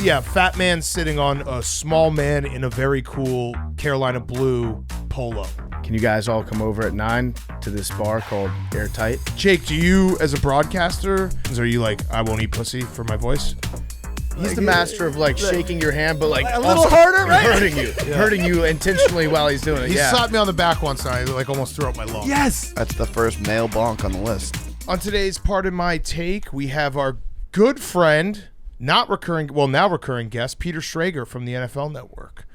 Yeah, fat man sitting on a small man in a very cool Carolina blue polo. Can you guys all come over at 9 to this bar called Airtight? Jake, do you, as a broadcaster, are you like, I won't eat pussy for my voice? He's the master of shaking your hand, but a little harder, right? hurting you intentionally while he's doing it. He slapped me on the back once and I almost threw up my lung. Yes! That's the first male bonk on the list. On today's Pardon My Take, we have our good friend, now recurring guest, Peter Schrager from the NFL Network.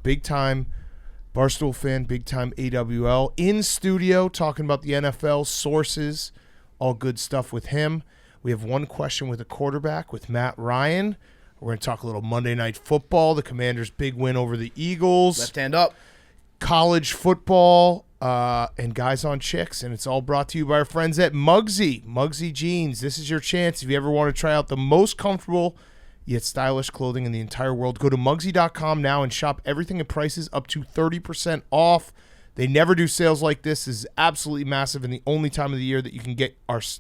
Big time Barstool fan, big time AWL, in studio talking about the NFL, sources, all good stuff with him. We have one question with a quarterback with Matt Ryan. We're going to talk a little Monday Night Football, the Commanders' big win over the Eagles. Left hand up. College football, and guys on chicks. And it's all brought to you by our friends at Mugsy Jeans. This is your chance. If you ever want to try out the most comfortable yet stylish clothing in the entire world, go to Mugsy.com now and shop everything at prices up to 30% off. They never do sales like this. This is absolutely massive and the only time of the year that you can get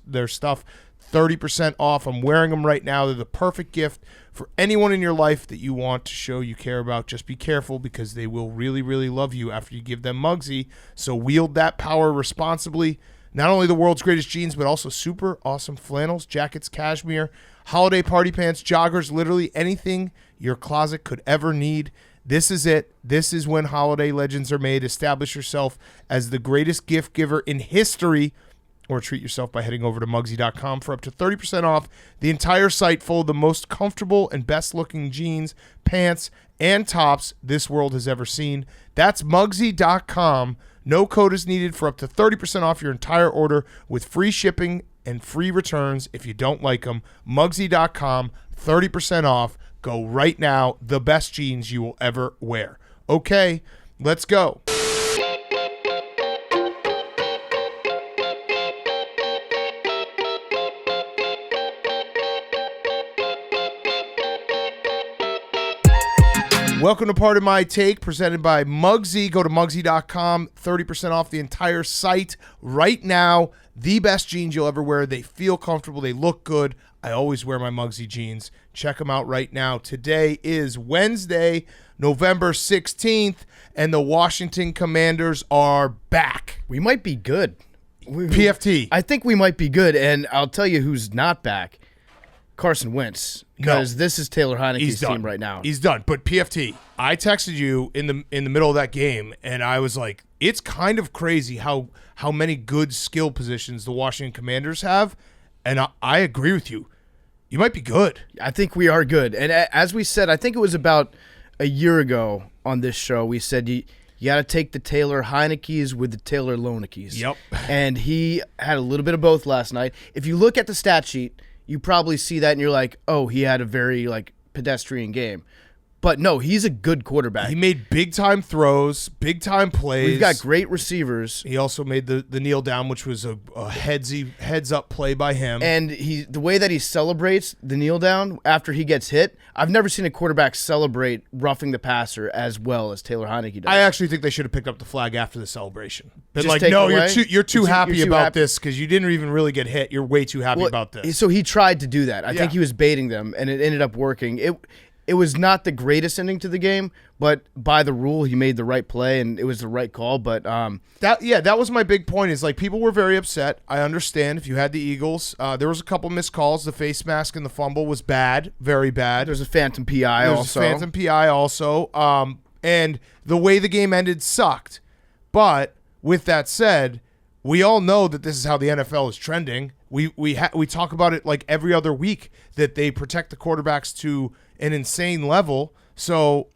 their stuff 30% off. I'm wearing them right now. They're the perfect gift for anyone in your life that you want to show you care about. Just be careful because they will really, really love you after you give them Mugsy. So wield that power responsibly. Not only the world's greatest jeans, but also super awesome flannels, jackets, cashmere, holiday party pants, joggers, literally anything your closet could ever need. This is it. This is when holiday legends are made. Establish yourself as the greatest gift giver in history, or treat yourself by heading over to Mugsy.com for up to 30% off the entire site full of the most comfortable and best-looking jeans, pants, and tops this world has ever seen. That's Mugsy.com. No code is needed for up to 30% off your entire order with free shipping and free returns if you don't like them. Mugsy.com, 30% off. Go right now. The best jeans you will ever wear. Okay, let's go. Welcome to Pardon My Take, presented by Mugsy. Go to Mugsy.com, 30% off the entire site right now. The best jeans you'll ever wear. They feel comfortable. They look good. I always wear my Mugsy jeans. Check them out right now. Today is Wednesday, November 16th, and the Washington Commanders are back. We might be good. PFT. I think we might be good, and I'll tell you who's not back. Carson Wentz, because this is Taylor Heineke's team right now. He's done. But PFT, I texted you in the middle of that game, and I was like, it's kind of crazy how many good skill positions the Washington Commanders have, and I agree with you. You might be good. I think we are good. And as we said, I think it was about a year ago on this show, we said you got to take the Taylor Heinekes with the Taylor Lownekes. Yep. And he had a little bit of both last night. If you look at the stat sheet, you probably see that and you're like, oh, he had a very pedestrian game. But no, he's a good quarterback. He made big-time throws, big-time plays. We've got great receivers. He also made the kneel down, which was a heads-up play by him. And the way that he celebrates the kneel down after he gets hit, I've never seen a quarterback celebrate roughing the passer as well as Taylor Heineke does. I actually think they should have picked up the flag after the celebration. But Just no, you're too happy about this because you didn't even really get hit. You're way too happy about this. So he tried to do that. I think he was baiting them, and it ended up working. It was not the greatest ending to the game, but by the rule, he made the right play, and it was the right call. But that was my big point. Is people were very upset. I understand if you had the Eagles. There was a couple missed calls. The face mask and the fumble was bad, very bad. There's a phantom PI also. And the way the game ended sucked. But with that said, we all know that this is how the NFL is trending. We talk about it like every other week that they protect the quarterbacks to an insane level. So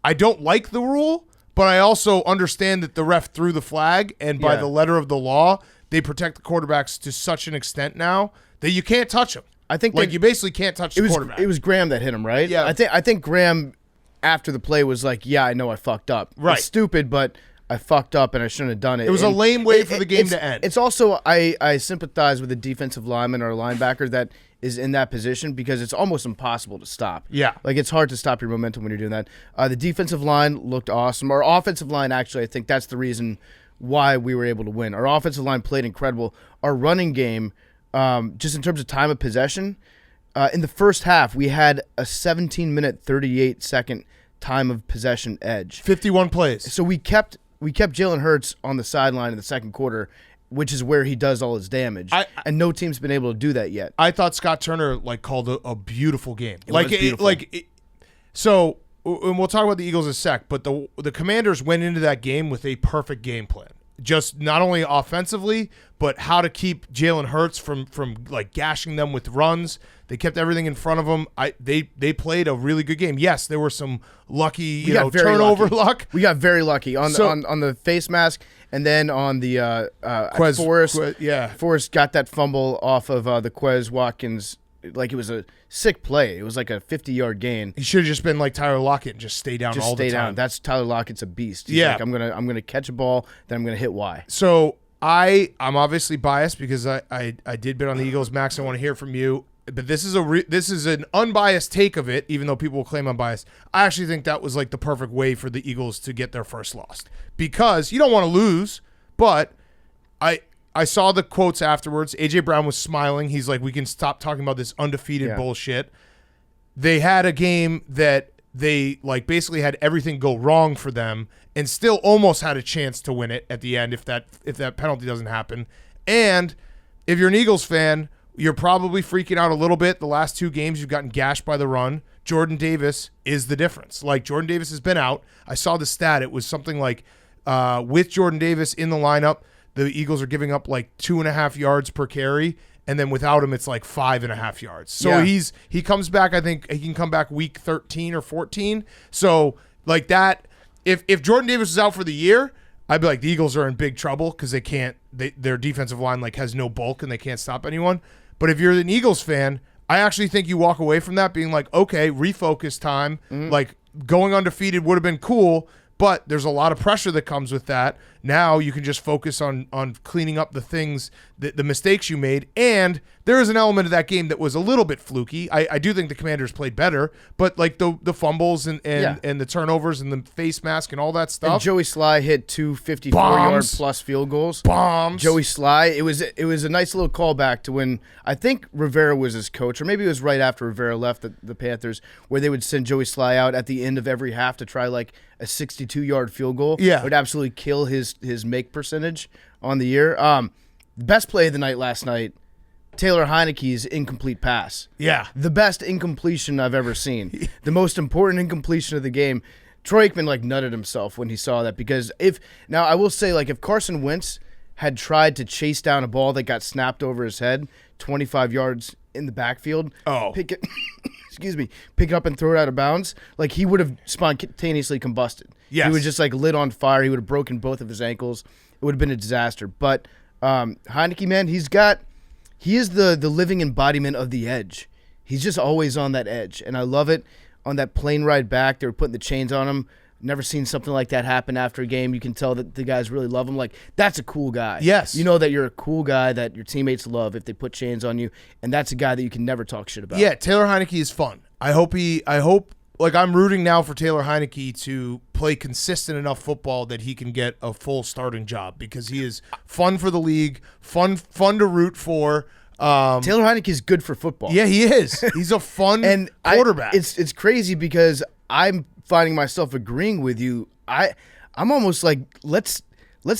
I don't like the rule, but I also understand that the ref threw the flag, and by the letter of the law, they protect the quarterbacks to such an extent now that you can't touch them. I think you basically can't touch the quarterback. It was Graham that hit him, right? Yeah. I think Graham after the play was like, "Yeah, I know I fucked up. Right. It's stupid, but I fucked up and I shouldn't have done it." It was a lame way for the game to end. It's also I sympathize with the defensive lineman or linebacker that is in that position because it's almost impossible to stop. Yeah. It's hard to stop your momentum when you're doing that. The defensive line looked awesome. Our offensive line, actually, I think that's the reason why we were able to win. Our offensive line played incredible. Our running game, just in terms of time of possession, in the first half, we had a 17-minute, 38-second time of possession edge. 51 plays. So we kept Jalen Hurts on the sideline in the second quarter, which is where he does all his damage. And no team's been able to do that yet. I thought Scott Turner called a beautiful game. It was beautiful. So, and we'll talk about the Eagles in a sec, but the Commanders went into that game with a perfect game plan. Just not only offensively, but how to keep Jalen Hurts from gashing them with runs. They kept everything in front of them. They played a really good game. Yes, there were some lucky turnover luck. We got very lucky on the face mask, and then on the Forrest got that fumble off of the Quez Watkins. Like, it was a sick play. It was like a 50-yard gain. He should have just been like Tyler Lockett and just stay down all the time. That's Tyler Lockett's a beast. He's like, I'm gonna catch a ball, then I'm gonna hit Y. So I'm obviously biased because I did bet on the Eagles. Max, I want to hear from you. But this is an unbiased take of it, even though people will claim I'm biased. I actually think that was like the perfect way for the Eagles to get their first loss, because you don't want to lose. But I saw the quotes afterwards. A.J. Brown was smiling. He's like, we can stop talking about this undefeated bullshit. They had a game that they basically had everything go wrong for them and still almost had a chance to win it at the end if that penalty doesn't happen. And if you're an Eagles fan, you're probably freaking out a little bit. The last two games, you've gotten gashed by the run. Jordan Davis is the difference. Jordan Davis has been out. I saw the stat. It was something like with Jordan Davis in the lineup, the Eagles are giving up 2.5 yards per carry, and then without him, it's 5.5 yards. So he comes back. I think he can come back week 13 or 14. So that, if Jordan Davis is out for the year, I'd be like, the Eagles are in big trouble because their defensive line has no bulk and they can't stop anyone. But if you're an Eagles fan, I actually think you walk away from that being okay, refocus time. Going undefeated would have been cool, but there's a lot of pressure that comes with that. Now you can just focus on cleaning up the things, the mistakes you made. And there is an element of that game that was a little bit fluky. I do think the Commanders played better, but the fumbles and the turnovers and the face mask and all that stuff. And Joey Sly hit two 54-yard plus field goals. Bombs. Joey Sly. It was a nice little callback to when I think Rivera was his coach, or maybe it was right after Rivera left the Panthers, where they would send Joey Sly out at the end of every half to try a 62-yard field goal. Yeah. It would absolutely kill his make percentage on the year. The best play of the night last night, Taylor Heineke's incomplete pass. Yeah. The best incompletion I've ever seen. The most important incompletion of the game. Troy Aikman nutted himself when he saw that, because now I will say if Carson Wentz had tried to chase down a ball that got snapped over his head 25 yards in the backfield, pick it up and throw it out of bounds, he would have spontaneously combusted. Yes. He was just lit on fire. He would have broken both of his ankles. It would have been a disaster. But Heineke, man, he is the living embodiment of the edge. He's just always on that edge, and I love it. On that plane ride back, they were putting the chains on him. Never seen something like that happen after a game. You can tell that the guys really love him. That's a cool guy. Yes. You know that you're a cool guy that your teammates love if they put chains on you, and that's a guy that you can never talk shit about. Yeah, Taylor Heineke is fun. I hope I'm rooting now for Taylor Heineke to play consistent enough football that he can get a full starting job, because he is fun for the league, fun to root for. Taylor Heineke is good for football. Yeah, he is. He's a fun quarterback. It's crazy because I'm finding myself agreeing with you. I'm almost let's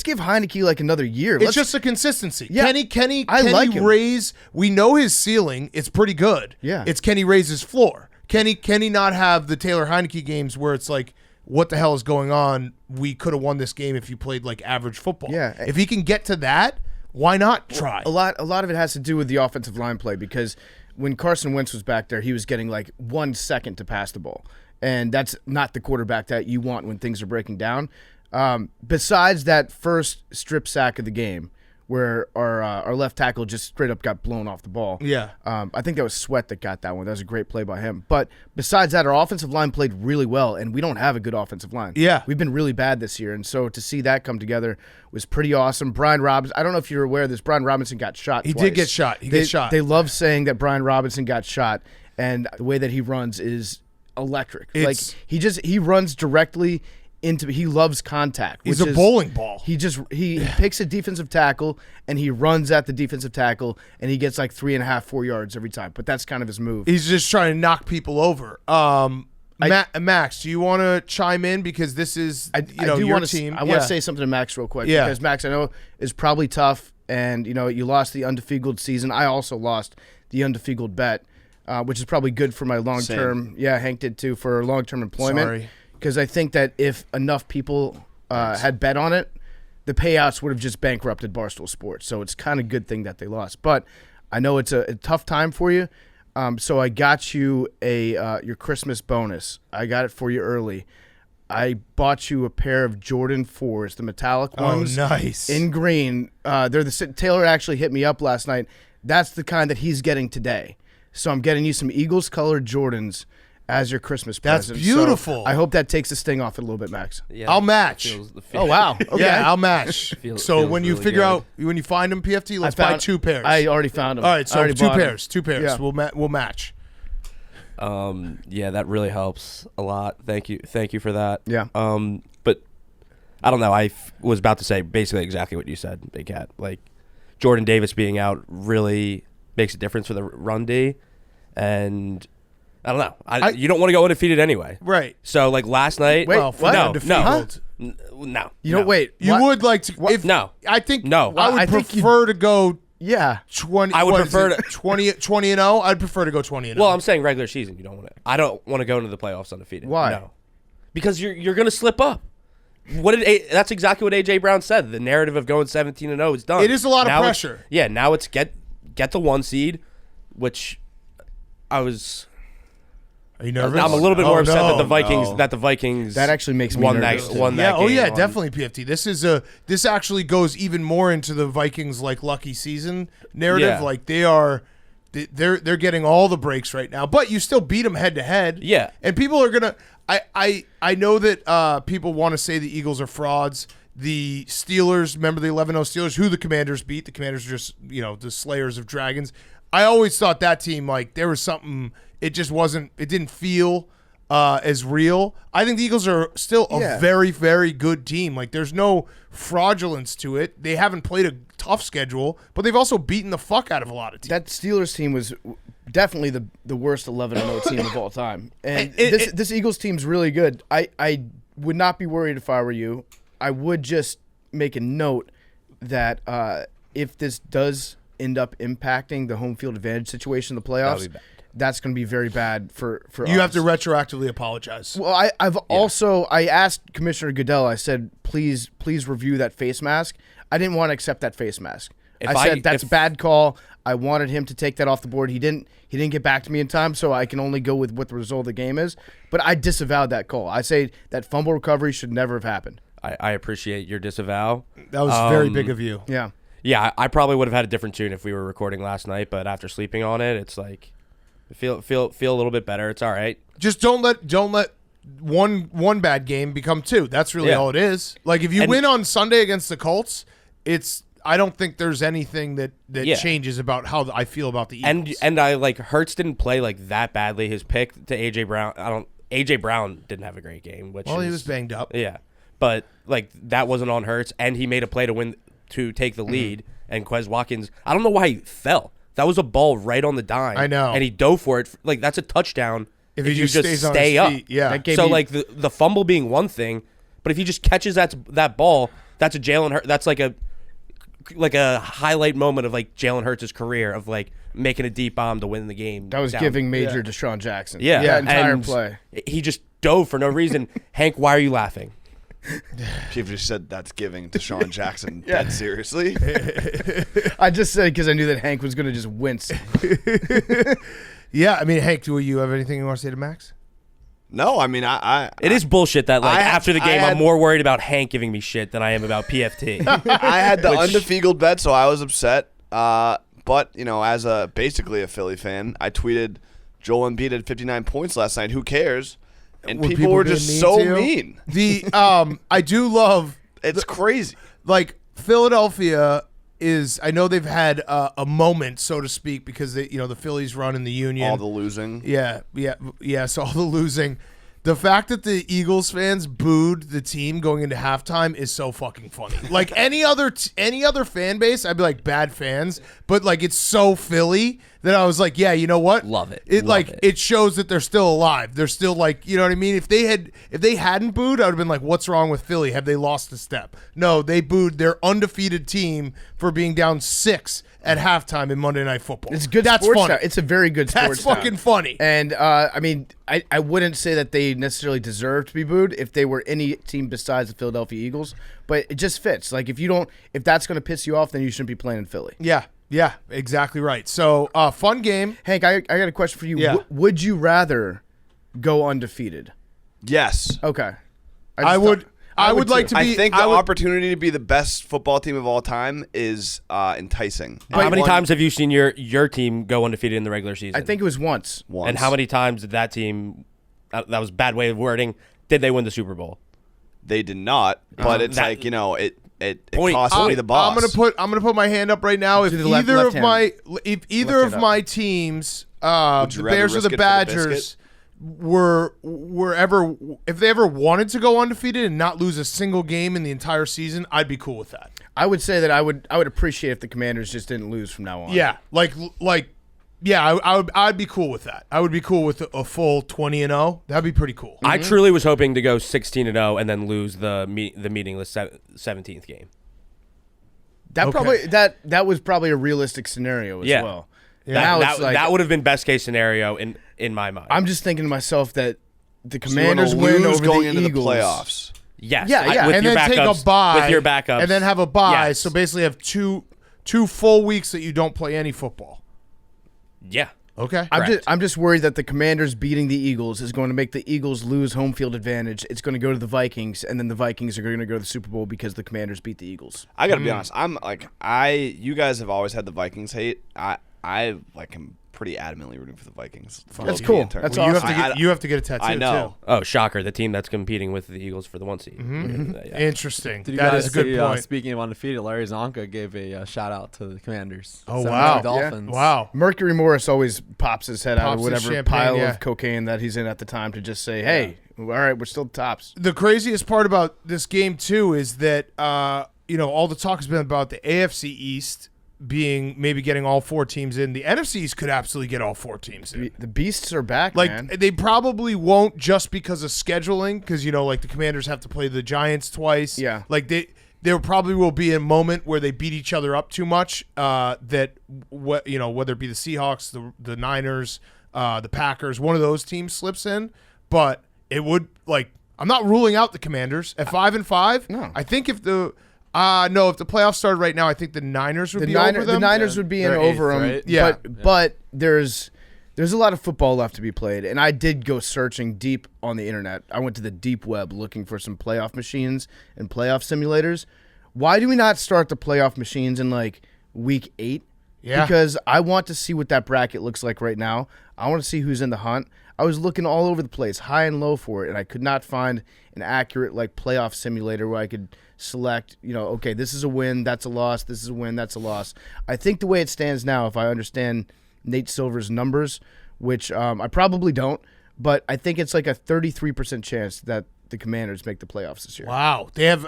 give Heineke another year. It's just a consistency. Yeah, Can he him. raise? We know his ceiling. It's pretty good. Yeah. It's can he raise his floor? Can he not have the Taylor Heineke games where it's what the hell is going on? We could have won this game if you played average football. Yeah. If he can get to that, why not try? A lot of it has to do with the offensive line play, because when Carson Wentz was back there, he was getting 1 second to pass the ball. And that's not the quarterback that you want when things are breaking down. Besides that first strip sack of the game, where our left tackle just straight up got blown off the ball. Yeah. I think that was Sweat that got that one. That was a great play by him. But besides that, our offensive line played really well, and we don't have a good offensive line. Yeah. We've been really bad this year, and so to see that come together was pretty awesome. Brian Robinson, I don't know if you're aware of this, Brian Robinson got shot He twice. did get shot. He gets shot. They love saying that Brian Robinson got shot, and the way that he runs is electric. He runs directly he loves contact. He's a bowling ball. He picks a defensive tackle and he runs at the defensive tackle and he gets like 3.5, 4 yards every time. But that's kind of his move. He's just trying to knock people over. Max, do you want to chime in because this is your team? I want to say something to Max real quick because Max, I know, is probably tough, and you lost the undefeated season. I also lost the undefeated bet, which is probably good for my long term. Yeah, Hank did too for long term employment. Sorry. Because I think that if enough people had bet on it, the payouts would have just bankrupted Barstool Sports. So it's kind of a good thing that they lost. But I know it's a tough time for you. So I got you your Christmas bonus. I got it for you early. I bought you a pair of Jordan 4s, the metallic ones. Oh, nice. In green. Taylor actually hit me up last night. That's the kind that he's getting today. So I'm getting you some Eagles colored Jordans as your Christmas present. That's beautiful. So I hope that takes the sting off it a little bit, Max. Yeah, I'll match. Oh, wow. Okay. Yeah, I'll match. So when you really figure good. out, when you find them, PFT, let's buy 2 pairs. I already found them. All right, so 2 pairs. 2 pairs. Yeah. We'll match. Yeah, that really helps a lot. Thank you for that. Yeah. But I don't know. I was about to say basically exactly what you said, Big Cat. Like Jordan Davis being out really makes a difference for the run D, and I don't know. You don't want to go undefeated anyway. Right. So like last night. Wait, Well, what? No, undefeated. no. You don't wait. You what? would like to. If, No. I think. No. I would I think prefer to go Yeah. 20. I would what is prefer it, to 20 and 0. I'd prefer to go 20 and 0. Well, I'm saying regular season. You don't want to. I don't want to go into the playoffs undefeated. Why? No. Because you're going to slip up. That's exactly what AJ Brown said. The narrative of going 17 and 0 is done. It is a lot of Now pressure. Yeah. Now it's get the 1 seed, which I was. Are you nervous? I'm a little bit more upset that the no. Vikings That actually makes me won nervous, that too. won Yeah. that Oh game yeah. on- Definitely PFT. This actually goes even more into the Vikings like lucky season narrative. Yeah. Like they're getting all the breaks right now, but you still beat them head to head. Yeah. And people are gonna. I know that people want to say the Eagles are frauds. The Steelers, remember the 11-0 Steelers, who the Commanders beat. The Commanders are just the slayers of dragons. I always thought that team, like, there was something. It just wasn't. It didn't feel as real. I think the Eagles are still a very, very good team. Like, there's no fraudulence to it. They haven't played a tough schedule, but they've also beaten the fuck out of a lot of teams. That Steelers team was definitely the worst 11-0 team of all time. And this Eagles team's really good. I would not be worried if I were you. I would just make a note that if this does end up impacting the home field advantage situation in the playoffs, that's going to be very bad for us. You have to retroactively apologize. Well, I've also asked Commissioner Goodell. I said, please review that face mask. I didn't want to accept that face mask. I said that's a bad call. I wanted him to take that off the board. He didn't get back to me in time, so I can only go with what the result of the game is. But I disavowed that call. I say that fumble recovery should never have happened. I appreciate your disavow. That was very big of you. Yeah. Yeah, I probably would have had a different tune if we were recording last night, but after sleeping on it, it's like I feel a little bit better. It's all right. Just don't let one bad game become 2. That's really all it is. Like if you win on Sunday against the Colts, I don't think there's anything that changes about how I feel about the Eagles. And I like Hurts didn't play like that badly. His pick to AJ Brown, AJ Brown didn't have a great game, which he was banged up. Yeah. But like that wasn't on Hurts, and he made a play to take the lead. And Quez Watkins, I don't know why he fell. That was a ball right on the dime. I know, and he dove for it. Like that's a touchdown if you just stays stay on up. his feet. Yeah. So like the fumble being one thing, but if he just catches that ball, that's a Jalen Hurts. That's like a highlight moment of like Jalen Hurts' career of like making a deep bomb to win the game. That was giving major Deshaun Jackson. Yeah, that entire and play. He just dove for no reason. Hank, why are you laughing? Chief just said that's giving Deshaun Jackson dead seriously. I just said because I knew that Hank was going to just wince. Yeah, I mean, Hank, do you have anything you want to say to Max? No, I mean, It is bullshit that like after the game I had- I'm more worried about Hank giving me shit than I am about PFT. I had the undefeated bet, so I was upset. But as basically a Philly fan, I tweeted Joel Embiid had 59 points last night. Who cares? And people were being just mean so to you? mean. I do love It's crazy. like Philadelphia is. I know they've had a moment, so to speak, because the Phillies run in the Union. All the losing. Yeah. So all the losing. The fact that the Eagles fans booed the team going into halftime is so fucking funny. Like any other fan base, I'd be like bad fans, but like it's so Philly that I was like, yeah, you know what? Love it. It shows that they're still alive. They're still like, you know what I mean? If they hadn't booed, I would have been like, what's wrong with Philly? Have they lost a step? No, they booed their undefeated team for being down 6 at halftime in Monday Night Football. It's good. That's sports funny. It's a very good sports. That's fucking funny. And I mean, I wouldn't say that they necessarily deserve to be booed if they were any team besides the Philadelphia Eagles, but it just fits. Like if that's going to piss you off, then you shouldn't be playing in Philly. Yeah, exactly right. So, fun game. Hank, I got a question for you. Yeah. Would you rather go undefeated? Yes. Okay. I would like to be. I think the opportunity to be the best football team of all time is enticing. How many times have you seen your team go undefeated in the regular season? I think it was once. And how many times did that team? That was a bad way of wording. Did they win the Super Bowl? They did not, but it's that- like it Point. cost me the boss. I'm gonna put my hand up right now. If Do the left either of hand. my teams, Would the you rather Bears or risk the it for the Badgers, biscuit? if they ever wanted to go undefeated and not lose a single game in the entire season, I'd be cool with that. I would say that I would appreciate if the Commanders just didn't lose from now on. Yeah, I'd be cool with that. I would be cool with a full 20-0. That'd be pretty cool. I truly was hoping to go 16-0 and then lose the meaningless 17th game. That was probably a realistic scenario as well. Now it's like, that would have been best case scenario in my mind. I'm just thinking to myself that the So you wanna Commanders win lose over going the into Eagles. the playoffs. yes, Yeah. with and your then take backups, a bye with your backups, and then have a bye. Yes. So basically, have two full weeks that you don't play any football. Yeah. Okay. I'm just worried that the Commanders beating the Eagles is going to make the Eagles lose home field advantage. It's going to go to the Vikings, and then the Vikings are going to go to the Super Bowl because the Commanders beat the Eagles. I gotta be honest. I'm like you guys have always had the Vikings hate. I am pretty adamantly rooting for the Vikings. That's cool. That's Well, awesome. you have to get a tattoo. I know. Oh, shocker! The team that's competing with the Eagles for the 1 seed. Too. Interesting. Did you That guys is a good see, point. Speaking of undefeated, Larry Zonka gave a shout out to the Commanders. Oh, 7-0 wow. Dolphins. Wow. Mercury Morris always pops his head out Pops of his whatever champagne, pile yeah. of cocaine that he's in at the time to just say, hey, all right, we're still tops. The craziest part about this game too is that all the talk has been about the AFC East being maybe getting all 4 teams in. The NFC East could absolutely get all 4 teams in. The beasts are back, Like man. they probably won't just because of scheduling, because like the Commanders have to play the Giants twice. Yeah. Like there probably will be a moment where they beat each other up too much. Whether it be the Seahawks, the Niners, the Packers, one of those teams slips in. But it would I'm not ruling out the Commanders at 5-5. No. I think if the playoffs started right now, I think the Niners would be over them. The Niners would be in They're over eighth, them. right? Yeah. But there's a lot of football left to be played, and I did go searching deep on the internet. I went to the deep web looking for some playoff machines and playoff simulators. Why do we not start the playoff machines in week 8? Yeah. Because I want to see what that bracket looks like right now. I want to see who's in the hunt. I was looking all over the place, high and low for it, and I could not find an accurate playoff simulator where I could select, okay, this is a win, that's a loss, this is a win, that's a loss. I think the way it stands now, if I understand Nate Silver's numbers, which I probably don't, but I think it's a 33% chance that the Commanders make the playoffs this year. Wow. They have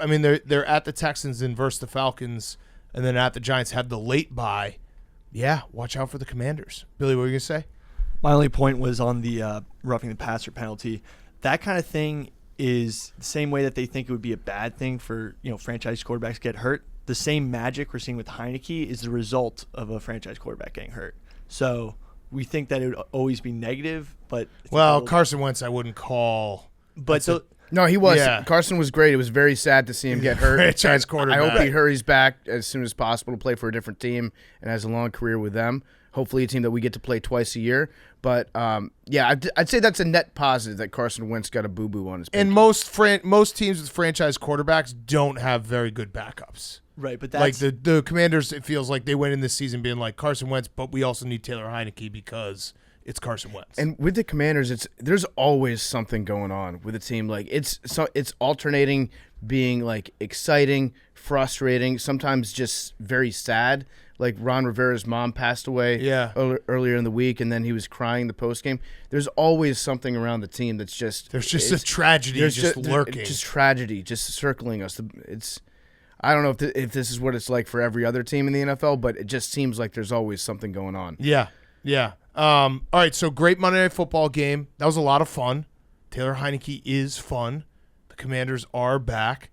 they're at the Texans and versus the Falcons, and then at the Giants have the late bye. Yeah, watch out for the Commanders. Billy, what were you gonna say? My only point was on the roughing the passer penalty. That kind of thing is the same way that they think it would be a bad thing for franchise quarterbacks get hurt. The same magic we're seeing with Heineke is the result of a franchise quarterback getting hurt. So we think that it would always be negative, but Carson Wentz I wouldn't call. But No, he was. Yeah. Carson was great. It was very sad to see him get hurt. Franchise I quarterback. hope he hurries back as soon as possible to play for a different team and has a long career with them. Hopefully a team that we get to play twice a year. But, I'd say that's a net positive that Carson Wentz got a boo-boo on his pinky. And most teams with franchise quarterbacks don't have very good backups. right, but that's The Commanders, it feels like they went in this season being like Carson Wentz, but we also need Taylor Heineke because it's Carson Wentz. And with the Commanders, there's always something going on with the team. It's alternating being exciting, frustrating, sometimes just very sad. like Ron Rivera's mom passed away earlier in the week, and then he was crying the post game. There's always something around the team that's just there's just a tragedy just lurking, just tragedy just circling us. I don't know if this is what it's like for every other team in the NFL, but it just seems like there's always something going on. Yeah. All right, so great Monday Night Football game. That was a lot of fun. Taylor Heineke is fun. The Commanders are back.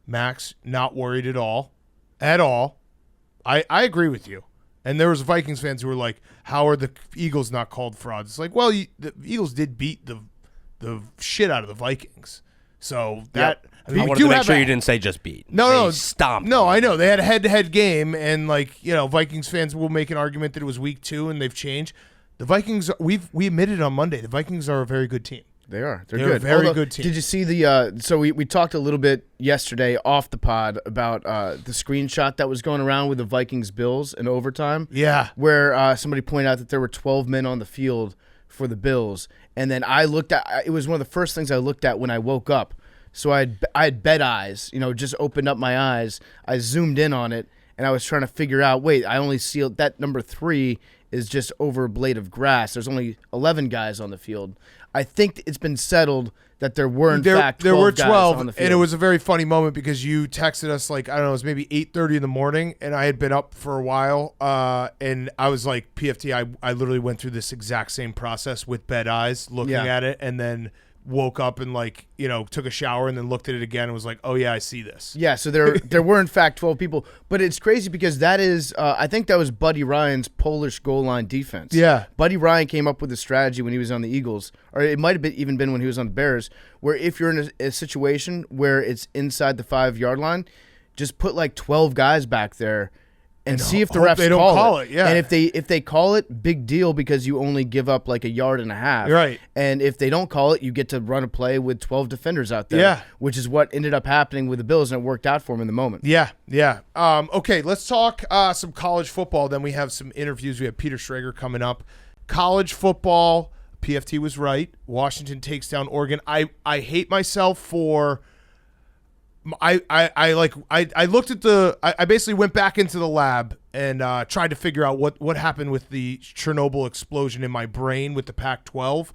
Max, not worried at all. I agree with you. And there was Vikings fans who were like, how are the Eagles not called frauds? It's like, well, the Eagles did beat the shit out of the Vikings. So that I wanted to make sure you didn't say just beat. No, stomped. No, I know they had a head-to-head game, and Vikings fans will make an argument that it was week 2 and they've changed. The Vikings, we admitted on Monday, the Vikings are a very good team. They are. They're They're good. a very good team. Did you see the? So we talked a little bit yesterday off the pod about the screenshot that was going around with the Vikings Bills in overtime. Yeah, where somebody pointed out that there were 12 men on the field for the Bills, and then I looked at. It was one of the first things I looked at when I woke up. So I had bed eyes, just opened up my eyes. I zoomed in on it, and I was trying to figure out, wait, I only see that number 3 is just over a blade of grass. There's only 11 guys on the field. I think it's been settled that there were, in fact, 12 there were guys 12, on the field. and it was a very funny moment because you texted us, like, I don't know, it was maybe 8:30 in the morning, and I had been up for a while, and I was like, PFT, I literally went through this exact same process with bed eyes, looking at it, and then woke up and took a shower and then looked at it again and was like, oh yeah, I see this. Yeah, so there were in fact 12 people, but it's crazy because that is I think that was Buddy Ryan's Polish goal line defense. Yeah, Buddy Ryan came up with a strategy when he was on the Eagles, or it might have even been when he was on the Bears, where if you're in a situation where it's inside the 5-yard line, just put like 12 guys back there and see if the refs they don't call it. Yeah, and if they call it, big deal because you only give up like a yard and a half. Right. And if they don't call it, you get to run a play with 12 defenders out there. Yeah. Which is what ended up happening with the Bills, and it worked out for them in the moment. Yeah. Okay, let's talk some college football. Then we have some interviews. We have Peter Schrager coming up. College football. PFT was right. Washington takes down Oregon. I hate myself for. I looked at I basically went back into the lab and tried to figure out what happened with the Chernobyl explosion in my brain with the Pac-12.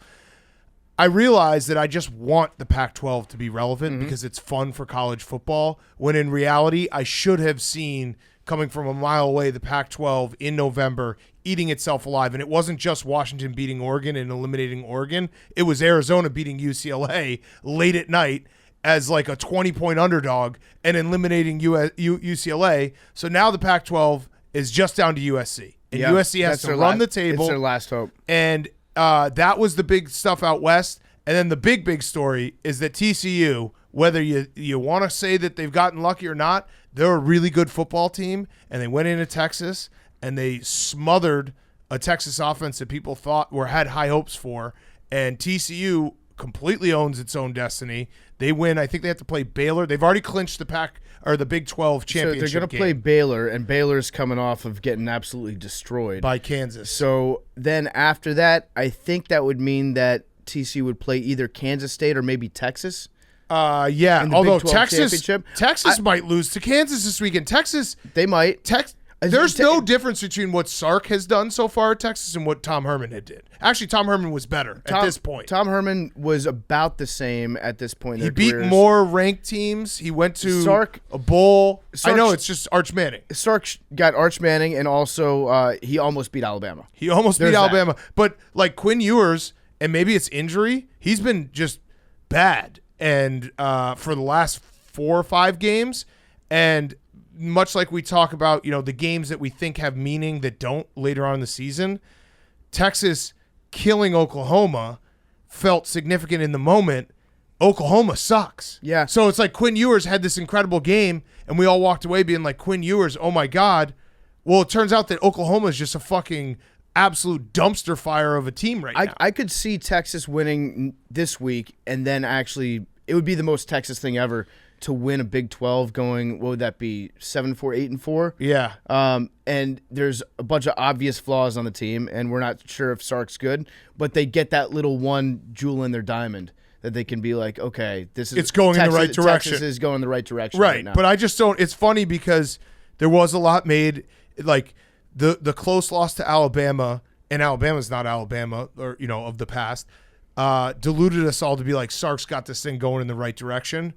I realized that I just want the Pac-12 to be relevant because it's fun for college football, when in reality I should have seen, coming from a mile away, the Pac-12 in November eating itself alive. And it wasn't just Washington beating Oregon and eliminating Oregon. It was Arizona beating UCLA late at night as like a 20-point underdog and eliminating UCLA. So now the Pac-12 is just down to USC. And USC has to run the table. It's their last hope. And that was the big stuff out west. And then the big story is that TCU, whether you want to say that they've gotten lucky or not, they're a really good football team. And they went into Texas and they smothered a Texas offense that people thought had high hopes for. And TCU completely owns its own destiny. They win. I think they have to play Baylor. They've already clinched the Big 12 championship. So they're going to play Baylor, and Baylor's coming off of getting absolutely destroyed by Kansas. So then after that, I think that would mean that TCU would play either Kansas State or maybe Texas. Yeah. Although Big 12 Texas might lose to Kansas this weekend. They might. There's no difference between what Sark has done so far at Texas and what Tom Herman did. Actually, Tom Herman was better at this point. Tom Herman was about the same at this point. He beat more ranked teams. He went to a bowl. I know it's just Arch Manning. Sark got Arch Manning, and also he almost beat Alabama. But like Quinn Ewers, and maybe it's injury, he's been just bad. And for the last 4 or 5 games, and much like we talk about, the games that we think have meaning that don't later on in the season, Texas killing Oklahoma felt significant in the moment. Oklahoma sucks. Yeah. So it's like Quinn Ewers had this incredible game, and we all walked away being like, Quinn Ewers, oh my God. Well, it turns out that Oklahoma is just a fucking absolute dumpster fire of a team right now. I could see Texas winning this week, and then actually it would be the most Texas thing ever to win a Big 12 going, what would that be, 7-4, 8-4? Yeah. And there's a bunch of obvious flaws on the team, and we're not sure if Sark's good, but they get that little one jewel in their diamond that they can be like, okay, it's going in the right direction. Texas is going in the right direction right now. But I just don't. It's funny because there was a lot made, like the close loss to Alabama, and Alabama's not Alabama, or of the past, deluded us all to be like Sark's got this thing going in the right direction,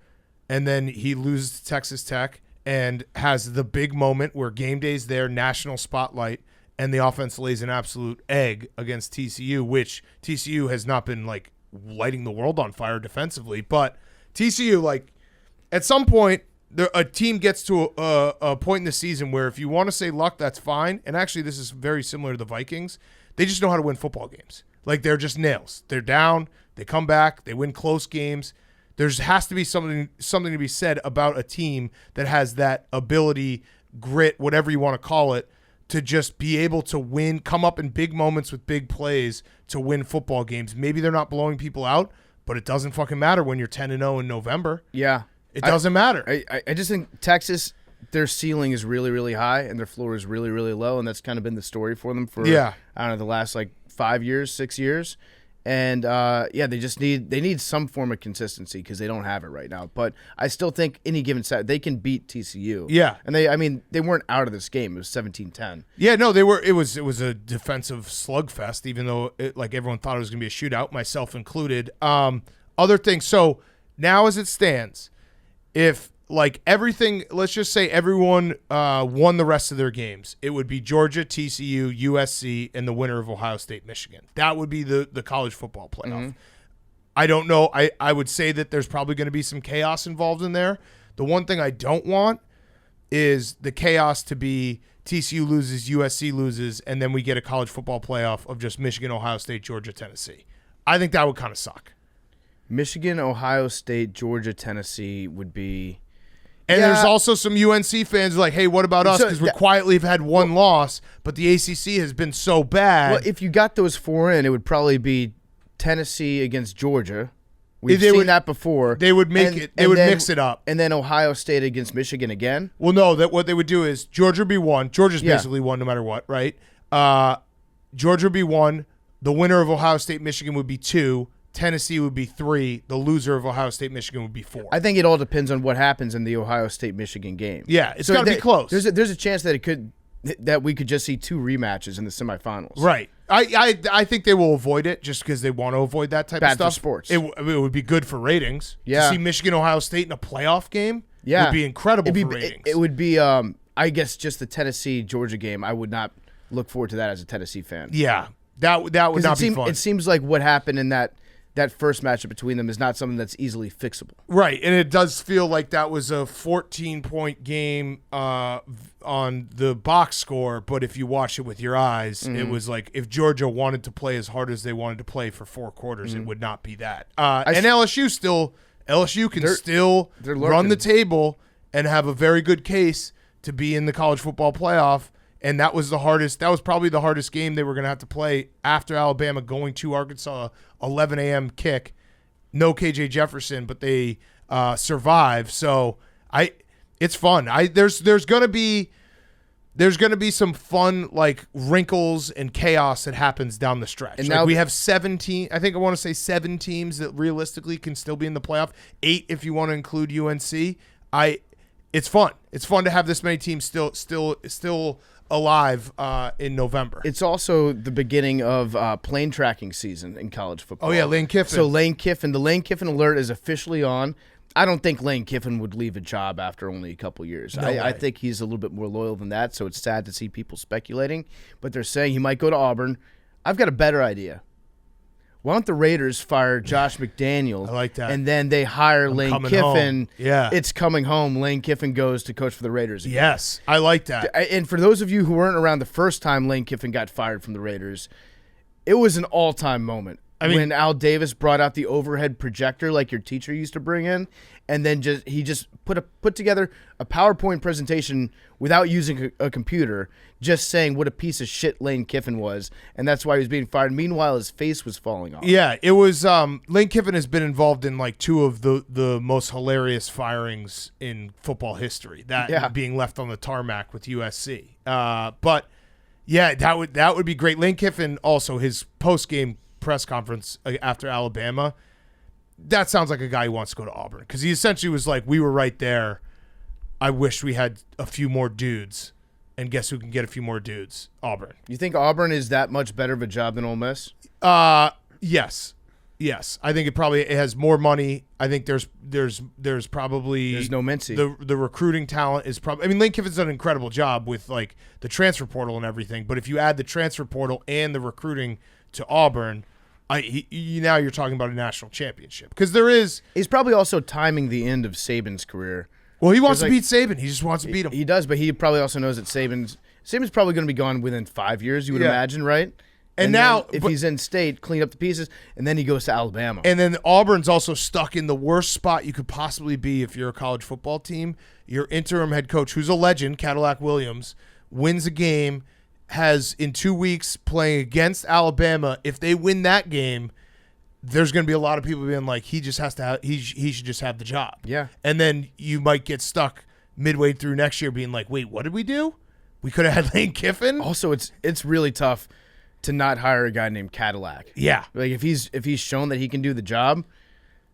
and then he loses to Texas Tech and has the big moment where game day's there, national spotlight, and the offense lays an absolute egg against TCU, which TCU has not been like lighting the world on fire defensively, but TCU, like, at some point, a team gets to a point in the season where if you want to say luck, that's fine. And actually, this is very similar to the Vikings. They just know how to win football games. Like, they're just nails. They're down. They come back. They win close games. There has to be something to be said about a team that has that ability, grit, whatever you want to call it, to just be able to win, come up in big moments with big plays to win football games. Maybe they're not blowing people out, but it doesn't fucking matter when you're 10-0 in November. Yeah. It doesn't matter. I just think Texas, their ceiling is really, really high, and their floor is really, really low, and that's kind of been the story for them for, I don't know, the last, 5 years, 6 years. And, they just need some form of consistency because they don't have it right now. But I still think any given set, they can beat TCU. Yeah. And they weren't out of this game. It was 17-10. Yeah, no, they were. It was a defensive slugfest, even though everyone thought it was going to be a shootout, myself included. Other things. So now as it stands, if everything, let's just say everyone won the rest of their games, it would be Georgia, TCU, USC, and the winner of Ohio State, Michigan. That would be the college football playoff. Mm-hmm. I don't know. I would say that there's probably going to be some chaos involved in there. The one thing I don't want is the chaos to be TCU loses, USC loses, and then we get a college football playoff of just Michigan, Ohio State, Georgia, Tennessee. I think that would kind of suck. Michigan, Ohio State, Georgia, Tennessee would be... And there's also some UNC fans like, hey, what about us? Because we quietly have had one loss, but the ACC has been so bad. Well, if you got those four in, it would probably be Tennessee against Georgia. We've seen that before. They would make it. They would mix it up. And then Ohio State against Michigan again. Well, no. What they would do is Georgia would be one. Georgia's basically one no matter what, right? Georgia would be one. The winner of Ohio State, Michigan would be two. Tennessee would be three. The loser of Ohio State, Michigan would be four. I think it all depends on what happens in the Ohio State, Michigan game. Yeah, it's got to be close. There's a chance that we could just see two rematches in the semifinals. Right. I think they will avoid it just because they want to avoid that type of stuff. Bad for sports. It would be good for ratings. Yeah. To see Michigan, Ohio State in a playoff game would be incredible for ratings. It would be, I guess, just the Tennessee-Georgia game. I would not look forward to that as a Tennessee fan. Yeah. That would not be fun. It seems like what happened in that first matchup between them is not something that's easily fixable. Right, and it does feel like that was a 14-point game on the box score, but if you watch it with your eyes, it was like if Georgia wanted to play as hard as they wanted to play for 4 quarters, it would not be that. And LSU can still run the table and have a very good case to be in the college football playoff. And that was probably the hardest game they were going to have to play after Alabama going to Arkansas, 11 a.m. kick. No KJ Jefferson, but they survive. So it's fun. There's going to be some fun wrinkles and chaos that happens down the stretch. And now we have 17. I think I want to say 7 teams that realistically can still be in the playoff. 8 if you want to include UNC. It's fun. It's fun to have this many teams still alive in November. It's also the beginning of plane tracking season in college football. Oh, yeah, Lane Kiffin. So the Lane Kiffin alert is officially on. I don't think Lane Kiffin would leave a job after only a couple years. I think he's a little bit more loyal than that, so it's sad to see people speculating. But they're saying he might go to Auburn. I've got a better idea. Why don't the Raiders fire Josh McDaniels? I like that. And then they hire Lane Kiffin. Home. Yeah. It's coming home. Lane Kiffin goes to coach for the Raiders again. Yes, I like that. And for those of you who weren't around the first time Lane Kiffin got fired from the Raiders, it was an all-time moment. When Al Davis brought out the overhead projector like your teacher used to bring in, and then he just put together a PowerPoint presentation without using a computer, just saying what a piece of shit Lane Kiffin was, and that's why he was being fired. Meanwhile, his face was falling off. Yeah, it was. Lane Kiffin has been involved in 2 of the most hilarious firings in football history. That being left on the tarmac with USC. But yeah, that would be great. Lane Kiffin also, his post game press conference after Alabama, that sounds like a guy who wants to go to Auburn, because he essentially was like, we were right there. I wish we had a few more dudes and guess who can get a few more dudes? Auburn. You think Auburn is that much better of a job than Ole Miss? Yes. I think it has more money. I think there's probably There's no Mincy. The recruiting talent is probably. I mean, Lane Kiffin's done an incredible job with like the transfer portal and everything. But if you add the transfer portal and the recruiting to Auburn, now you're talking about a national championship because there is. He's probably also timing the end of Saban's career. Well, he wants to like, beat Saban. He just wants to beat him. He does, but he probably also knows that Saban's probably going to be gone within 5 years. You would imagine, right? And then now, if he's in state, clean up the pieces, and then he goes to Alabama. And then Auburn's also stuck in the worst spot you could possibly be if you're a college football team. Your interim head coach, who's a legend, Cadillac Williams, wins a game, has in 2 weeks playing against Alabama. If they win that game, there's going to be a lot of people being like, he just has to have, he should just have the job. Yeah. And then you might get stuck midway through next year being like, wait, what did we do? We could have had Lane Kiffin. Also, it's really tough to not hire a guy named Cadillac. Yeah. Like if he's shown that he can do the job,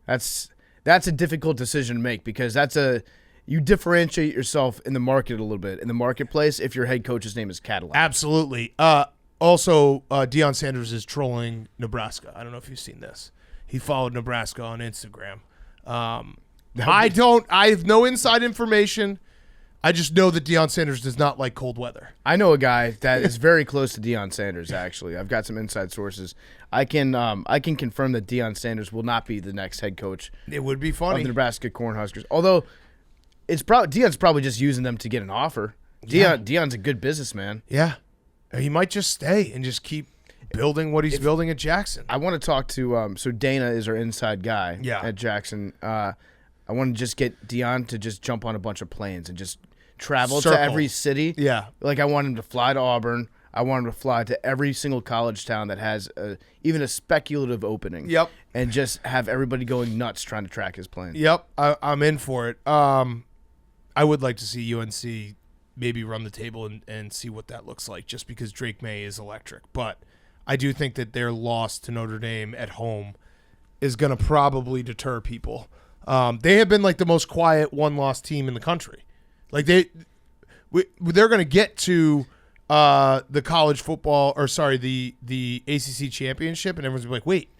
that's a difficult decision to make because you differentiate yourself in the market a little bit in the marketplace if your head coach's name is Cadillac. Absolutely. Also, Deion Sanders is trolling Nebraska. I don't know if you've seen this. He followed Nebraska on Instagram. I have no inside information. I just know that Deion Sanders does not like cold weather. I know a guy that is very close to Deion Sanders. Actually, I've got some inside sources. I can confirm that Deion Sanders will not be the next head coach. It would be Of funny. the Nebraska Cornhuskers. Although Deion's probably just using them to get an offer. Deion's a good businessman. Yeah. He might just stay and just keep building what he's building at Jackson. I want to talk to so Dana is our inside guy at Jackson. I want to just get Deion to just jump on a bunch of planes and just travel Circle. to every city. Yeah. Like I want him to fly to Auburn. I want him to fly to every single college town that has even a speculative opening. Yep. And just have everybody going nuts trying to track his plane. Yep. I'm in for it. I would like to see UNC maybe run the table and see what that looks like just because Drake May is electric. But I do think that their loss to Notre Dame at home is going to probably deter people. They have been like the most quiet one-loss team in the country. Like they're going to get to the college football the ACC championship, and everyone's gonna be like, "Wait,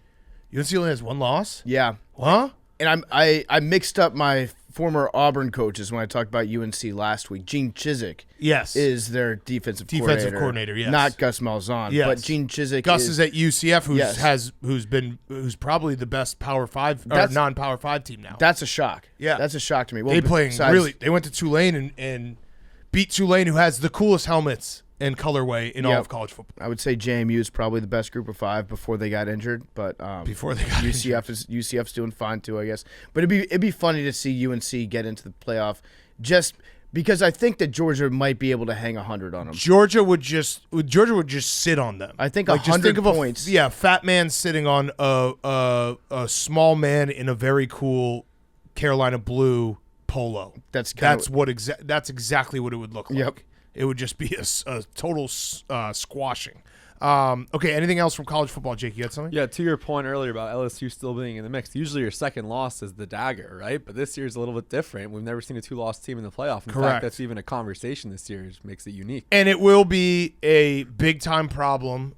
UNC only has one loss? Yeah. Huh?" And I mixed up my former Auburn coaches when I talked about UNC last week. Gene Chizik Yes, is their defensive coordinator. Yes, not Gus Malzahn. Yes. But Gene Chizik Gus is at UCF, Yes. who's probably the best Power 5 or That's- non-Power 5 team now. That's a shock. Yeah. That's a shock to me. Well, They playing besides- really. They went to Tulane and beat Tulane, who has the coolest helmets and colorway in all Yep. of college football. I would say JMU is probably the best group of 5 before they got injured, but Before they got UCF's doing fine too, I guess. But it'd be funny to see UNC get into the playoff, just because I think that Georgia might be able to hang 100 on them. Georgia would just sit on them. I think just 100 think of points. a fat man sitting on a small man in a very cool Carolina blue polo. That's exactly what it would look like. Yep. It would just be a total squashing. Okay, anything else from college football, Jake? You got something? Yeah, to your point earlier about LSU still being in the mix, usually your second loss is the dagger, right? But this year's a little bit different. We've never seen a 2-loss team in the playoff. In Correct. fact, that's even a conversation this year, which makes it unique. And it will be a big-time problem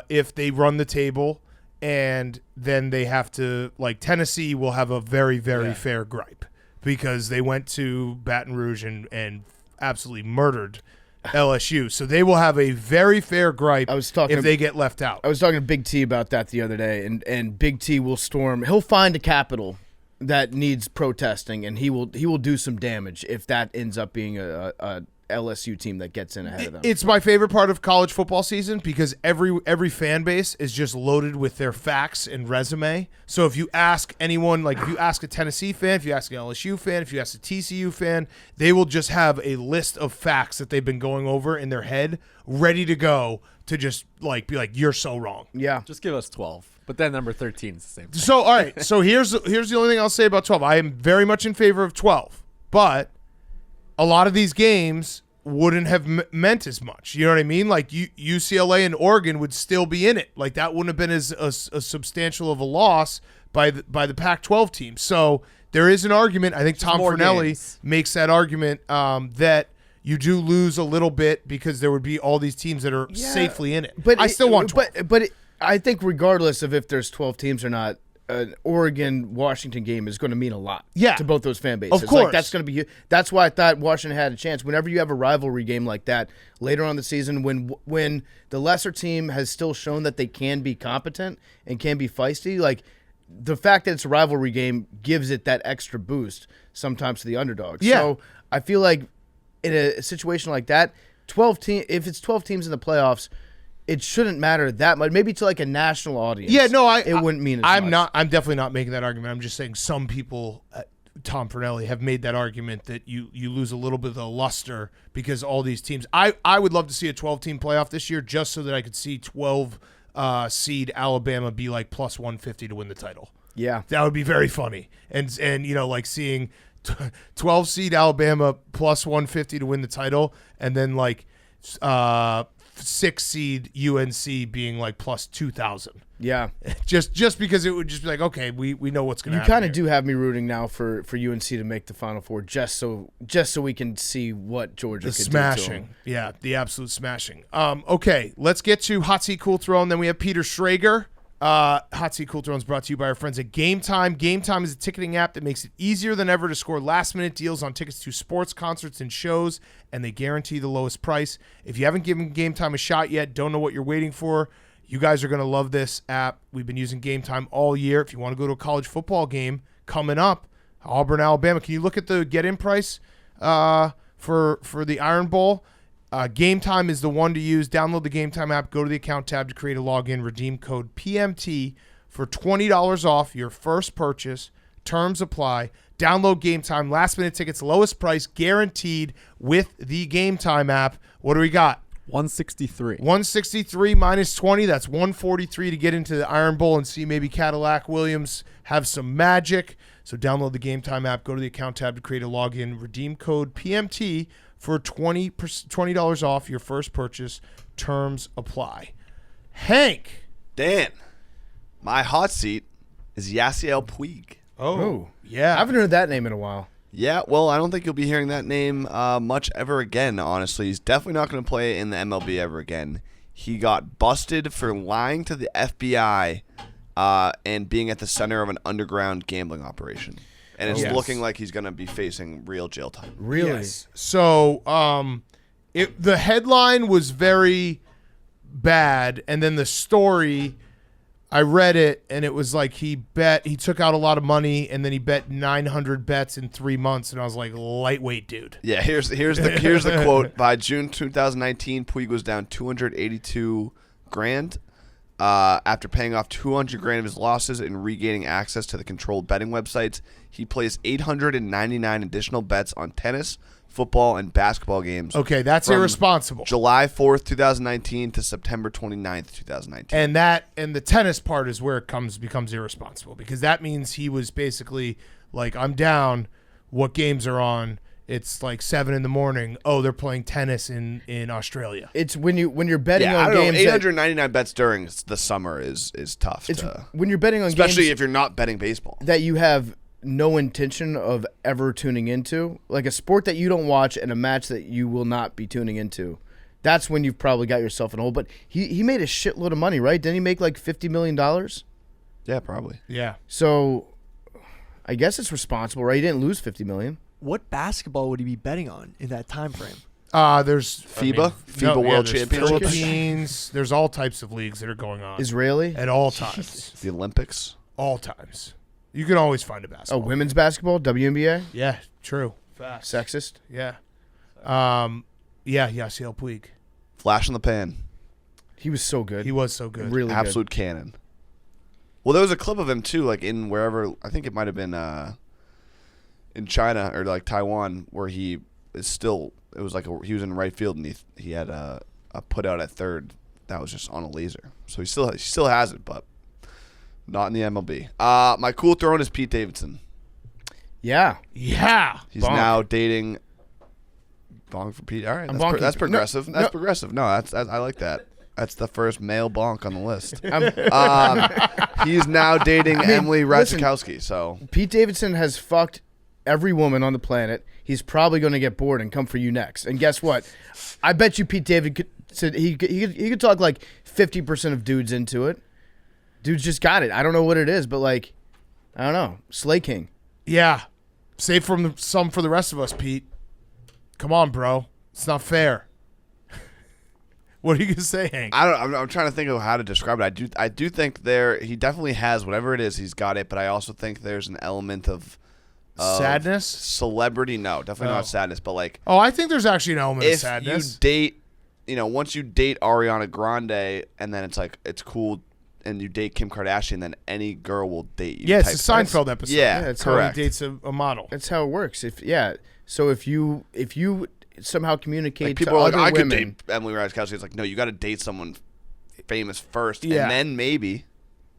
if they run the table and then they have to, like, Tennessee will have a very, very fair gripe because they went to Baton Rouge and absolutely murdered LSU. So they will have a very fair gripe if they get left out. I was talking to Big T about that the other day, and Big T will storm. He'll find a capital that needs protesting, and he will do some damage if that ends up being a LSU team that gets in ahead of them. It's my favorite part of college football season because every fan base is just loaded with their facts and resume. So if you ask anyone, like if you ask a Tennessee fan, if you ask an LSU fan, if you ask a TCU fan, they will just have a list of facts that they've been going over in their head, ready to go to just like be like, you're so wrong. Yeah. Just give us 12. But then number 13 is the same thing. So all right, so here's the only thing I'll say about 12. I am very much in favor of 12, but a lot of these games wouldn't have meant as much. You know what I mean? Like UCLA and Oregon would still be in it. Like that wouldn't have been as a substantial of a loss by the Pac-12 team. So there is an argument. I think Tom more Fornelli games. makes that argument that you do lose a little bit because there would be all these teams that are safely in it. But I still want 12. I think regardless of if there's 12 teams or not, an Oregon-Washington game is going to mean a lot to both those fan bases. Of course. Like, that's going to be. That's why I thought Washington had a chance. Whenever you have a rivalry game like that later on in the season, when the lesser team has still shown that they can be competent and can be feisty, like the fact that it's a rivalry game gives it that extra boost sometimes to the underdogs. Yeah. So I feel like in a situation like that, if it's 12 teams in the playoffs, it shouldn't matter that much. Maybe to like a national audience. Yeah, no, it wouldn't mean as much. I'm definitely not making that argument. I'm just saying some people, Tom Pernelli, have made that argument that you lose a little bit of the luster because all these teams. I would love to see a 12-team playoff this year just so that I could see 12 seed Alabama be like plus 150 to win the title. Yeah, that would be very funny. And like seeing 12 seed Alabama plus 150 to win the title, and then like 6 seed UNC being like plus 2,000. Yeah. Just because it would just be like, okay, we know what's going to happen. You kind of do have me rooting now for UNC to make the Final Four just so we can see what Georgia could smashing. do to them. Yeah, the absolute smashing. Okay, let's get to Hot Seat Cool Throw, and then we have Peter Schrager. Hot Seat Cool Throw is brought to you by our friends at Game Time. Game Time is a ticketing app that makes it easier than ever to score last-minute deals on tickets to sports, concerts, and shows, and they guarantee the lowest price. If you haven't given Game Time a shot yet, don't know what you're waiting for, you guys are going to love this app. We've been using Game Time all year. If you want to go to a college football game coming up, Auburn, Alabama, can you look at the get-in price for the Iron Bowl? Game Time is the one to use. Download the Game Time app. Go to the account tab to create a login. Redeem code PMT for $20 off your first purchase. Terms apply. Download Game Time. Last minute tickets, lowest price guaranteed with the Game Time app. What do we got? 163. 163 minus 20. That's 143 to get into the Iron Bowl and see maybe Cadillac Williams have some magic. So download the Game Time app. Go to the account tab to create a login. Redeem code PMT for $20 off your first purchase. Terms apply. Hank. Dan, my hot seat is Yasiel Puig. Oh, yeah. I haven't heard that name in a while. Yeah, well, I don't think you'll be hearing that name much ever again, honestly. He's definitely not going to play in the MLB ever again. He got busted for lying to the FBI and being at the center of an underground gambling operation. And it's looking like he's going to be facing real jail time. Really? Yes. So the headline was very bad, and then the story, I read it, and it was like he took out a lot of money, and then he bet 900 bets in 3 months, and I was like, lightweight dude. Yeah, here's the quote. By June 2019, Puig was down $282,000 after paying off $200,000 of his losses and regaining access to the controlled betting websites. He placed 899 additional bets on tennis, football, and basketball games. Okay, that's from irresponsible. July 4th, 2019 to September 29th, 2019. And the tennis part is where it becomes irresponsible, because that means he was basically like, I'm down. What games are on? It's like 7 a.m. Oh, they're playing tennis in Australia. It's when you're betting I on don't games. know, 899 bets during the summer is tough. It's when you're betting on especially games if you're not betting baseball that you have no intention of ever tuning into, like a sport that you don't watch and a match that you will not be tuning into. That's when you've probably got yourself in a hole. But he made a shitload of money, right? Didn't he make like $50 million? Yeah, probably. Yeah. So I guess it's responsible, right? He didn't lose $50 million. What basketball would he be betting on in that time frame? There's FIBA World there's Championships, Philippines. There's all types of leagues that are going on. Israeli? At all times. the Olympics. All times. You can always find a basketball. Oh, women's basketball? WNBA? Yeah, true. Sexist? Yeah. Yasiel Puig. Flash in the pan. He was so good. He was so good. Really Absolute cannon. Well, there was a clip of him too, like in wherever, I think it might have been in China or like Taiwan, where he is still. It was like he was in right field and he had a put out at third that was just on a laser. So he still has it, but not in the MLB. My cool throw is Pete Davidson. Yeah. Yeah. He's now dating. Bonk for Pete. All right, that's progressive. That's progressive. No, that's I like that. That's the first male bonk on the list. He's now dating Emily Ratajkowski. So Pete Davidson has fucked every woman on the planet. He's probably going to get bored and come for you next. And guess what? I bet you Pete Davidson could talk like 50% of dudes into it. Dude's just got it. I don't know what it is, but like, I don't know. Slay King. Yeah. Save some for the rest of us, Pete. Come on, bro. It's not fair. What are you gonna say, Hank? I'm trying to think of how to describe it. I do think he definitely has whatever it is. He's got it, but I also think there's an element of Sadness? Celebrity. No, definitely Oh. not sadness, but like I think there's actually an element of if sadness. you date, once you date Ariana Grande, and then it's like it's cool, and you date Kim Kardashian, then any girl will date you. Yeah, it's type a thing. Seinfeld episode. Yeah, that's How correct. he dates a model. That's how it works. So if you somehow communicate Like people to are like, other I could women, date Emily Ratajkowski. It's like, no, you got to date someone famous first, Yeah. and then maybe.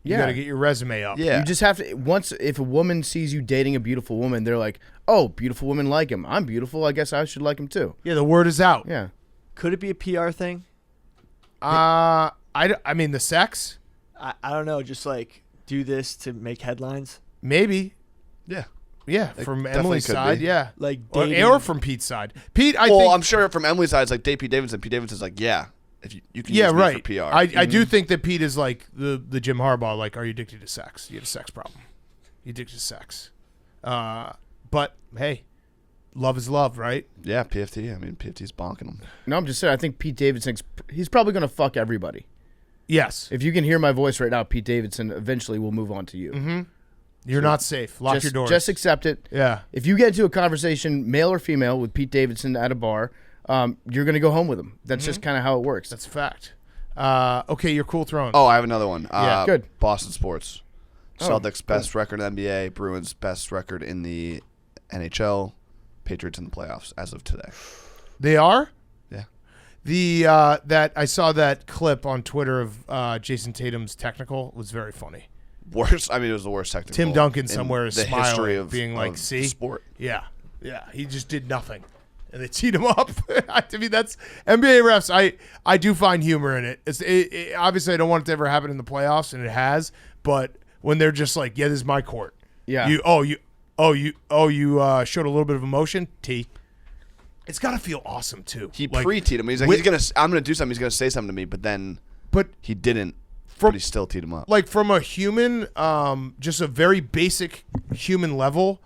You got to get your resume up. Yeah, you just have to. If a woman sees you dating a beautiful woman, they're like, "Oh, beautiful women like him. I'm beautiful. I guess I should like him too." Yeah, the word is out. Yeah. Could it be a PR thing? I mean, the sex? I don't know. Just like do this to make headlines. Maybe. yeah. Yeah, It from definitely Emily's could side, be. yeah. Like Or, dating. or from Pete's side. Pete, I Well, think. I'm sure from Emily's side, it's like date Pete Davidson. Pete Davidson's like, yeah, if you can Yeah, use right. me for PR. I do think that Pete is like the Jim Harbaugh. Like, are you addicted to sex? You have a sex problem. You addicted to sex. But hey, love is love, right? Yeah, PFT. I mean, PFT's bonking him. No, I'm just saying. I think Pete Davidson's. He's probably gonna fuck everybody. Yes. If you can hear my voice right now, Pete Davidson eventually will move on to you. Mm-hmm. You're not safe. Lock your doors. Just accept it. Yeah. If you get into a conversation, male or female, with Pete Davidson at a bar, you're gonna go home with him. That's just kind of how it works. That's a fact. Okay, you're cool throwing. Oh, I have another one. Yeah. Good. Boston sports. Oh, Celtics best record in the NBA. Bruins best record in the NHL. Patriots in the playoffs as of today. They are? Yeah. The that I saw that clip on Twitter of Jason Tatum's technical was very funny. Worst. I mean, it was the worst technical. Tim Duncan in somewhere is the smiling, history of being like, of "See, sport." Yeah, he just did nothing, and they teed him up. I mean, that's NBA refs. I do find humor in it. Obviously I don't want it to ever happen in the playoffs, and it has. But when they're just like, "Yeah, this is my court." Yeah. You showed a little bit of emotion. It's got to feel awesome too. He Like, pre-teed him. He's like, I'm gonna do something. He's gonna say something to me, but then but he didn't. But he still teed him up. like from a human, just a very basic human level,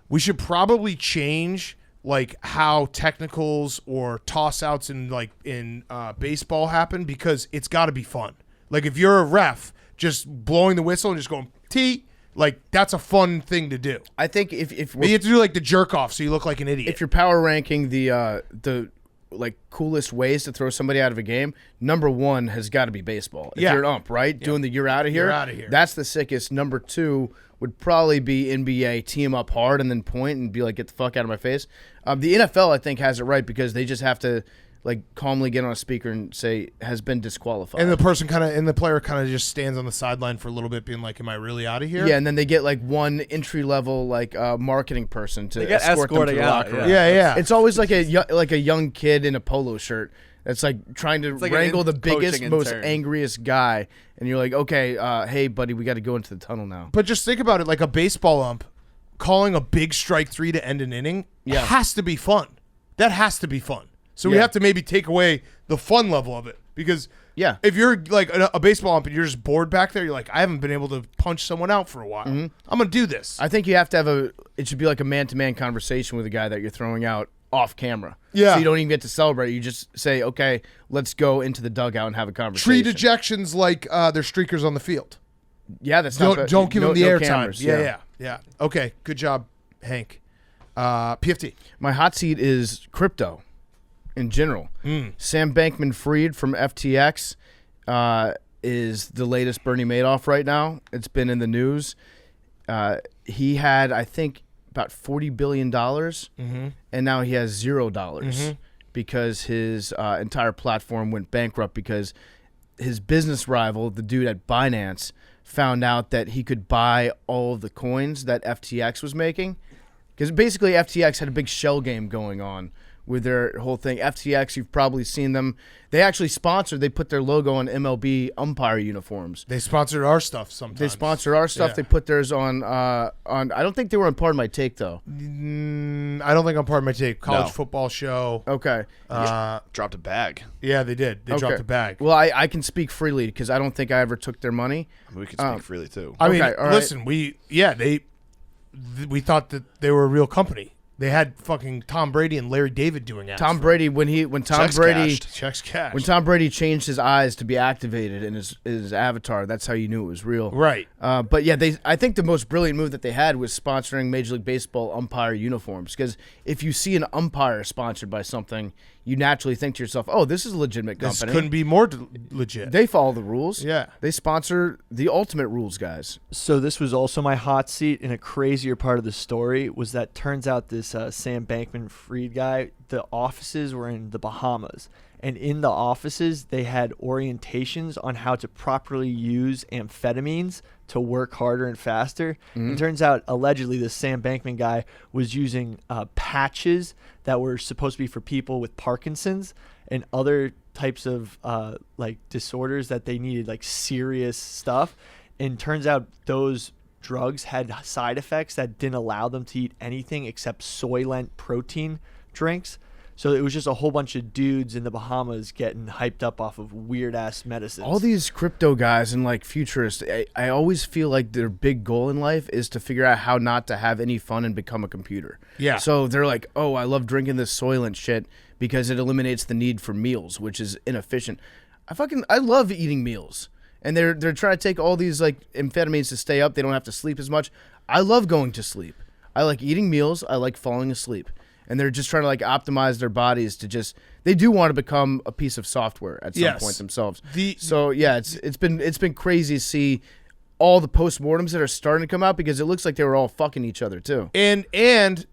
we should probably change like how technicals or toss outs in baseball happen, because it's got to be fun. Like if you're a ref, just blowing the whistle and just going tee, like that's a fun thing to do. I think if But you have to do like the jerk off, so you look like an idiot. if you're power ranking the like coolest ways to throw somebody out of a game, number one has got to be baseball. If Yeah. you're an ump, right? Doing the you're out of here. You're outta here. That's the sickest. Number two would probably be NBA, tee 'em up hard and then point and be like, get the fuck out of my face. The NFL, I think, has it right because they just have to like calmly get on a speaker and say has been disqualified. and the player kind of just stands on the sideline for a little bit, being like, "Am I really out of here?" yeah, and then they get like one entry level like marketing person to They get escort them to escorting the out, locker room. yeah. It's always like a young kid in a polo shirt that's like trying to like an wrangle the biggest, coaching most intern. angriest guy, and you're like, okay, hey buddy, we got to go into the tunnel now. But just think about it, like a baseball ump calling a big strike three to end an inning has to be fun. That has to be fun. So we Yeah. have to maybe take away the fun level of it, because Yeah. if you're like a baseball ump and you're just bored back there, you're like, I haven't been able to punch someone out for a while. I'm gonna do this. I think you have to have it should be like a man-to-man conversation with a guy that you're throwing out off camera. Yeah. So you don't even get to celebrate. You just say, okay, let's go into the dugout and have a conversation. Treat ejections like they're streakers on the field. Yeah, that's not bad. Don't give them the no airtime. cameras, Yeah. Okay, good job, Hank. PFT. My hot seat is crypto in general. Sam Bankman-Fried from FTX is the latest Bernie Madoff right now. It's been in the news. He had, I think, about $40 billion, and now he has $0 because his entire platform went bankrupt because his business rival, the dude at Binance, found out that he could buy all of the coins that FTX was making. Because basically FTX had a big shell game going on with their whole thing. FTX, you've probably seen them. They actually sponsored. They put their logo on MLB umpire uniforms. They sponsored our stuff sometimes. They sponsored our stuff. Yeah. They put theirs on. I don't think they were on Pardon My Take though. I don't think I'm part of my take. College football show. Okay. Dropped a bag. Yeah, they did. They dropped a bag. Well, I can speak freely because I don't think I ever took their money. We can speak freely too. I mean, all right. listen, we thought that they were a real company. They had fucking Tom Brady and Larry David doing ads. Tom Brady when Tom Checks Brady cashed. Checks cash. when Tom Brady changed his eyes to be activated in his avatar, that's how you knew it was real. Right. But yeah, I think the most brilliant move that they had was sponsoring Major League Baseball umpire uniforms. Because if you see an umpire sponsored by something, you naturally think to yourself, "Oh, this is a legitimate This company." couldn't be more legit. They follow the rules. Yeah. They sponsor the ultimate rules guys. So this was also my hot seat, and a crazier part of the story was that turns out this Sam Bankman-Fried guy, the offices were in the Bahamas, and in the offices they had orientations on how to properly use amphetamines to work harder and faster. And turns out allegedly this Sam Bankman guy was using patches that were supposed to be for people with Parkinson's and other types of like disorders that they needed, like serious stuff. And turns out those drugs had side effects that didn't allow them to eat anything except Soylent protein drinks. So it was just a whole bunch of dudes in the Bahamas getting hyped up off of weird ass medicines. All these crypto guys and like futurists, I always feel like their big goal in life is to figure out how not to have any fun and become a computer. Yeah. So they're like, "Oh, I love drinking this Soylent shit because it eliminates the need for meals, which is inefficient." I love eating meals. And they're trying to take all these like amphetamines to stay up. They don't have to sleep as much. I love going to sleep. I like eating meals. I like falling asleep. And they're just trying to like optimize their bodies to just. They do want to become a piece of software at some point themselves. So yeah, it's been crazy to see all the postmortems that are starting to come out because it looks like they were all fucking each other too. And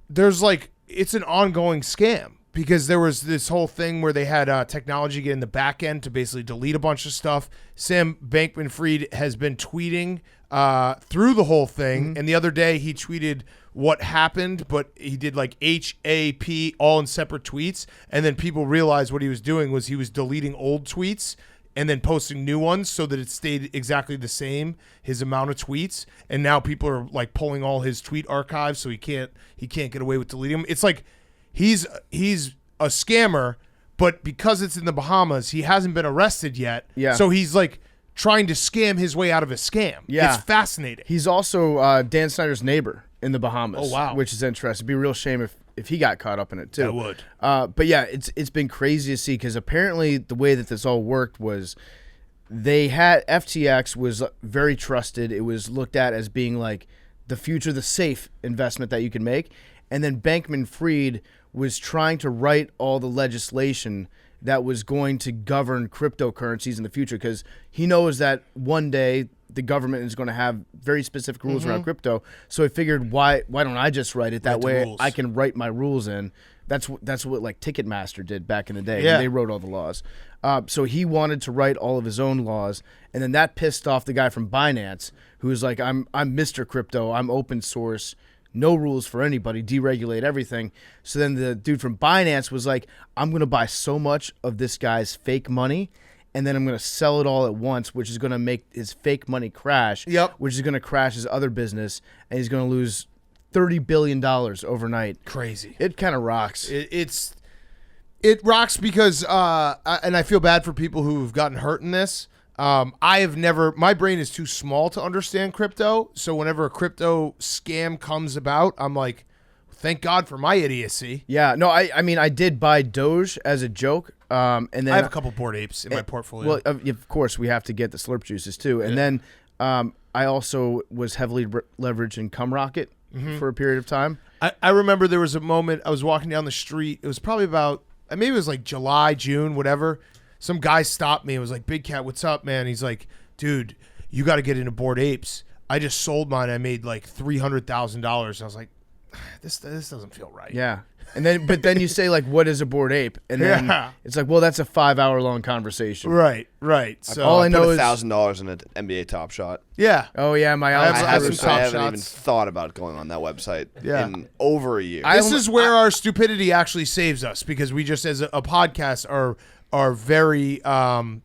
there's like it's an ongoing scam because there was this whole thing where they had technology get in the back end to basically delete a bunch of stuff. Sam Bankman-Fried has been tweeting through the whole thing, and the other day he tweeted what happened, but he did like HAP all in separate tweets, and then people realized what he was doing was he was deleting old tweets and then posting new ones so that it stayed exactly the same, his amount of tweets, and now people are like pulling all his tweet archives so he can't get away with deleting them. It's like he's a scammer, but because it's in the Bahamas, he hasn't been arrested yet. Yeah. So he's like trying to scam his way out of a scam. Yeah. It's fascinating. He's also Dan Snyder's neighbor in the Bahamas. Oh, wow. Which is interesting. It'd be a real shame if he got caught up in it too. That would. But yeah, it's been crazy to see because apparently the way that this all worked was they had FTX was very trusted. It was looked at as being like the future, the safe investment that you can make. And then Bankman-Fried was trying to write all the legislation that was going to govern cryptocurrencies in the future because he knows that one day the government is going to have very specific rules around crypto. So he figured, why don't I just write it that Write the way? rules. I can write my rules in. That's what like Ticketmaster did back in the day. Yeah. They wrote all the laws. So he wanted to write all of his own laws, and then that pissed off the guy from Binance, who was like, I'm Mr. Crypto. I'm open source. No rules for anybody, deregulate everything. So then the dude from Binance was like, I'm going to buy so much of this guy's fake money, and then I'm going to sell it all at once, which is going to make his fake money crash, Yep. which is going to crash his other business, and he's going to lose $30 billion overnight. Crazy. It kind of rocks. It rocks because, and I feel bad for people who've gotten hurt in this. My brain is too small to understand crypto. So whenever a crypto scam comes about, I'm like, thank God for my idiocy. Yeah, no, I mean, I did buy Doge as a joke. And then I have a couple Bored Apes in my portfolio. Well, of course, we have to get the slurp juices too. And then I also was heavily leveraged in Cum Rocket for a period of time. I remember there was a moment I was walking down the street. It was probably about, maybe it was like July, June, whatever. Some guy stopped me and was like, Big Cat, what's up, man? He's like, dude, you got to get into Bored Apes. I just sold mine. I made like $300,000. I was like, this doesn't feel right. Yeah. And then, but then you say like, what is a Bored Ape? And then Yeah. it's like, well, that's a 5-hour long conversation. Right. So All I know put is $1,000 in an NBA Top Shot. yeah. Oh yeah, my I have Alex I some Caruso. top haven't even shots. thought about going on that website Yeah. in over a year. This is where our stupidity actually saves us, because we just, as a podcast, are very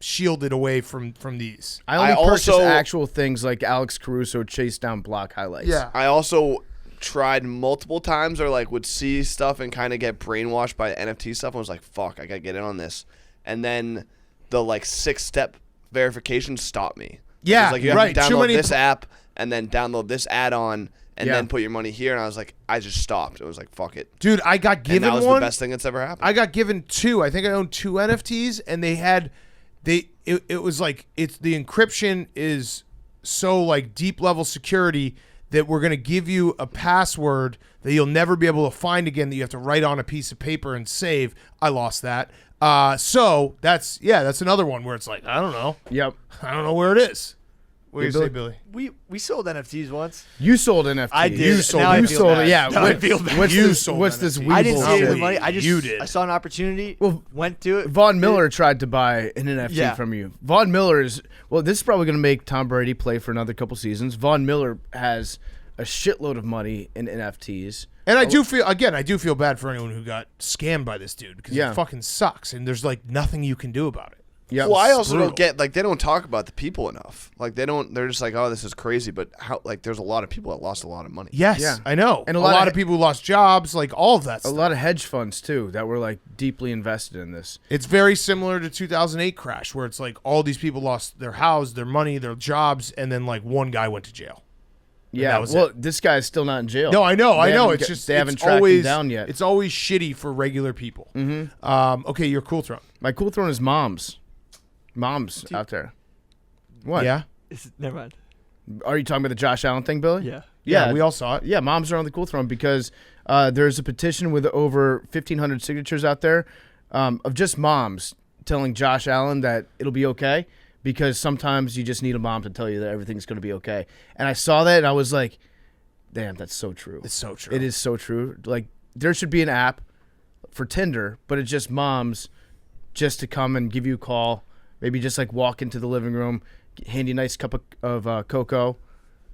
shielded away from these. I only I purchase also- actual things like Alex Caruso chase down block highlights. Yeah. I also tried multiple times, or like would see stuff and kind of get brainwashed by NFT stuff. I was like, fuck, I gotta get in on this. And then the like 6-step verification stopped me. Yeah, It was like you have right. to Too download many this app and then download this add-on and Yeah. then put your money here. And I was like, I just stopped. It was like, fuck it. Dude, I got And given that was one. the best thing that's ever happened. I got given 2. I think I owned 2 NFTs, and it was like, it's the encryption is so like deep level security that we're gonna give you a password that you'll never be able to find again, that you have to write on a piece of paper and save. I lost that. So that's another one where it's like, I don't know where it is. What do you say, Billy? We sold NFTs once. You sold NFT. I did. You sold Now I it. feel sold bad. it. Yeah. Now I feel bad. What's You this? sold What's NFT. this? I I didn't weeble see the shit? money. I just You did. I saw an opportunity. Well, went to it. Von Miller tried to buy an NFT Yeah. from you. Von Miller is this is probably going to make Tom Brady play for another couple seasons. Von Miller has a shitload of money in NFTs. And I do feel bad for anyone who got scammed by this dude, because Yeah. it fucking sucks, and there's like nothing you can do about it. Yeah. Well, I also brutal. don't get, like, they don't talk about the people enough. Like, they're just like, oh, this is crazy. But how, like, there's a lot of people that lost a lot of money. Yes, Yeah. I know. And a a lot, lot of of people who lost jobs, like all of that a stuff. lot of hedge funds too that were like deeply invested in this. It's very similar to 2008 crash, where it's like all these people lost their house, their money, their jobs, and then like one guy went to jail. Yeah. that was Well, this guy's still not in jail. No, I know. They haven't It's get- just they haven't it's tracked him always down yet. It's always shitty for regular people. Mm-hmm. Okay, your cool throne. My cool throne is moms. Moms out there. What? Yeah, Never mind. Are you talking about the Josh Allen thing, Billy? Yeah. yeah, we all saw it. Yeah, moms are on the cool throne because there's a petition with over 1,500 signatures out there of just moms telling Josh Allen that it'll be okay, because sometimes you just need a mom to tell you that everything's going to be okay. And I saw that and I was like, damn, that's so true. It's so true. It is so true. Like, there should be an app for Tinder, but it's just moms just to come and give you a call, maybe just like walk into the living room, hand you a nice cup of cocoa,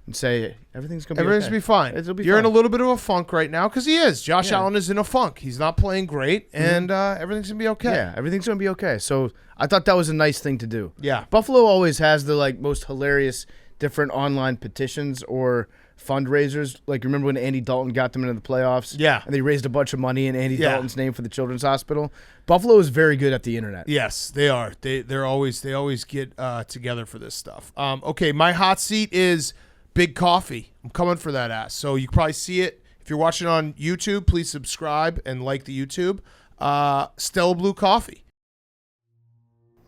and say everything's gonna be Everything's okay. gonna be fine. It'll be You're in fine. a little bit of a funk right now, because he is. Josh Yeah. Allen is in a funk. He's not playing great, and everything's gonna be okay. Yeah, everything's gonna be okay. So I thought that was a nice thing to do. Yeah. Buffalo always has the like most hilarious different online petitions or fundraisers. Like, remember when Andy Dalton got them into the playoffs? Yeah. And they raised a bunch of money in Andy Yeah. Dalton's name for the Children's Hospital. Buffalo is very good at the internet. Yes, they are. They always get together for this stuff. Okay, my hot seat is Big Coffee. I'm coming for that ass. So you can probably see it. If you're watching on YouTube, please subscribe and like the YouTube. Stella Blue Coffee.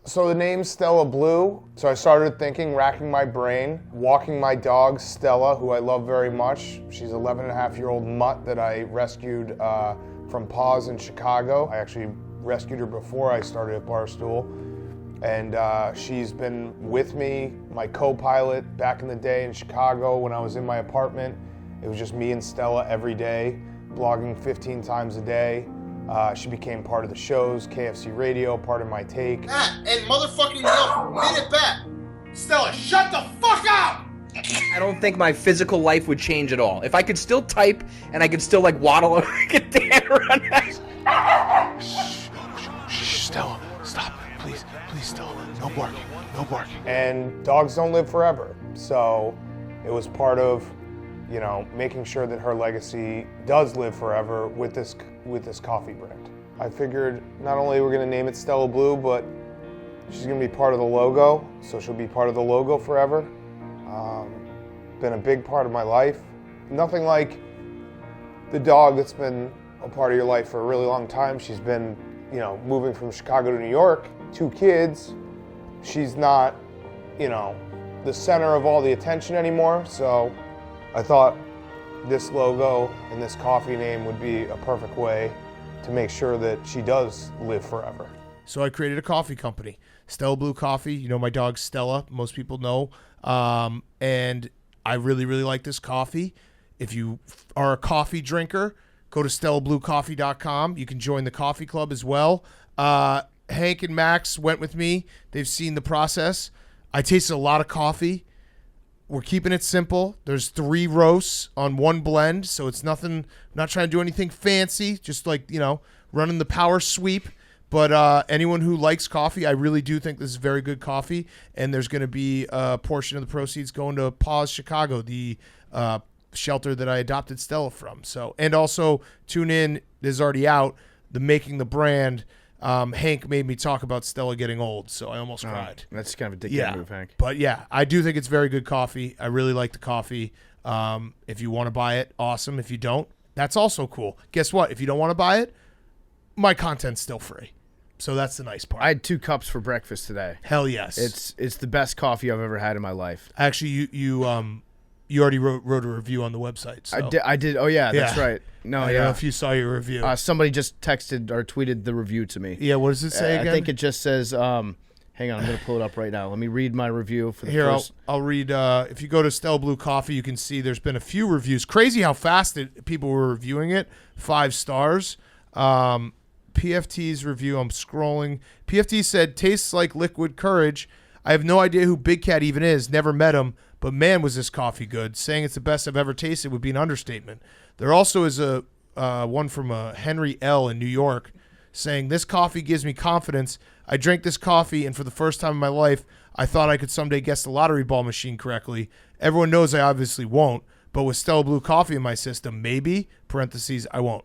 So the name's Stella Blue. So I started thinking, racking my brain, walking my dog, Stella, who I love very much. She's an 11-and-a-half-year-old mutt that I rescued from Paws in Chicago. I actually rescued her before I started at Barstool. And she's been with me, my co-pilot back in the day in Chicago when I was in my apartment. It was just me and Stella every day, blogging 15 times a day. She became part of the shows, KFC Radio, part of my take. And motherfucking yell, minute back. Stella, shut the fuck up! I don't think my physical life would change at all. If I could still type and I could still like waddle over and dance around that. Shh, Stella, stop. Please, Stella. No barking. And dogs don't live forever. So it was part of, making sure that her legacy does live forever with this coffee brand. I figured not only we're gonna name it Stella Blue, but she's gonna be part of the logo, so she'll be part of the logo forever. Been a big part of my life. Nothing like the dog that's been a part of your life for a really long time. She's been, moving from Chicago to New York, 2 kids. She's not, the center of all the attention anymore, so I thought this logo and this coffee name would be a perfect way to make sure that she does live forever. So I created a coffee company, Stella Blue Coffee. My dog Stella, most people know. And I really, really like this coffee. If you are a coffee drinker, go to StellaBlueCoffee.com. You can join the coffee club as well. Hank and Max went with me. They've seen the process. I tasted a lot of coffee. We're keeping it simple. There's 3 roasts on 1 blend, so it's nothing. I'm not trying to do anything fancy, just like, running the power sweep. But anyone who likes coffee, I really do think this is very good coffee, and there's going to be a portion of the proceeds going to Paws Chicago, the shelter that I adopted Stella from. So, and also tune in. This is already out. The Making the Brand. Hank made me talk about Stella getting old, so I almost cried. That's kind of a dickhead move, Hank. But yeah, I do think it's very good coffee. I really like the coffee. If you want to buy it, awesome. If you don't, that's also cool. Guess what? If you don't want to buy it, my content's still free. So that's the nice part. I had 2 cups for breakfast today. Hell yes. It's the best coffee I've ever had in my life. Actually, you already wrote a review on the website. So. I did. Oh yeah, that's right. No, I don't know if you saw your review. Somebody just texted or tweeted the review to me. Yeah, what does it say again? I think it just says. Hang on, I'm going to pull it up right now. Let me read my review for the first. I'll read. If you go to Stella Blue Coffee, you can see there's been a few reviews. Crazy how fast people were reviewing it. 5 stars. PFT's review, I'm scrolling. PFT said, tastes like liquid courage. I have no idea who Big Cat even is. Never met him. But man, was this coffee good. Saying it's the best I've ever tasted would be an understatement. There also is a one from Henry L. in New York saying, this coffee gives me confidence. I drank this coffee, and for the first time in my life, I thought I could someday guess the lottery ball machine correctly. Everyone knows I obviously won't, but with Stella Blue Coffee in my system, maybe, parentheses, I won't.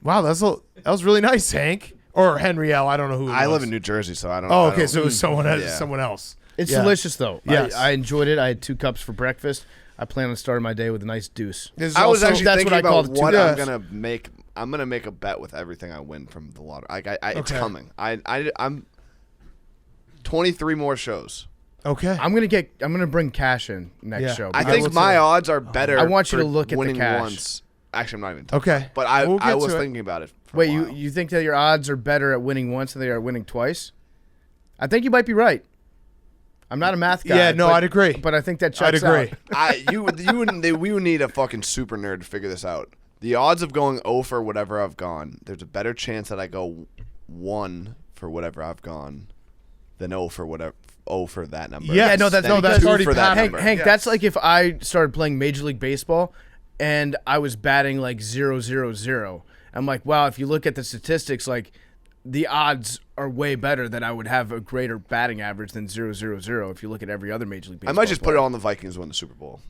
Wow, that was really nice, Hank. Or Henry L. I don't know who it was. I live in New Jersey, so I don't. Oh, okay, so it was someone else. It's delicious, though. Yes. I enjoyed it. I had 2 cups for breakfast. I plan on starting my day with a nice deuce. I was actually that's thinking what I called about what I'm two. gonna make. I'm gonna make a bet with everything I win from the lottery. It's coming. I'm 23 more shows. Okay. I'm gonna bring cash in next show. I think my odds are better. I want you to for look at the winning cash. Once. Actually, I'm not even. Okay. But I We'll get was to it. thinking about it. For Wait, a while. you think that your odds are better at winning once than they are at winning twice? I think you might be right. I'm not a math guy. Yeah, no, I'd agree. But I think that checks I'd agree. out. We would need a fucking super nerd to figure this out. The odds of going 0 for whatever I've gone, there's a better chance that I go 1 for whatever I've gone than 0 for that number. Yeah, no, that's Than that's 2 already for that Hank. number. Hank, Yes. that's like if I started playing Major League Baseball and I was batting like 0-0-0. I'm like, wow, if you look at the statistics, like the odds are way better that I would have a greater batting average than 0-0-0 if you look at every other Major League Baseball I might just put player. it on the Vikings to win the Super Bowl.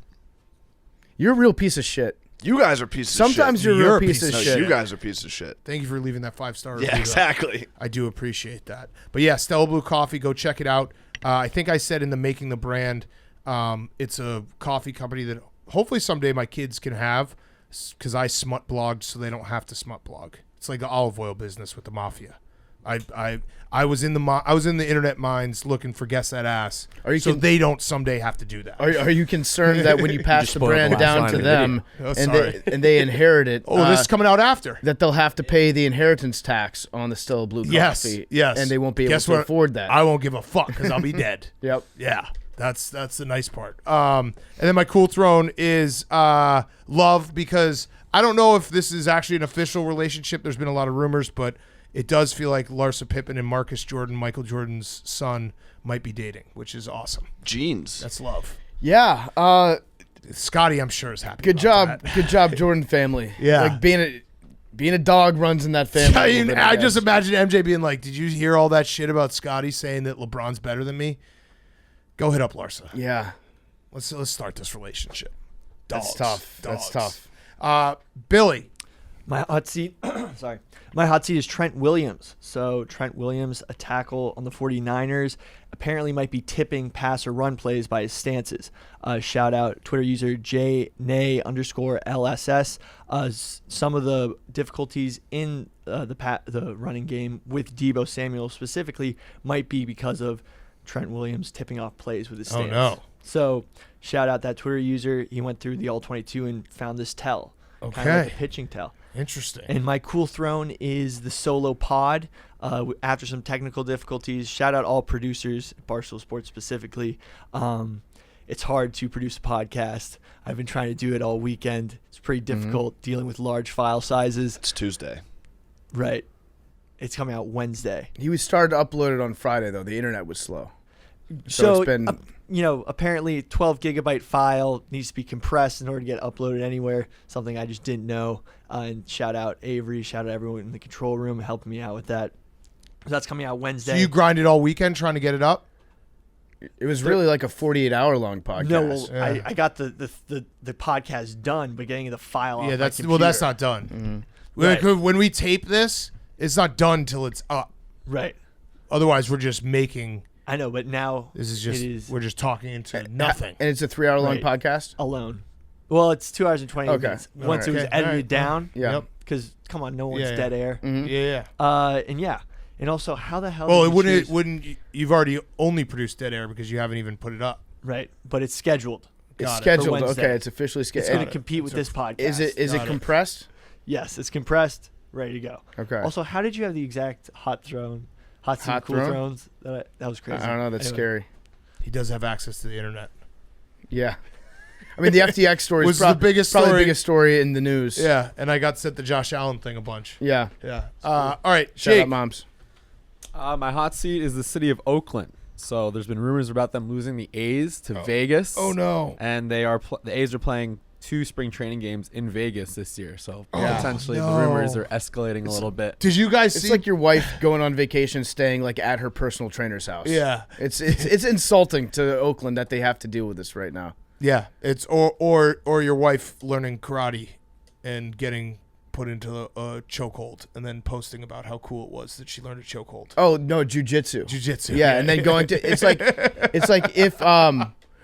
You're a real piece of shit. You guys are pieces of shit. Sometimes you're a real piece of No, shit. you guys are pieces of shit. Thank you for leaving that 5-star review. Yeah, exactly. I do appreciate that. But yeah, Stella Blue Coffee, go check it out. I think I said in the Making the Brand, it's a coffee company that hopefully someday my kids can have because I smut blogged so they don't have to smut blog. It's like the olive oil business with the mafia. I was in the internet mines looking for guess that ass, they don't someday have to do that. Are you concerned that when you pass just the spoiled the brand last down line to of the them video. Oh, and sorry. they inherit it? This is coming out after. That they'll have to pay the inheritance tax on the Stella Blue Coffee. Yes, and they won't be able Guess to what? afford that. I won't give a fuck because I'll be dead. Yep. Yeah, that's the nice part. And then my cool throne is love, because I don't know if this is actually an official relationship. There's been a lot of rumors, but it does feel like Larsa Pippen and Marcus Jordan, Michael Jordan's son, might be dating, which is awesome. Jeans. That's love. Yeah. Scotty, I'm sure, is happy. Good about job. that. Good job, Jordan family. Yeah. Like being a dog runs in that family. a little bit, I guess. just imagine MJ being like, "Did you hear all that shit about Scotty saying that LeBron's better than me? Go hit up Larsa. Yeah. Let's start this relationship." That's tough. That's tough. Billy. My hot seat, sorry. My hot seat is Trent Williams. So Trent Williams, a tackle on the 49ers, apparently might be tipping pass or run plays by his stances. Shout out Twitter user JNay_LSS. Some of the difficulties in the running game with Deebo Samuel specifically might be because of Trent Williams tipping off plays with his stance. Oh, no. So shout out that Twitter user. He went through the All-22 and found this tell. Kind of like Okay. a pitching tell. Interesting. And my cool throne is the solo pod. After some technical difficulties, shout out all producers, Barstool Sports specifically. it's hard to produce a podcast. I've been trying to do it all weekend. It's pretty difficult dealing with large file sizes. It's Tuesday. Right. It's coming out Wednesday. He started to upload it on Friday, though. The internet was slow. So it's been... apparently 12 gigabyte file needs to be compressed in order to get uploaded anywhere, something I just didn't know. And shout out Avery, shout out everyone in the control room helping me out with that. So that's coming out Wednesday. So you grinded all weekend trying to get it up? It was really like a 48-hour long podcast. No, well, I got the podcast done, but getting the file off my that's computer. not done. Right. When we tape this, it's not done till it's up. Right. Otherwise, we're just making. I know, but now This is just it is we're just talking into nothing. And it's a 3-hour-long Right. podcast? alone. Well, it's 2 hours and 20 Okay. minutes. Once it was Okay. edited All right. down, Yeah. Yep. because come on, no one's Yeah. dead air. Yeah. And also, how the hell? Well, did it you choose- wouldn't. You've already only produced dead air because you haven't even put it up. right, but it's scheduled. It's Got it. scheduled. For Wednesday. Okay, it's officially It's going scheduled. to compete with this podcast. Is it Got it. compressed? Yes, it's compressed, ready to go. Okay. Also, how did you have the exact hot seat, Hot cool throne? thrones? That was crazy. I don't know. That's Anyway. scary. He does have access to the internet. Yeah. I mean, the FTX story Was is the biggest probably story- the biggest story in the news. Yeah, and I got sent the Josh Allen thing a bunch. Yeah. Yeah. All right, Shout Jake. out, moms. My hot seat is the city of Oakland. So there's been rumors about them losing the A's to Vegas. Oh no. And they are the A's are playing 2 spring training games in Vegas this year. So Yeah. potentially no. the rumors are escalating a little bit. Did you guys It's see? like your wife going on vacation, staying like at her personal trainer's house. Yeah. It's insulting to Oakland that they have to deal with this right now. Yeah, it's or your wife learning karate and getting put into a chokehold and then posting about how cool it was that she learned a chokehold. Oh no, jujitsu. Jiu-jitsu. Yeah, and then going to it's like if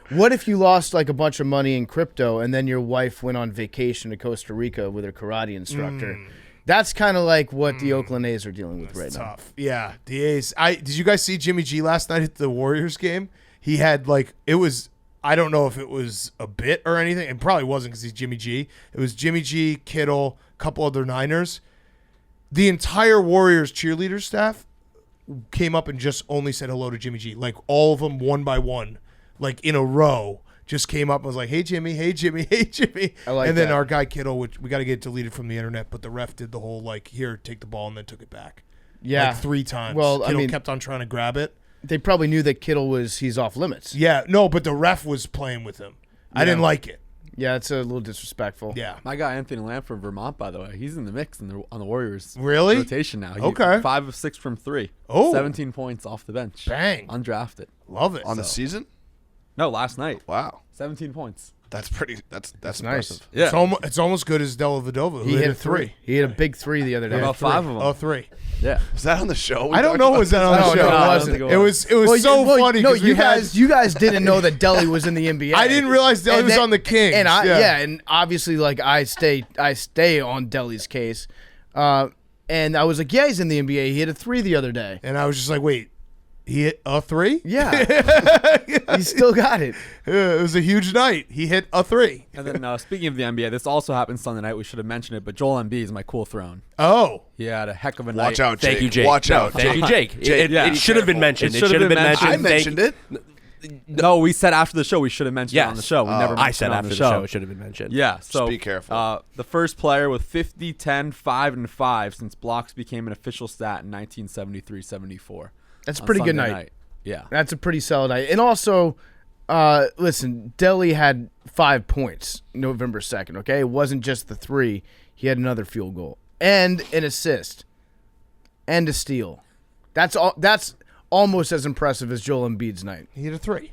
what if you lost like a bunch of money in crypto and then your wife went on vacation to Costa Rica with her karate instructor? That's kind of like what the Oakland A's are dealing with right now. Tough. Yeah, the A's. Did you guys see Jimmy G last night at the Warriors game? He had it was. I don't know if it was a bit or anything. It probably wasn't because he's Jimmy G. It was Jimmy G, Kittle, a couple other Niners. The entire Warriors cheerleader staff came up and just only said hello to Jimmy G. Like all of them, one by one, like in a row, just came up and was like, "Hey Jimmy, hey Jimmy, hey Jimmy." I like and then that. our guy Kittle, which we got to get it deleted from the internet, but the ref did the whole here, take the ball, and then took it back. Yeah, like 3 times. Well, Kittle I mean, kept on trying to grab it. they probably knew that Kittle he's off limits. Yeah, no, but the ref was playing with him. I didn't like it. Yeah, it's a little disrespectful. Yeah. My guy Anthony Lamb from Vermont, by the way, he's in the mix on the Warriors. Really? Rotation now. Okay. 5 of 6 from 3. Oh. 17 points off the bench. Bang. Undrafted. Love it. On the season? No, last night. Wow. 17 points. That's pretty. That's nice. impressive. Yeah. It's almost good as Della Vadova, who He hit hit 3. He hit a big 3 the other day. About 5 of them. Oh, 3. Yeah. Was that on the show? I don't know. Was that on the No, show? no, it I don't wasn't. think It was so funny. No, 'cause we had- you guys didn't know that Delhi was in the NBA. I didn't realize Delhi And was then- on the Kings. And yeah. and obviously I stay on Delhi's case. And I was like, yeah, he's in the NBA. He hit a 3 the other day. And I was just like, wait, he hit a 3? Yeah. He still got it. It was a huge night. He hit a 3. And then speaking of the NBA, this also happened Sunday night. We should have mentioned it, but Joel Embiid is my cool throne. Oh. He had a heck of a night. Watch out, Jake. Thank you, Jake. Watch out. Thank you, Jake. Yeah. It should have been mentioned. It It should have been mentioned. I mentioned. mentioned it. No, we said after the show we should have mentioned it on the Yes. show. We never mentioned I said it on after the the show it should have been mentioned. Yeah, so be careful. The first player with 50, 10, 5, and 5 since blocks became an official stat in 1973-74. That's a on pretty good Sunday night. Yeah. That's a pretty solid night. And also, listen, Delhi had 5 points November 2nd, okay? It wasn't just the 3. He had another field goal and an assist and a steal. That's almost as impressive as Joel Embiid's night. He hit a 3.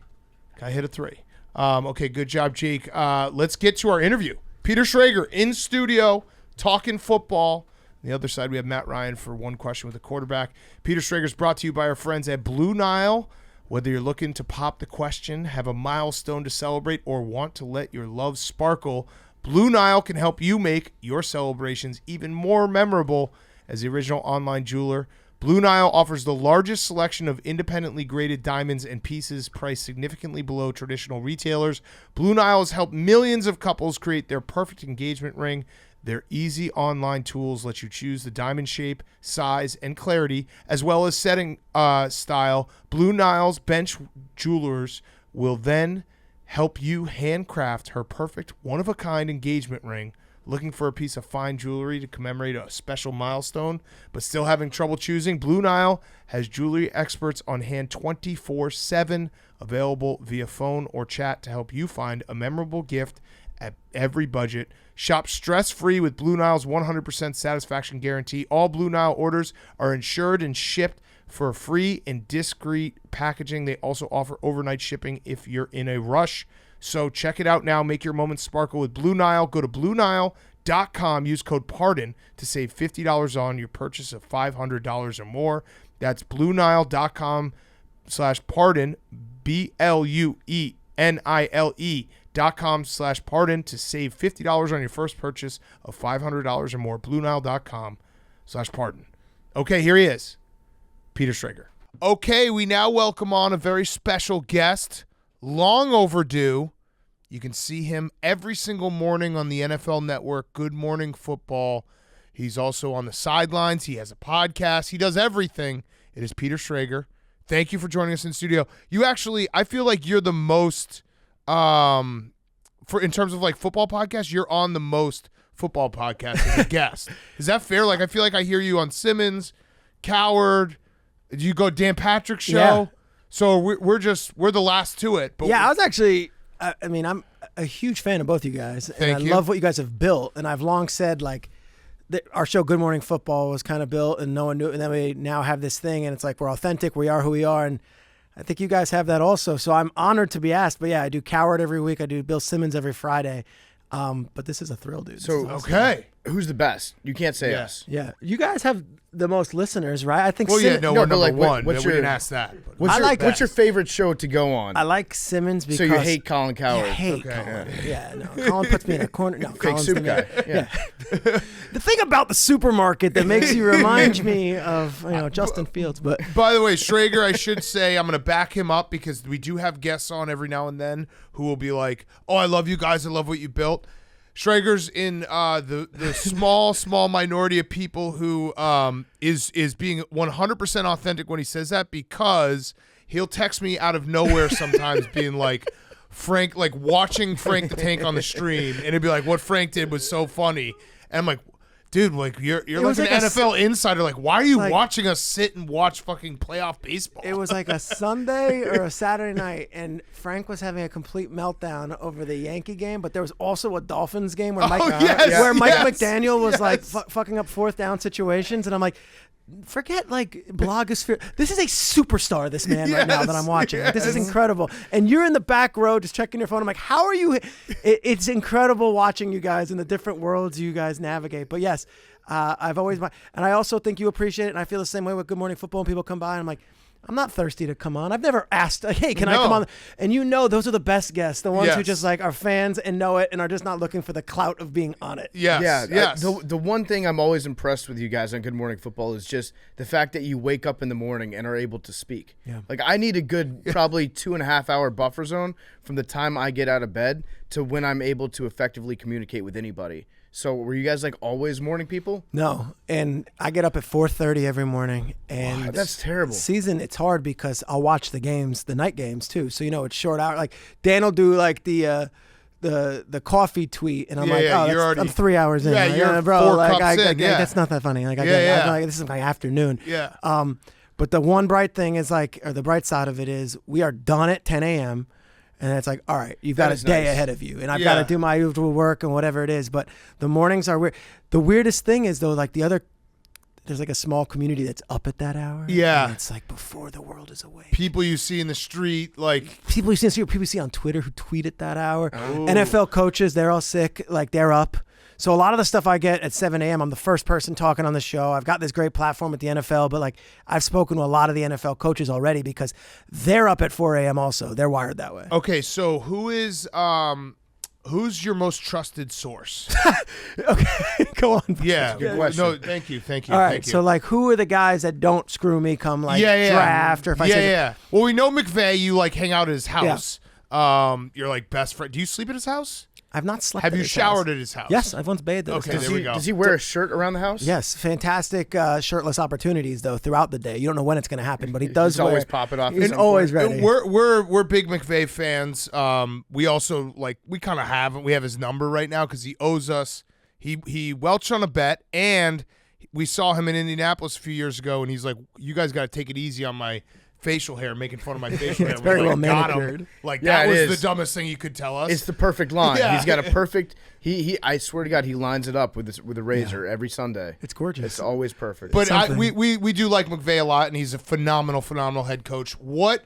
Guy hit a 3. Okay, good job, Jake. Let's get to our interview. Peter Schrager in studio talking football. On the other side, we have Matt Ryan for One Question with a Quarterback. Peter Schrager is brought to you by our friends at Blue Nile. Whether you're looking to pop the question, have a milestone to celebrate, or want to let your love sparkle, Blue Nile can help you make your celebrations even more memorable. As the original online jeweler, Blue Nile offers the largest selection of independently graded diamonds and pieces priced significantly below traditional retailers. Blue Nile has helped millions of couples create their perfect engagement ring. Their easy online tools let you choose the diamond shape, size, and clarity, as well as setting style. Blue Nile's bench jewelers will then help you handcraft her perfect one-of-a-kind engagement ring. Looking for a piece of fine jewelry to commemorate a special milestone, but still having trouble choosing? Blue Nile has jewelry experts on hand 24/7, available via phone or chat to help you find a memorable gift at every budget. Shop stress-free with Blue Nile's 100% satisfaction guarantee. All Blue Nile orders are insured and shipped for free and discreet packaging. They also offer overnight shipping if you're in a rush. So check it out now. Make your moments sparkle with Blue Nile. Go to BlueNile.com. Use code PARDON to save $50 on your purchase of $500 or more. That's BlueNile.com/pardon, BlueNile.com/pardon to save $50 on your first purchase of $500 or more. BlueNile.com/pardon. Okay, here he is, Peter Schrager. Okay, we now welcome on a very special guest. Long overdue. You can see him every single morning on the NFL Network, Good Morning Football. He's also on the sidelines. He has a podcast. He does everything. It is Peter Schrager. Thank you for joining us in studio. You actually, I feel like you're the most, in terms of like football podcasts, you're on the most football podcasts as a guest. Is that fair? Like, I feel like I hear you on Simmons, Coward. You go Dan Patrick's show. Yeah. So we're the last to it. But Yeah, I was actually, I mean, I'm a huge fan of both you guys. And Thank I you. love what you guys have built. And I've long said, like, that our show, Good Morning Football, was kind of built and no one knew. And then we now have this thing, and it's like we're authentic. We are who we are. And I think you guys have that also. So I'm honored to be asked. But yeah, I do Coward every week. I do Bill Simmons every Friday. But this is a thrill, dude. So okay. Who's the best? You can't say Yeah. us. Yeah, you guys have the most listeners, right? I think. Well, yeah, Simmons, no, No, we're but number like, one. what's We your- didn't ask that. But What's I your, like what's your best. favorite show to go on? I like Simmons because so you hate Colin I Coward. hate Okay, Colin. Yeah, no. Colin puts me in a corner. No, Fake Colin's soup the man. guy. Yeah. The thing about the supermarket that makes you remind me of Justin Fields, but By the way, Schrager, I should say, I'm going to back him up because we do have guests on every now and then who will be like, oh, I love you guys. I love what you built. Schrager's in the small minority of people who is being 100% authentic when he says that, because he'll text me out of nowhere sometimes being like, Frank, like watching Frank the Tank on the stream, and it'd be like, what Frank did was so funny. And I'm like, dude, like you're like was an like a NFL insider. Like, why are you like- watching us sit and watch fucking playoff baseball? it was like a Sunday or a Saturday night, and Frank was having a complete meltdown over the Yankee game, but there was also a Dolphins game where Mike McDaniel was like fucking up fourth down situations, and I'm like, forget like blogosphere. This is a superstar, this man right now that I'm watching. Like, this is incredible. And you're in the back row just checking your phone. I'm like, how are you? It's incredible watching you guys in the different worlds you guys navigate. But yes, I've always, and I also think you appreciate it. And I feel the same way with Good Morning Football. And people come by and I'm like, I'm not thirsty to come on. I've never asked, like, hey, can I come on? And those are the best guests, the ones who just like are fans and know it and are just not looking for the clout of being on it. Yes. The one thing I'm always impressed with you guys on Good Morning Football is just the fact that you wake up in the morning and are able to speak. Yeah. Like, I need a good probably 2.5 hour buffer zone from the time I get out of bed to when I'm able to effectively communicate with anybody. So were you guys like always morning people? No, and I get up at 4:30 every morning, and That's terrible. Season, it's hard because I'll watch the games, the night games too. So it's short hour. Like Dan will do like the coffee tweet, and I'm I'm 3 hours in. Yeah, like, you're bro. 4 Like, cups in, yeah. That's not that funny. Like I'm like, this is my afternoon. Yeah. But the one bright thing is or the bright side of it is we are done at 10 a.m. And it's like, all right, you've got a day ahead of you, and I've got to do my usual work and whatever it is. But the mornings are weird. The weirdest thing is though, like there's like a small community that's up at that hour. Yeah. And it's like before the world is awake. People you see in the street, like People you see on Twitter who tweet at that hour. NFL coaches, they're all sick, like they're up. So a lot of the stuff I get at 7 a.m., I'm the first person talking on the show. I've got this great platform at the NFL, but like I've spoken to a lot of the NFL coaches already because they're up at 4 a.m. also. They're wired that way. okay, so who's your most trusted source? Okay, go on. Yeah, good question. No, thank you. All right, thank you. so like who are the guys that don't screw me come like draft or if I say Well, we know McVay. You like hang out at his house. You're like best friend. Do you sleep at his house? I've not slept. Have at you his showered house. at his house? Yes, I've once bathed at his Okay, house. there we go. Does he wear a shirt around the house? Yes, fantastic shirtless opportunities though throughout the day. You don't know when it's going to happen, but he does. He's always popping off. He's always ready. ready. We're big McVay fans. We also we kind of have his number right now because he owes us. He welched on a bet, and we saw him in Indianapolis a few years ago, and he's like, "You guys got to take it easy on my facial hair," making fun of my facial hair. It's very well got him. manicured. That was it the is. dumbest thing you could tell us. It's the perfect line. Yeah. He's got a perfect. He. I swear to God, he lines it up with a razor every Sunday. It's gorgeous. It's always perfect. But we do like McVay a lot, and he's a phenomenal head coach. What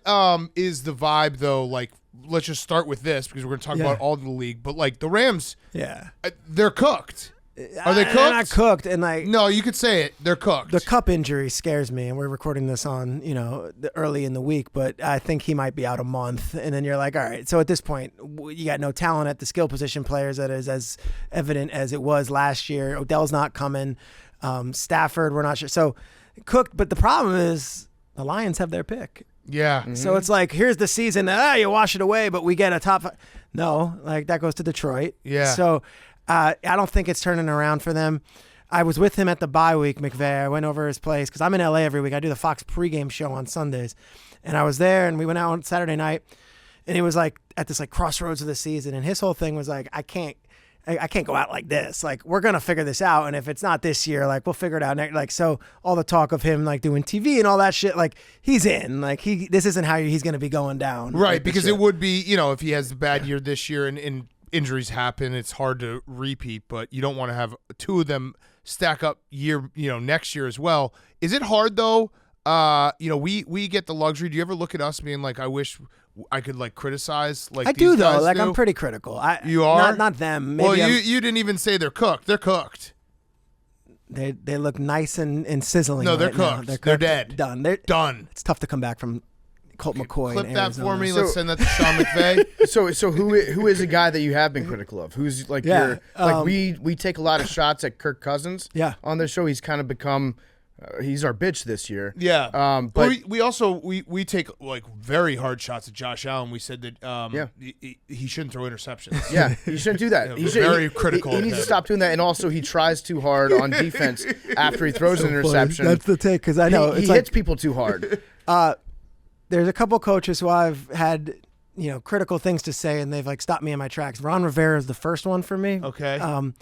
is the vibe though? Like, let's just start with this because we're going to talk about all of the league. But like the Rams, they're cooked. Are they cooked? They're not cooked, and no, you could say it. They're cooked. The Cup injury scares me, and we're recording this on early in the week, but I think he might be out a month. And then you're like, all right. So at this point, you got no talent at the skill position players that is as evident as it was last year. Odell's not coming. Stafford, we're not sure. So cooked, but the problem is the Lions have their pick. Yeah. Mm-hmm. So it's like, here's the season. You wash it away, but we get a top 5. No, that goes to Detroit. Yeah. So I don't think it's turning around for them. I was with him at the bye week, McVay. I went over his place because I'm in LA every week. I do the Fox pregame show on Sundays. And I was there, and we went out on Saturday night, and he was like at this crossroads of the season. And his whole thing was like, I can't go out like this. Like, we're going to figure this out. And if it's not this year, we'll figure it out next. So all the talk of him doing TV and all that shit, he's in. This isn't how he's going to be going down. Right, because it would be, if he has a bad year this year and injuries happen, it's hard to repeat, but you don't want to have two of them stack up next year as well. Is it hard though? We get the luxury. Do you ever look at us being like, I wish I could criticize I these do though. guys do? I'm pretty critical. You are? not them. Maybe well, you didn't even say they're cooked. They're cooked. They look nice and sizzling. No, they're right now. cooked. They're dead. Done. They're done. It's tough to come back from Colt McCoy. Clip in that Arizona. for me. Let's send that to Sean McVay. So who is a guy that you have been critical of? Who's we take a lot of shots at Kirk Cousins. Yeah. On this show, he's kind of become. He's our bitch this year. Yeah. But we also take very hard shots at Josh Allen. We said that he shouldn't throw interceptions. Yeah, he shouldn't do that. Yeah, very critical He of needs to him. stop doing that, and also he tries too hard on defense after he throws an interception. That's the take because I know he it's hits people too hard. There's a couple coaches who I've had critical things to say, and they've stopped me in my tracks. Ron Rivera is the first one for me. Okay.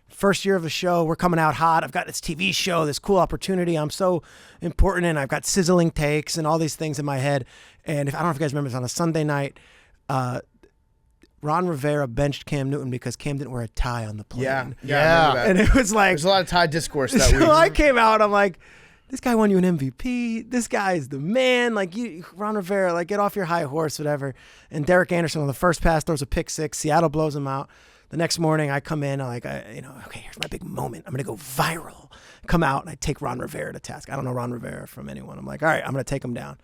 First year of the show, we're coming out hot. I've got this TV show, this cool opportunity. I'm so important, and I've got sizzling takes and all these things in my head. And I don't know if you guys remember this, on a Sunday night, Ron Rivera benched Cam Newton because Cam didn't wear a tie on the plane. Yeah. Yeah. I remember that. And it was like, There's a lot of Tide discourse that so week. I came out, I'm like, this guy won you an MVP. This guy is the man. Ron Rivera, get off your high horse, whatever. And Derek Anderson on the first pass throws a pick six. Seattle blows him out. The next morning, I come in, okay, here's my big moment. I'm going to go viral. Come out, and I take Ron Rivera to task. I don't know Ron Rivera from anyone. I'm like, all right, I'm going to take him down.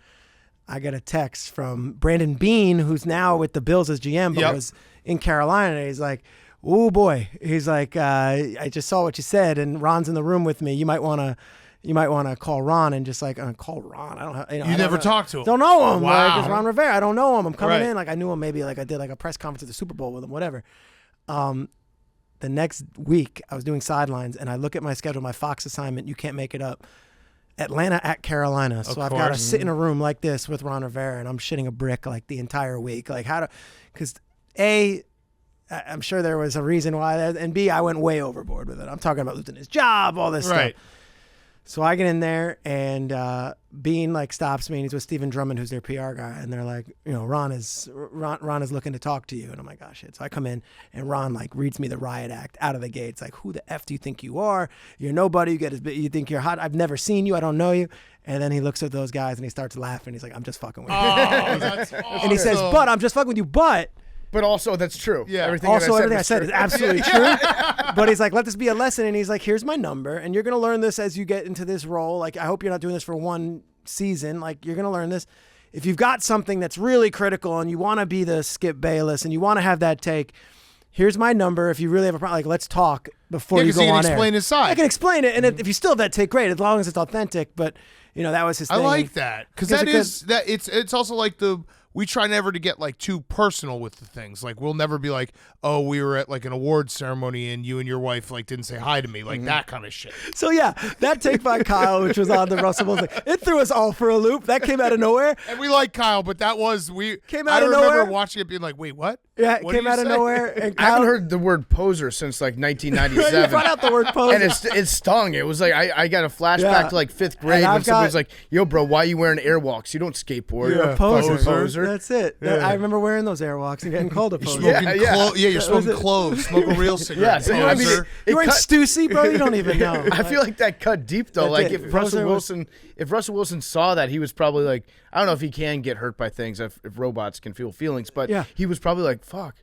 I get a text from Brandon Beane, who's now with the Bills as GM, but was in Carolina. He's like, oh, boy. He's like, I just saw what you said, and Ron's in the room with me. You might want to call Ron and just call Ron. I don't have, You never talked to him. Don't know him. Wow. It's Ron Rivera. I don't know him. I'm coming Right. in. I knew him maybe I did a press conference at the Super Bowl with him, whatever. The next week, I was doing sidelines, and I look at my schedule, my Fox assignment. You can't make it up. Atlanta at Carolina. So I've got to sit in a room like this with Ron Rivera, and I'm shitting a brick the entire week. Because A, I'm sure there was a reason why, and B, I went way overboard with it. I'm talking about losing his job, all this Right. stuff. So I get in there, and Bean stops me, and he's with Stephen Drummond, who's their PR guy, and they're like, Ron is looking to talk to you, and I'm like, oh shit. So I come in, and Ron reads me the riot act out of the gate. It's who the F do you think you are? You're nobody. You think you're hot. I've never seen you. I don't know you. And then he looks at those guys and he starts laughing. He's like, I'm just fucking with you. Oh, that's awesome. And he says, but I'm just fucking with you. But also, that's true. Yeah. Everything I is said true. is absolutely true. But he's like, let this be a lesson. And he's like, here's my number. And you're going to learn this as you get into this role. I hope you're not doing this for one season. You're going to learn this. If you've got something that's really critical and you want to be the Skip Bayless and you want to have that take, here's my number. If you really have a problem, let's talk before you go on air. he can explain his side. I can explain it. And if you still have that take, great, as long as it's authentic. But, that was his thing. I like that because it's also we try never to get like too personal with the things. Like we'll never be like, oh, we were at like an awards ceremony and you and your wife like didn't say hi to me, like that kind of shit. So yeah, that take by Kyle, which was on the Russell Wilson, it threw us all for a loop. That came out of nowhere. And we like Kyle, but that was came out of nowhere. I remember watching it being like, wait, what? Yeah, it What came did you out of say? nowhere. And I Kyle, haven't heard the word poser since like 1997. You brought out the word poser. And it stung. It was like I got a flashback Yeah. to like 5th grade And when I've somebody was got- like, "Yo, bro, why you wearing airwalks? You don't skateboard." You're a poser. Poser. That's it. I remember wearing those Airwalks and getting called a poser. Smoking Yeah. You're smoking cloves. Smoke a real cigarette. Yeah, I mean, poser. You wearing cut- Stussy, bro? You don't even know. I feel like that cut deep though. That Like did. if Russell Poser Wilson saw that, he was probably like, I don't know if he can get hurt by things if robots can feel feelings, but Yeah. he was probably like, fuck.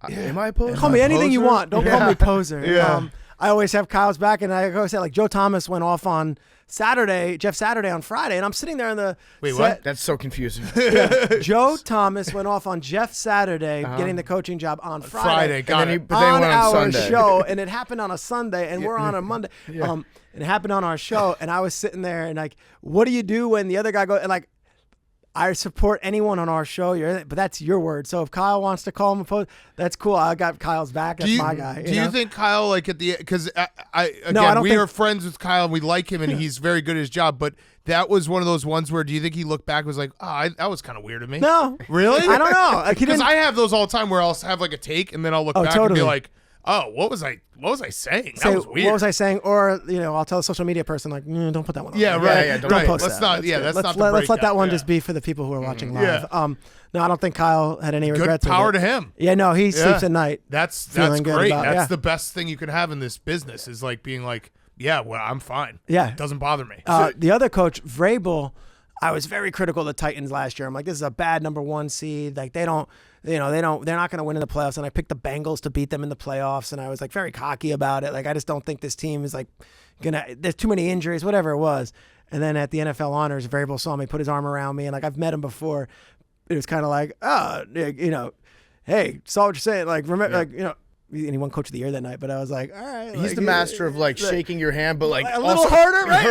Am I a poser? Call me anything you poser? want. Don't call me poser. Yeah. I always have Kyle's back, and I always say like Joe Thomas went off on Saturday, Jeff Saturday on Friday, and I'm sitting there in the Wait, set. what? That's so confusing. Joe Thomas went off on Jeff Saturday, getting the coaching job on Friday. Friday, got it. But then on went our on Sunday. show, and it happened on a Sunday, and we're on a Monday. It happened on our show, and I was sitting there, and like, what do you do when the other guy goes? And like, I support anyone on our show, but that's your word. So if Kyle wants to call him a post, that's cool. I got Kyle's back. That's my guy. Do you think Kyle, like at the, because I don't we think- are friends with Kyle and we like him and he's very good at his job, but that was one of those ones where do you think he looked back and was like, that was kind of weird of me? No, Really? I don't know. Like, he Because didn't. I have those all the time where I'll have like a take and then I'll look back and be totally. like, oh, what was I saying? That Say, was weird. what was I saying? Or I'll tell a social media person like, don't put that one on. Yeah, there. right. yeah, Don't right. post Let's that. not. That's Yeah, good. that's let's not. let, the let's let that breakout. one Yeah. just be for the people who are watching live. Yeah. No, I don't think Kyle had any Good regrets. power with to it. him. Yeah, no, he sleeps at night. That's Feeling good great. about- That's yeah. the best thing you can have in this business is like being like, yeah, well, I'm fine. Yeah. It doesn't bother me. The other coach, Vrabel, I was very critical of the Titans last year. I'm like, this is a bad number 1 seed. Like they're not going to win in the playoffs. And I picked the Bengals to beat them in the playoffs. And I was like very cocky about it. Like, I just don't think this team is like there's too many injuries, whatever it was. And then at the NFL Honors, Vrabel saw me, put his arm around me. And like, I've met him before. It was kind of like, hey, saw what you're saying. Like, remember, and he won Coach of the Year that night, but I was like, all right. He's the master of like shaking your hand, but like a little also harder, right?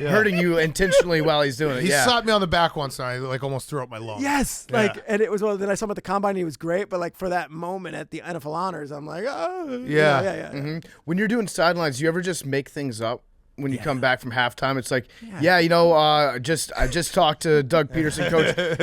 hurting you intentionally while he's doing it. He Yeah. slapped me on the back once and I like almost threw up my lung. Yes, Yeah. and it was then I saw him at the combine. He was great, but like for that moment at the NFL Honors, I'm like, oh, Yeah. yeah. Mhm. When you're doing sidelines, you ever just make things up? When you come back from halftime, it's like, I just talked to Doug Peterson.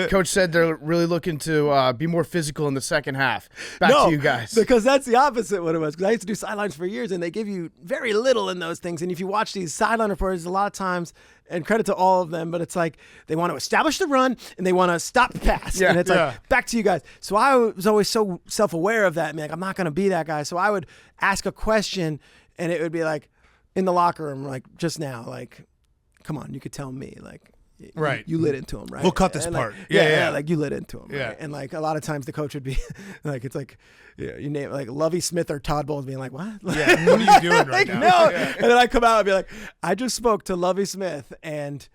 Coach said they're really looking to be more physical in the second half. Back to you guys. Because that's the opposite what it was. Because I used to do sidelines for years, and they give you very little in those things. And if you watch these sideline reporters, a lot of times, and credit to all of them, but it's like they want to establish the run and they want to stop the pass. Yeah. And it's like, back to you guys. So I was always so self-aware of that. Man, like, I'm not going to be that guy. So I would ask a question, and it would be like, in the locker room, like just now, like, come on, you could tell me, like, Right. you lit into him, right? We'll cut this And, like, part. Yeah, Yeah. like you lit into him, Yeah. right? And like a lot of times the coach would be like, it's like, you name it, like Lovie Smith or Todd Bowles being like, what? Yeah. What are you doing right Like, now? no. Yeah. And then I come out and be like, I just spoke to Lovie Smith and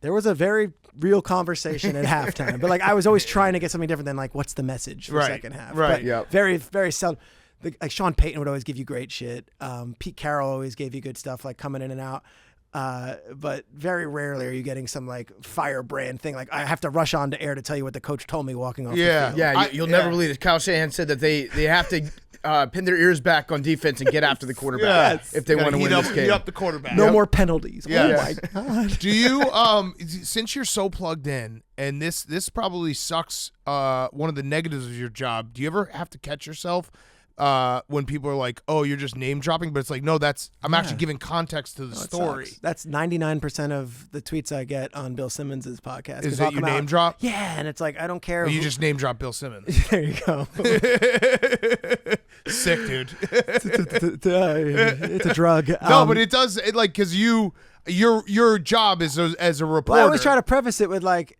there was a very real conversation at halftime. But like I was always trying to get something different than like, what's the message for Right. second half? Right. But Yep. very, very seldom. Like Sean Payton would always give you great shit. Pete Carroll always gave you good stuff, like coming in and out. But very rarely are you getting some like firebrand thing. Like I have to rush on to air to tell you what the coach told me walking off Yeah. the field. Yeah, you'll never believe it. Kyle Shanahan said that they have to pin their ears back on defense and get after the quarterback Yes. if they Gotta want to win heat this up, game. Heat up the quarterback. No more penalties. Yes. Oh my God. Do you since you're so plugged in and this probably sucks one of the negatives of your job, do you ever have to catch yourself when people are like, oh, you're just name dropping, but it's like, no, I'm actually giving context to the No, it story. sucks. That's 99% of the tweets I get on Bill Simmons' podcast. Is I'll it you come out- name drop? Yeah, and it's like I don't care. Or you who- just name drop Bill Simmons. there you go. Sick, dude. It's a drug. No, but it does like because your job is as a reporter. Well, I always try to preface it with like,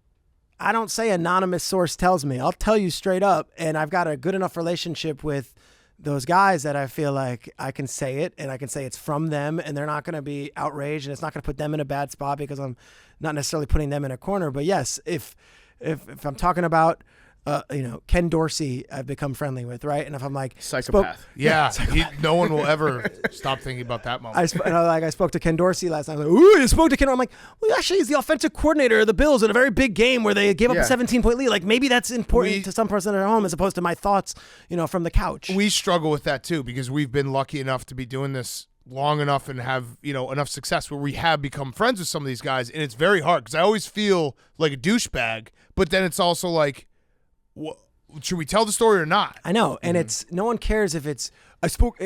I don't say anonymous source tells me. I'll tell you straight up, and I've got a good enough relationship with those guys that I feel like I can say it, and I can say it's from them, and they're not going to be outraged, and it's not going to put them in a bad spot because I'm not necessarily putting them in a corner. But yes, if I'm talking about Ken Dorsey I've become friendly with, right? And if I'm like Psychopath. No one will ever stop thinking about that moment. I spoke to Ken Dorsey last night. I was like, ooh, you spoke to Ken. I'm like, well, actually, he's the offensive coordinator of the Bills in a very big game where they gave up a 17-point lead. Like, maybe that's important to some person at home as opposed to my thoughts, from the couch. We struggle with that too because we've been lucky enough to be doing this long enough and have enough success where we have become friends with some of these guys, and it's very hard because I always feel like a douchebag, but then it's also like, should we tell the story or not? I know, and it's no one cares if it's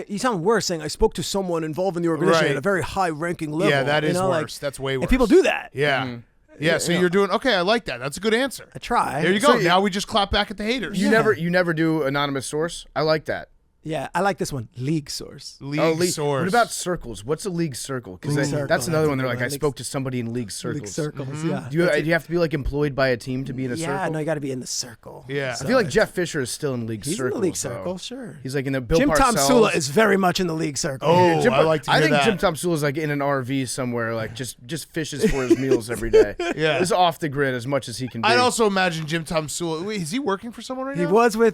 you sound worse saying I spoke to someone involved in the organization at a very high-ranking level. Yeah, that is worse. That's way worse. And people do that. Yeah. Mm-hmm. Yeah, so you're doing okay. I like that. That's a good answer. I try. There you go. Now we just clap back at the haters. You never do anonymous source. I like that. Yeah, I like this one. League source. League source. What about circles? What's a league circle? Because that's another one. They're like, I spoke to somebody in league circles. League circles, Do you have to be like employed by a team to be in a circle? Yeah, no, you got to be in the circle. Yeah. I feel like Jeff Fisher is still in league circle. He's in the league circle, sure. He's like in the Bill Jim Parcells. Tomsula is very much in the league circle. Oh, I like to hear I think that. Jim Tomsula is like in an RV somewhere, like just fishes for his meals every day. Yeah. He's off the grid as much as he can be. I'd also imagine Jim Tomsula. Wait, is he working for someone right now?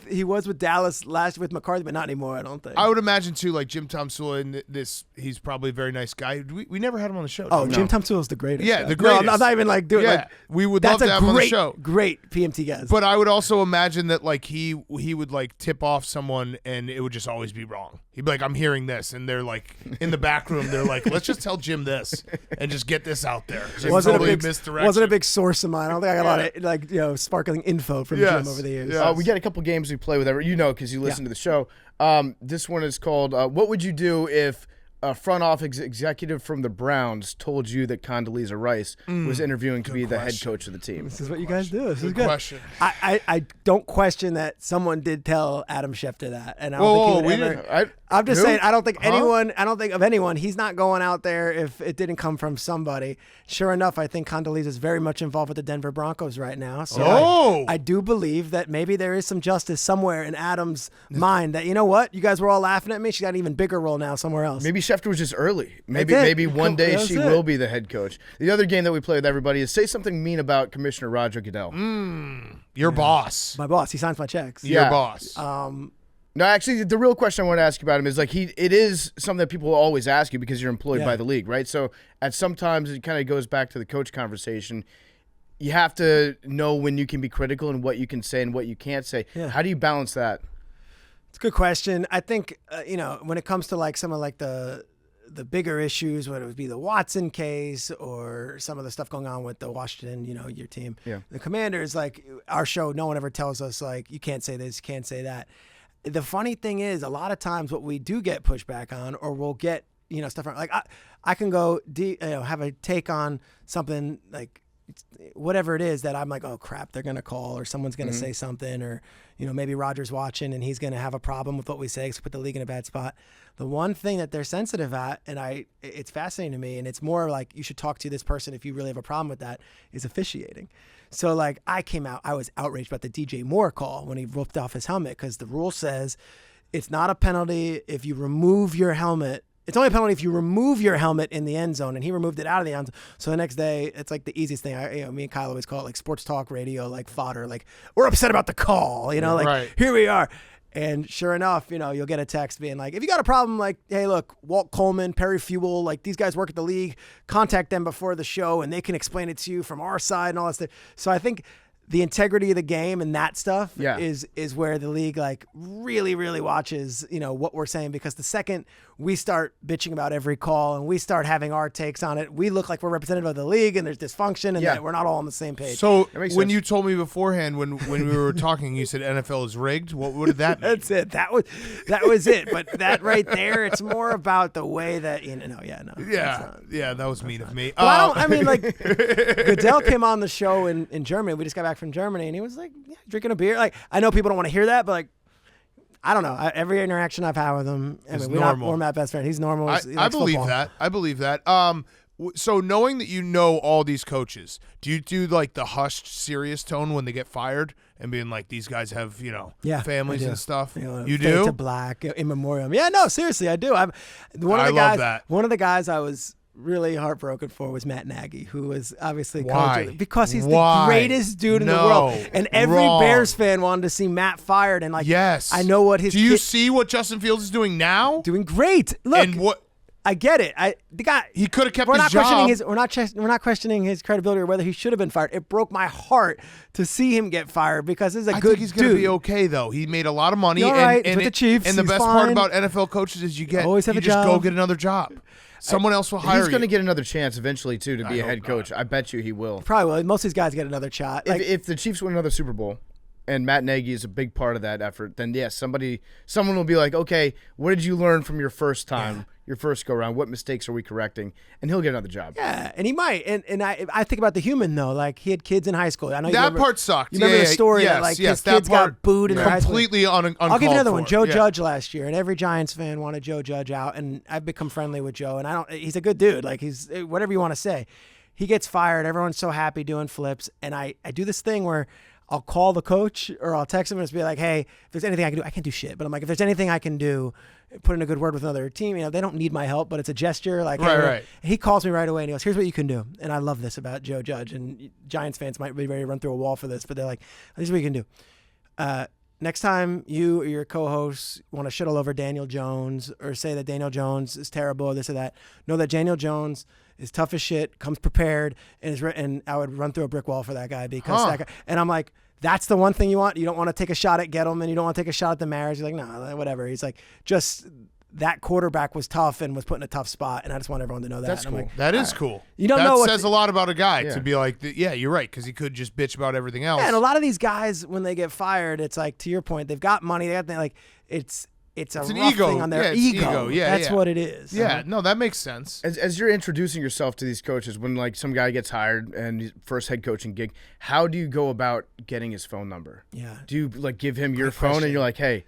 He was with Dallas last with McCarthy, but not anymore, I don't think. I would imagine too, like Jim Tomsula in this. He's probably a very nice guy. We never had him on the show. Oh, Jim Tomsula is the greatest. Yeah, guy. the greatest. No, I'm not even like doing. Yeah, like, we would love to have him on the show. Great PMT guys. But I would also imagine that like he would like tip off someone and it would just always be wrong. He'd be like, I'm hearing this, and they're like in the back room. They're like, let's just tell Jim this and just get this out there. Wasn't a big source of mine. I don't think I got a lot of sparkling info from Jim over the years. Yes. We get a couple games we play with because you listen to the show. This one is called What Would You Do If a front office executive from the Browns told you that Condoleezza Rice was interviewing to be the head coach of the team? This is what you guys do. This is good. Question. I don't question that someone did tell Adam Schefter that, and I don't think he would ever. I'm just saying I don't think of anyone. He's not going out there if it didn't come from somebody. Sure enough, I think Condoleezza is very much involved with the Denver Broncos right now. So I do believe that maybe there is some justice somewhere in Adam's mind that, you know what, you guys were all laughing at me. She got an even bigger role now somewhere else. Maybe Schefter was just early. Maybe one day she will be the head coach. The other game that we play with everybody is say something mean about Commissioner Roger Goodell. Your boss. My boss. He signs my checks. Your boss. No, actually, the real question I want to ask you about him is like it is something that people will always ask you because you're employed by the league, right? So at sometimes it kind of goes back to the coach conversation. You have to know when you can be critical and what you can say and what you can't say. Yeah. How do you balance that? It's a good question. I think when it comes to like some of like the bigger issues, whether it would be the Watson case or some of the stuff going on with the Washington, your team, the Commanders, like our show, no one ever tells us like you can't say this, you can't say that. The funny thing is, a lot of times what we do get pushback on, or we'll get stuff like I can go have a take on something like whatever it is that I'm like, oh crap, they're gonna call or someone's gonna say something, or maybe Roger's watching and he's gonna have a problem with what we say, so put the league in a bad spot. The one thing that they're sensitive at, and it's fascinating to me, and it's more like you should talk to this person if you really have a problem with that, is officiating. So like I was outraged about the DJ Moore call when he ripped off his helmet, because the rule says it's not a penalty if you remove your helmet. It's only a penalty if you remove your helmet in the end zone, and he removed it out of the end zone. So the next day, it's like the easiest thing. Me and Kyle always call it like sports talk radio, like fodder. Like we're upset about the call, Here we are. And sure enough, you'll get a text being like, if you got a problem, like, hey, look, Walt Coleman, Perry Fuel, like these guys work at the league, contact them before the show and they can explain it to you from our side and all that stuff. So I think the integrity of the game and that stuff is where the league like really, really watches, what we're saying, because the second we start bitching about every call and we start having our takes on it, we look like we're representative of the league and there's dysfunction and that we're not all on the same page. So when you told me beforehand, when we were talking, you said NFL is rigged. What did that mean? That's it. That was it. But that right there, it's more about the way that that was mean of me. But Goodell came on the show in Germany. We just got back from Germany and he was like drinking a beer. Like I know people don't want to hear that, but like I don't know. Every interaction I've had with him, we're not best friends. He's normal. I believe that. I believe that. So knowing that all these coaches, do you do like the hushed, serious tone when they get fired and being like, these guys have families and stuff? You do? To black in memoriam. Yeah, no, seriously, I do. One of the guys I was really heartbroken for was Matt Nagy, who was obviously Why? coach because he's Why? the greatest dude in the No. world, and every Wrong. Bears fan wanted to see Matt fired. And like, Yes. I know what his Do you kid- see what Justin Fields is doing now? doing great. Look, And what I get it. The guy he could have kept we're his not job. questioning his we're not questioning his credibility or whether he should have been fired. It broke my heart to see him get fired because this is a I good think he's going to dude. be okay though. He made a lot of money. You're and, right. and With the Chiefs, And the he's best part fine. about NFL coaches is you Always have you a just go job. get another job. Someone else will hire He's going to you. get another chance eventually too to be a hope head coach. I bet you he will. Probably will. Most of these guys get another shot. Like, If the Chiefs win another Super Bowl, and Matt Nagy is a big part of that effort, then yes, someone will be like, okay, what did you learn from your first time, your first go around? What mistakes are we correcting? And he'll get another job. yeah, and he might. And I think about the human though. Like he had kids in high school. I know you That remember, part sucked. You remember Yeah, the yeah, story yes, that like yes, his that kids part got booed in their high school. completely I'll give you uncalled another one. for. Joe Yeah. Judge last year, and every Giants fan wanted Joe Judge out, and I've become friendly with Joe, and he's a good dude. Like he's whatever you want to say. He gets fired. Everyone's so happy doing flips, and I do this thing where I'll call the coach or I'll text him and just be like, hey, if there's anything I can do, I can't do shit, but I'm like, if there's anything I can do, put in a good word with another team. You know, they don't need my help, but it's a gesture. Like, Right, hey, right. He calls me right away and he goes, here's what you can do. And I love this about Joe Judge. And Giants fans might be ready to run through a wall for this, but they're like, here's what you can do. Next time you or your co-hosts want to shit all over Daniel Jones or say that Daniel Jones is terrible or this or that, know that Daniel Jones is tough as shit, comes prepared, and I would run through a brick wall for that guy because that guy. And I'm like, that's the one thing you want. You don't want to take a shot at Gettleman. You don't want to take a shot at the Maras. You're like, no, whatever. He's like, just that quarterback was tough and was put in a tough spot, and I just want everyone to know that. That's And I'm cool. like, That is cool. You don't that know what says a lot about a guy Yeah. to be like, yeah, you're right, because he could just bitch about everything else. yeah, and a lot of these guys, when they get fired, it's like, to your point, they've got money. They got like, it's a an rough ego. thing on their Yeah, it's ego. Yeah, that's yeah. what it is. Yeah, no, that makes sense. As you're introducing yourself to these coaches, when like some guy gets hired and his first head coaching gig, how do you go about getting his phone number? Yeah. Do you like give him your phone and you're like, hey,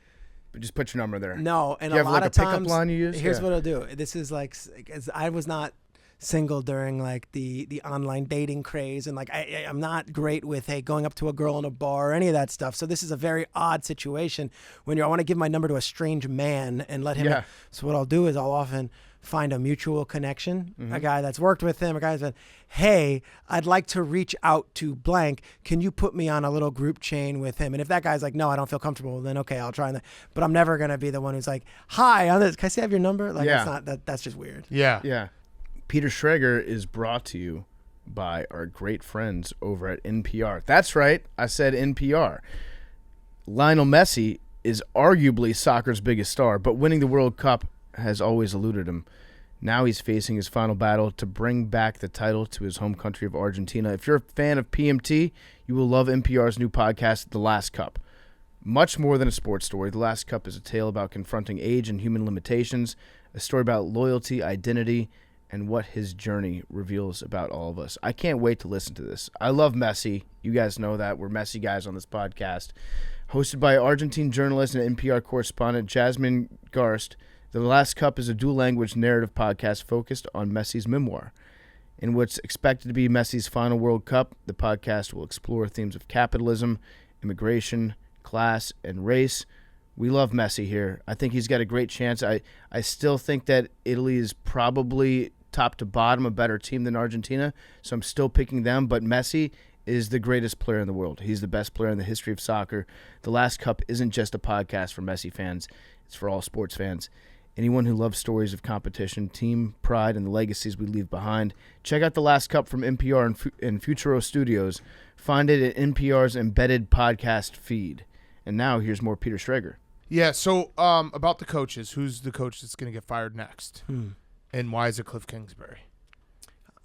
just put your number there? No, and Do you a have, lot like, of a pickup times, line you use? here's Yeah. what I'll do. This is like, 'cause I was not single during like the online dating craze, and like I'm not great with going up to a girl in a bar or any of that stuff. So this is a very odd situation when I want to give my number to a strange man and let him. Yeah. So what I'll do is I'll often find a mutual connection, a guy that's worked with him, a guy that's been, hey, I'd like to reach out to blank. Can you put me on a little group chain with him? And if that guy's like, no, I don't feel comfortable, then okay, I'll try that. But I'm never gonna be the one who's like, hi, can I see I have your number? Like, Yeah. it's not that's just weird. Yeah. Yeah. Peter Schrager is brought to you by our great friends over at NPR. That's right, I said NPR. Lionel Messi is arguably soccer's biggest star, but winning the World Cup has always eluded him. Now he's facing his final battle to bring back the title to his home country of Argentina. If you're a fan of PMT, you will love NPR's new podcast, The Last Cup. Much more than a sports story, The Last Cup is a tale about confronting age and human limitations, a story about loyalty, identity, and what his journey reveals about all of us. I can't wait to listen to this. I love Messi. You guys know that. We're Messi guys on this podcast. Hosted by Argentine journalist and NPR correspondent Jasmine Garst, The Last Cup is a dual-language narrative podcast focused on Messi's memoir. In what's expected to be Messi's final World Cup, the podcast will explore themes of capitalism, immigration, class, and race. We love Messi here. I think he's got a great chance. I still think that Italy is probably top to bottom a better team than Argentina, so I'm still picking them, but Messi is the greatest player in the world. He's the best player in the history of soccer. The Last Cup isn't just a podcast for Messi fans. It's for all sports fans. Anyone who loves stories of competition, team pride, and the legacies we leave behind, check out The Last Cup from NPR and Futuro Studios. Find it at NPR's embedded podcast feed. And now here's more Peter Schrager. Yeah, so about the coaches, who's the coach that's going to get fired next? And why is it Cliff Kingsbury?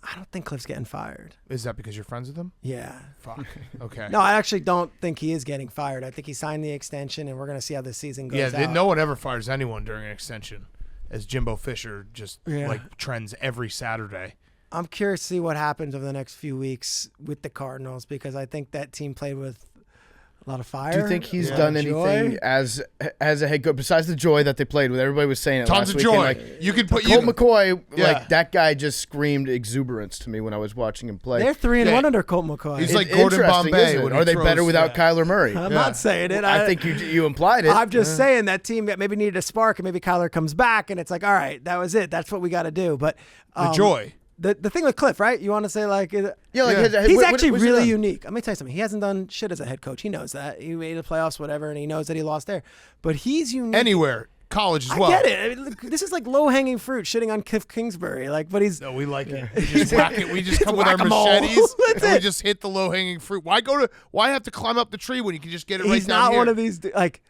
I don't think Cliff's getting fired. Is that because you're friends with him? Yeah. Fuck. Okay. No, I actually don't think he is getting fired. I think he signed the extension, and we're going to see how the season goes Yeah, out. no one ever fires anyone during an extension, as Jimbo Fisher just Yeah. like trends every Saturday. I'm curious to see what happens over the next few weeks with the Cardinals because I think that team played with A lot of fire. Do you think he's Yeah. done Joy? anything as a head coach besides the joy that they played with? Everybody was saying it Tons last of weekend. joy. Like, You could put Colt McCoy, Yeah. like that guy just screamed exuberance to me when I was watching him play. They're 3-1 Yeah. under Colt McCoy. He's like Gordon Interesting, Bombay isn't it? when he Are they throws, better without yeah. Kyler Murray? I'm not saying it. I think you implied it. I'm just saying that team that maybe needed a spark, and maybe Kyler comes back, and it's like, all right, that was it. That's what we got to do. But The joy. The thing with Cliff, right? You want to say like, yeah, like Yeah. he's what- actually what's he really done? unique. Let me tell you something. He hasn't done shit as a head coach. He knows that. He made the playoffs, whatever, and he knows that he lost there. But he's unique. Anywhere. College as I well. get it. I mean, look, this is like low-hanging fruit, shitting on Cliff Kingsbury. Like, but he's No, we like it. We just whack it. We just come with our whack-a-mole. machetes That's and we it. just hit the low-hanging fruit. Why have to climb up the tree when you can just get it right he's down not here? one of these like.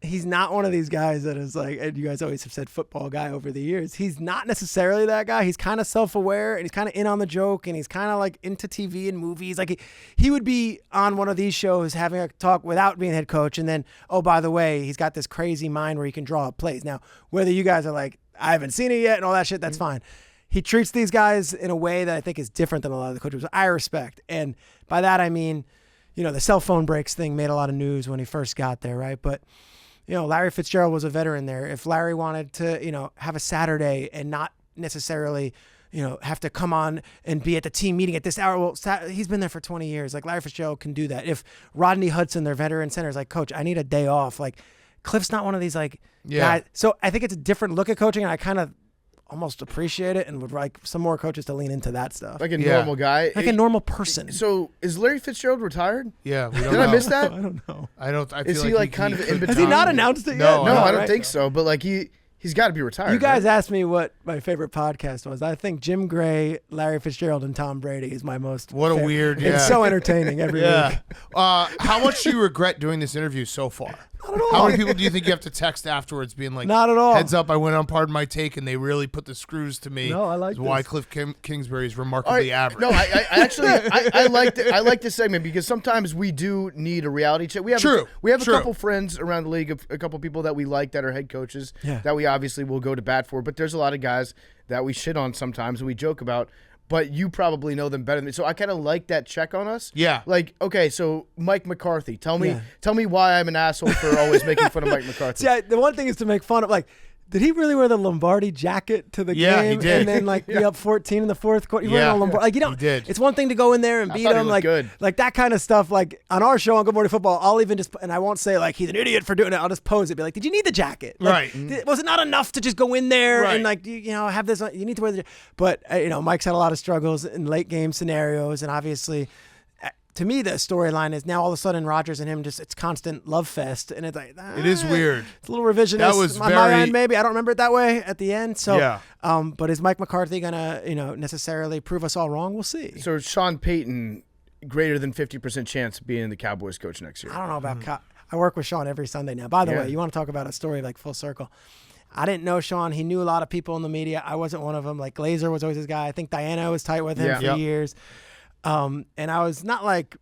He's not one of these guys that is like, and you guys always have said football guy over the years. He's not necessarily that guy. He's kind of self-aware and he's kind of in on the joke and he's kind of like into TV and movies. Like he would be on one of these shows having a talk without being head coach. And then, oh, by the way, he's got this crazy mind where he can draw up plays. Now, whether you guys are like, I haven't seen it yet and all that shit, that's fine. He treats these guys in a way that I think is different than a lot of the coaches I respect. And by that, I mean, you know, the cell phone breaks thing made a lot of news when he first got there, right? But you know, Larry Fitzgerald was a veteran there. If Larry wanted to, you know, have a Saturday and not necessarily, you know, have to come on and be at the team meeting at this hour, well, he's been there for 20 years. Like Larry Fitzgerald can do that. If Rodney Hudson, their veteran center, is like, Coach, I need a day off. Like Cliff's not one of these like guys. So I think it's a different look at coaching, and I kind of almost appreciate it and would like some more coaches to lean into that stuff. Like a Yeah. normal guy. Like a normal person. So is Larry Fitzgerald retired? Yeah, we don't Did know. I miss that? I don't know. I don't. I feel Is he like kind of in could Has he between? not announced it yet? No, No, I don't right? think so. But like he's got to be retired. You guys right? asked me what my favorite podcast was. I think Jim Gray, Larry Fitzgerald, and Tom Brady is my most. What a weird. Yeah. It's so entertaining every Yeah. week. How much do you regret doing this interview so far? Not at all. How many people do you think you have to text afterwards, being like, Not at all. Heads up, I went on Pardon My Take, and they really put the screws to me. No, I like Is why this. Cliff Kingsbury is All remarkably right. average. No, I actually I like this segment because sometimes we do need a reality check. We have True. a True. couple friends around the league, a couple people that we like that are head coaches Yeah. that we obviously will go to bat for. But there's a lot of guys that we shit on sometimes and we joke about. But you probably know them better than me, so I kind of like that check on us. Yeah. Like, okay, so Mike McCarthy, tell me Yeah. why I'm an asshole for always making fun of Mike McCarthy. See, the one thing is to make fun of, like, did he really wear the Lombardi jacket to the Yeah, he game did. and then like be up 14 in the fourth quarter? He Yeah. wearing a Lombardi. Like, you know, He did. it's one thing to go in there and I beat thought he him, looked like good. like that kind of stuff. Like on our show on Good Morning Football, I'll even just, and I won't say like he's an idiot for doing it. I'll just pose it, be like, did you need the jacket? Like, Right. Was it not enough to just go in there Right. and like you know have this? You need to wear the. But you know, Mike's had a lot of struggles in late game scenarios, and obviously. To me, the storyline is now all of a sudden Rodgers and him it's constant love fest, and it's like It is weird. It's a little revisionist. That was on my very- end, maybe I don't remember it that way at the end. So, Yeah. But is Mike McCarthy gonna necessarily prove us all wrong? We'll see. So Sean Payton, greater than 50% chance of being the Cowboys coach next year. I don't know about. I work with Sean every Sunday now. By the Yeah. way, you want to talk about a story like full circle? I didn't know Sean. He knew a lot of people in the media. I wasn't one of them. Like Glazer was always his guy. I think Diana was tight with him Yeah. for Yep. years. And I was not like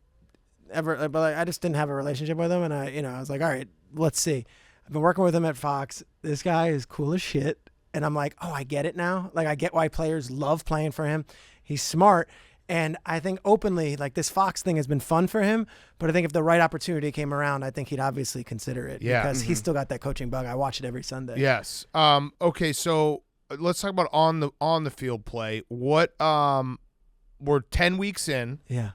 ever, but like, I just didn't have a relationship with him. And I was like, all right, let's see. I've been working with him at Fox. This guy is cool as shit. And I'm like, oh, I get it now. Like I get why players love playing for him. He's smart. And I think openly, like this Fox thing has been fun for him. But I think if the right opportunity came around, I think he'd obviously consider it. Yeah. Because he's still got that coaching bug. I watch it every Sunday. Yes. Okay. So let's talk about on the field play. What? We're 10 weeks in. Yeah.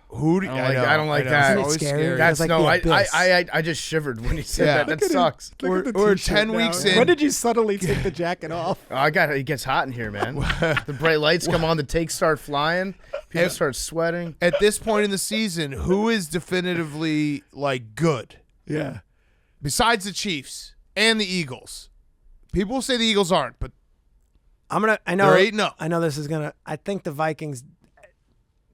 Who do I don't like know. that. It's Isn't it always scary? That's like no. the I, abyss. I just shivered when he said Yeah. that. That sucks. We're 10 weeks in. When did you suddenly take the jacket off? Oh, it gets hot in here, man. The bright lights come on, the takes start flying, people start sweating. At this point in the season, who is definitively like good Yeah. besides the Chiefs and the Eagles? People say the Eagles aren't, but I know. they're 8-0. I know this is I think the Vikings.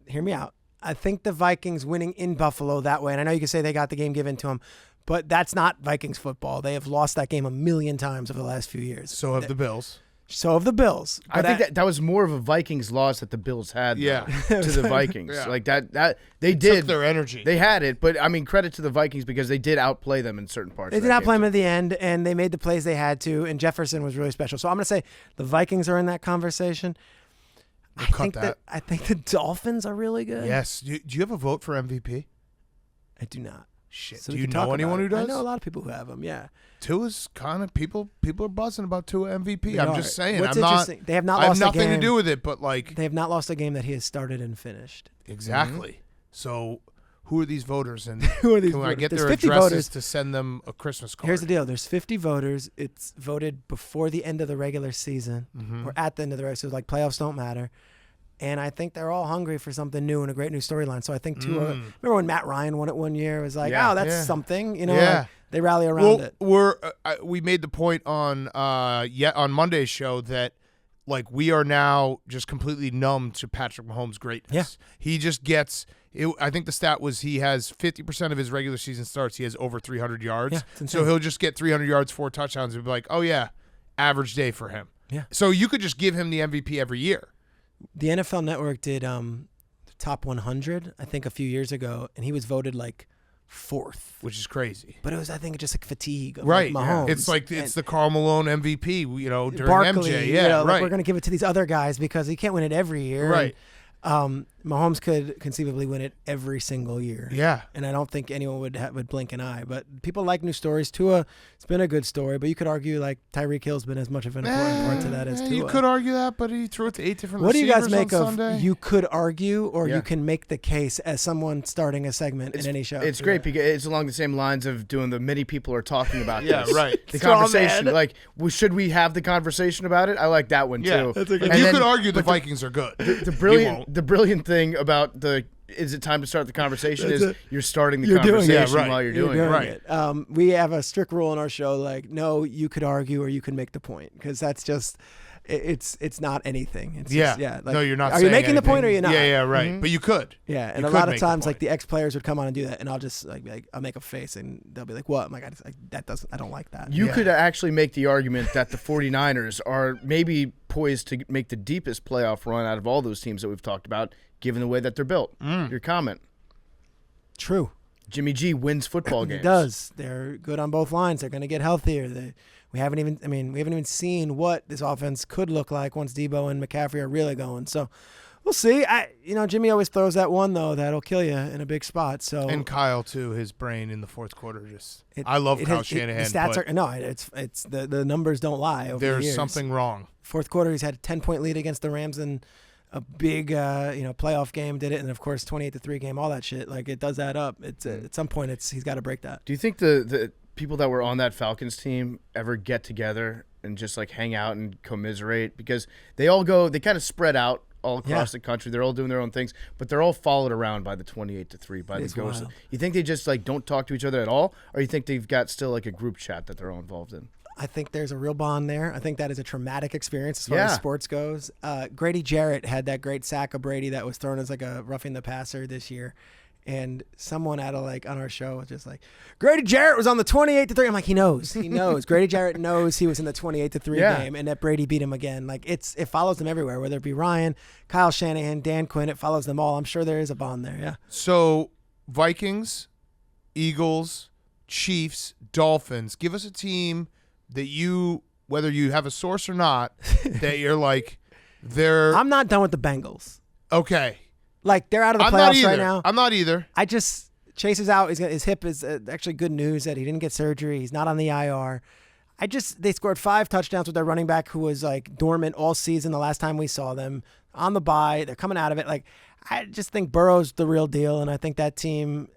Hear me out. I think the Vikings winning in Buffalo that way, and I know you can say they got the game given to them, but that's not Vikings football. They have lost that game a million times over the last few years. So have the Bills. So have the Bills. I think that was more of a Vikings loss that the Bills had. though, Yeah. to the Vikings. Yeah. Like that they Took did. their energy. They had it, but I mean, credit to the Vikings because they did outplay them in certain parts. They of did that not play game. them at the end, and they made the plays they had to, and Jefferson was really special. So I'm going to say the Vikings are in that conversation. We'll cut that. I think the Dolphins are really good. Yes. Do you have a vote for MVP? I do not. Shit. So Do we you can know talk anyone about who it. does? I know a lot of people who have them. Yeah. Tua's kind of people are buzzing about Tua MVP. They I'm are. just saying. What's I'm not. interesting, they have not I have lost nothing a game. to do with it, but like They have not lost a game that he has started and finished. exactly. So, who are these voters, and Who are these can I voters? get There's their 50 addresses voters. to send them a Christmas card? Here's the deal. There's 50 voters. It's voted before the end of the regular season or at the end of the regular season. Like playoffs don't matter. And I think they're all hungry for something new and a great new storyline. So I think Tua. Remember when Matt Ryan won it one year? It was like, Yeah. oh, that's Yeah. something. You know, Yeah. like, they rally around it. We made the point on on Monday's show that like we are now just completely numb to Patrick Mahomes' greatness. Yeah. He just gets. I think the stat was he has 50% of his regular season starts. He has over 300 yards. Yeah, it's So insane. he'll just get 300 yards, 4 touchdowns, and be like, oh yeah, average day for him. Yeah. So you could just give him the MVP every year. The NFL Network did top 100, I think, a few years ago, and he was voted like 4th. Which is crazy. But it was, I think, just like fatigue of Right. like, Mahomes. It's like it's And the Karl Malone MVP, during Barkley, MJ. you Yeah, know, right. like we're going to give it to these other guys because he can't win it every year. Right. And, Mahomes could conceivably win it every single year. Yeah. And I don't think anyone would blink an eye. But people like new stories. Tua, it's been a good story, but you could argue like Tyreek Hill's been as much of an important part to that as Tua. You could argue that, but he threw it to 8 different What do you guys receivers make on of Sunday. you could argue or Yeah. you can make the case as someone starting a segment in any show? It's great because it's along the same lines of doing the many people are talking about Yeah, this. right. The Straw conversation, man. like, should we have the conversation about it? I like that one Yeah. too. Like, And you then- could argue the Vikings are good. the won't. brilliant thing about is it time to start the conversation is you're starting the You're doing it. conversation Yeah, right. while you're doing doing it. Right. it. We have a strict rule in our show, like, no, you could argue or you can make the point, because that's just, it's not anything. It's Yeah. just, yeah. Like, No, you're not Are you saying making the point or anything. you're not? Yeah, right. But you could. Yeah, and You a could lot of make the times, like point. the ex-players would come on and do that, and I'll just like, be like I'll make a face, and they'll be like, "What?" I'm like, I don't like that. You Yeah. could actually make the argument that the 49ers are maybe poised to make the deepest playoff run out of all those teams that we've talked about, given the way that they're built. Your comment. True. Jimmy G wins football games. He does. They're good on both lines. They're going to get healthier. We haven't even seen what this offense could look like once Debo and McCaffrey are really going. So we'll see. Jimmy always throws that one though that'll kill you in a big spot. So And Kyle too, his brain in the fourth quarter I love Kyle Shanahan. The stats but it's the numbers don't lie. Over the there's years. something wrong. Fourth quarter, he's had a 10-point lead against the Rams and a big playoff game. Did it, and of course 28-3 game. All that shit. Like it does add up. It's at some point he's got to break that. Do you think the people that were on that Falcons team ever get together and just like hang out and commiserate? Because they kind of spread out all across the country. They're all doing their own things, but they're all followed around by the 28-3 by the It's ghost. wild. You think they just like don't talk to each other at all, or you think they've got still like a group chat that they're all involved in? I think there's a real bond there. I think that is a traumatic experience as far as Yeah. sports goes. Grady Jarrett had that great sack of Brady that was thrown as like a roughing the passer this year. And someone on our show was just like, Grady Jarrett was on the 28-3. I'm like, he knows. Grady Jarrett knows he was in the 28-3 game and that Brady beat him again. Like it follows them everywhere, whether it be Ryan, Kyle Shanahan, Dan Quinn, it follows them all. I'm sure there is a bond there. Yeah. So Vikings, Eagles, Chiefs, Dolphins. Give us a team that whether you have a source or not, that you're like, I'm not done with the Bengals. Okay. Like they're out of the I'm not playoffs either. right now. I'm not either. Chase is out. His hip is actually good news that he didn't get surgery. He's not on the IR. They scored 5 touchdowns with their running back who was like dormant all season the last time we saw them on the bye. They're coming out of it. Like I just think Burrow's the real deal, and I think that team,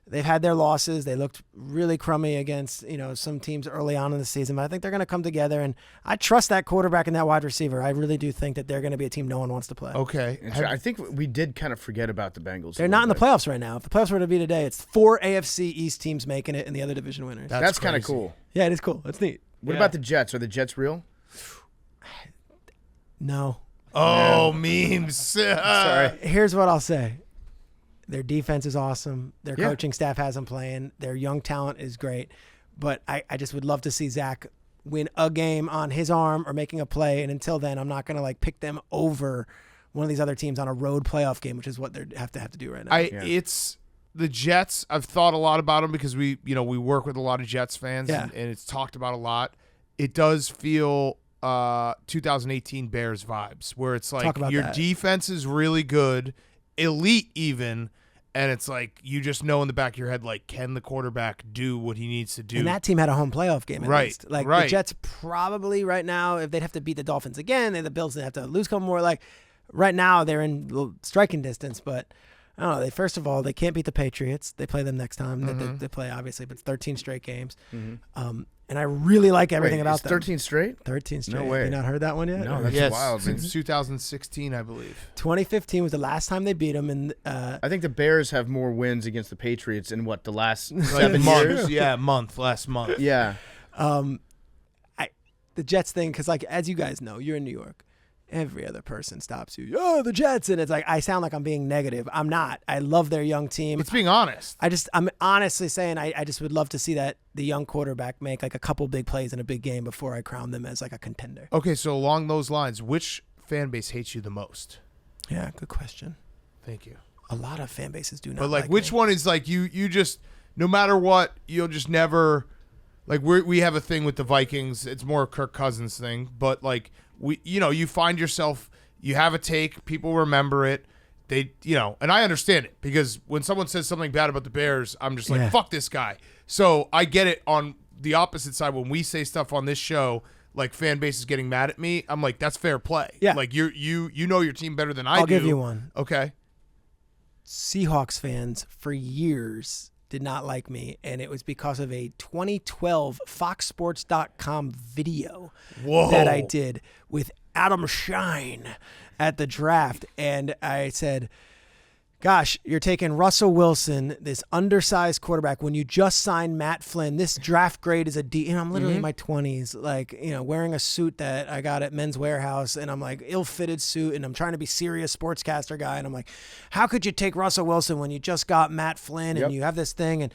they've had their losses. They looked really crummy against some teams early on in the season, but I think they're going to come together, and I trust that quarterback and that wide receiver. I really do think that they're going to be a team no one wants to play. Okay. I think we did kind of forget about the Bengals. They're not in the playoffs right now. If the playoffs were to be today, it's 4 AFC East teams making it and the other division winners. That's kind of crazy. cool. Yeah, it is cool. It's neat. What about the Jets? Are the Jets real? No. Oh, memes. Sorry. Here's what I'll say. Their defense is awesome. Their Yeah. coaching staff has them playing. Their young talent is great. But I just would love to see Zach win a game on his arm or making a play. And until then, I'm not going to like pick them over one of these other teams on a road playoff game, which is what they have to do right now. It's the Jets. I've thought a lot about them because we work with a lot of Jets fans, Yeah. and it's talked about a lot. It does feel 2018 Bears vibes, where it's like Talk about your that. defense is really good, elite even, And it's like you just know in the back of your head, like, can the quarterback do what he needs to do? And that team had a home playoff game at Right, least. Like right. the Jets probably right now, if they'd have to beat the Dolphins again, and the Bills would have to lose a couple more. Like right now, they're in striking distance. But I don't know. First of all, they can't beat the Patriots. They play them next time. They play obviously, but it's 13 straight games. And I really like everything about them. 13 straight? 13 straight. No way. Have you not heard that one yet? No, that's Yes, wild. Man. since 2016, I believe. 2015 was the last time they beat them. And I think the Bears have more wins against the Patriots in the last Like 7 months. years. Yeah, last month. Yeah. the Jets thing, because like as you guys know, you're in New York. Every other person stops you. Oh, the Jets, and it's like I sound like I'm being negative. I'm not. I love their young team. It's being honest. I'm honestly saying I just would love to see that the young quarterback make like a couple big plays in a big game before I crown them as like a contender. Okay, so along those lines, which fan base hates you the most? Yeah, good question. Thank you. A lot of fan bases do not. But like, like which me. one is like you just no matter what, you'll just never like we have a thing with the Vikings. It's more a Kirk Cousins thing, but like you find yourself, you have a take, people remember it. They, and I understand it because when someone says something bad about the Bears, I'm just like, fuck this guy. So I get it on the opposite side when we say stuff on this show, like fan base is getting mad at me. I'm like, that's fair play. Yeah. Like you know your team better than I do. I'll give you one. Okay. Seahawks fans for years did not like me, and it was because of a 2012 FoxSports.com video that I did with Adam Shine at the draft. And I said, gosh, you're taking Russell Wilson, this undersized quarterback, when you just signed Matt Flynn. This draft grade is a D. And I'm literally in my 20s, like, wearing a suit that I got at Men's Warehouse, and I'm like ill-fitted suit, and I'm trying to be serious sportscaster guy. And I'm like, how could you take Russell Wilson when you just got Matt Flynn and you have this thing?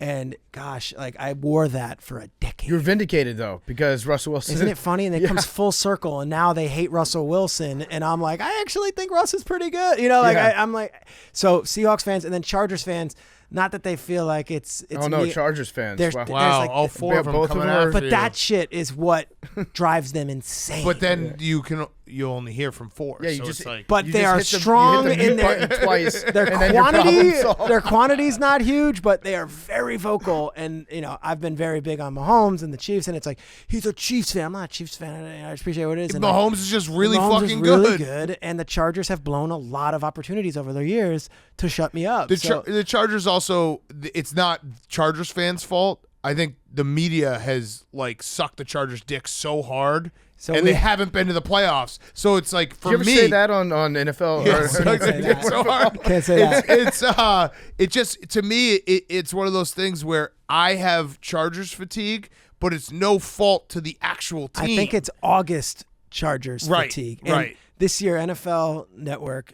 And gosh, like I wore that for a decade. You were vindicated though because Russell Wilson. Isn't it funny? And it comes full circle, and now they hate Russell Wilson, and I'm like, I actually think Russ is pretty good. I'm like, so Seahawks fans and then Chargers fans. Not that they feel like it's. Oh no, me. Chargers fans. There's Wow. like all four of them both of coming them are- after but you. that shit is what drives them insane. But then you only hear from four. Yeah, you so just- it's like, But You they just are hit the- strong you hit the in mute their button twice. their and then your problem quantity. solved. Their quantity's not huge, but they are very vocal. And I've been very big on Mahomes and the Chiefs, and it's like he's a Chiefs fan. I'm not a Chiefs fan. I just appreciate what it is. And Mahomes is just really Mahomes fucking is really good. And the Chargers have blown a lot of opportunities over their years to shut me up. The Chargers also, it's not Chargers fans' fault. I think the media has like sucked the Chargers' dick so hard, and they haven't been to the playoffs. So it's like for Did you ever me, say that on NFL? Yeah, or- sucked the dick so hard. Can't say that. It just to me it's one of those things where I have Chargers fatigue, but it's no fault to the actual team. I think it's August Chargers fatigue. And right. this year, NFL Network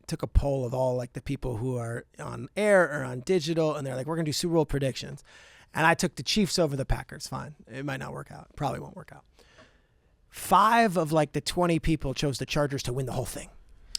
took a poll of all like the people who are on air or on digital, and they're like, we're going to do Super Bowl predictions. And I took the Chiefs over the Packers. Fine. It might not work out. Probably won't work out. 5 of like the 20 people chose the Chargers to win the whole thing.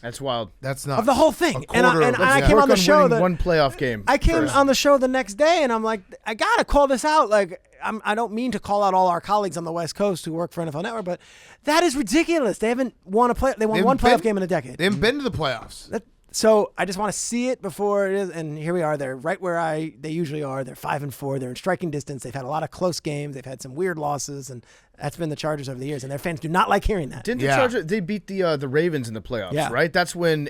That's wild. That's not Of the whole thing. And I came Work on the show winning that one playoff game. I came first. on the show the next day, and I'm like, I gotta call this out. Like, I don't mean to call out all our colleagues on the West Coast who work for NFL Network, but that is ridiculous. They haven't won a play. They won one playoff game in a decade. They haven't been to the playoffs. So I just want to see it before it is, and here we are. They're right where they usually are. They're 5-4. They're in striking distance. They've had a lot of close games. They've had some weird losses, and that's been the Chargers over the years. And their fans do not like hearing that. Didn't the Chargers? They beat the Ravens in the playoffs, right? That's when.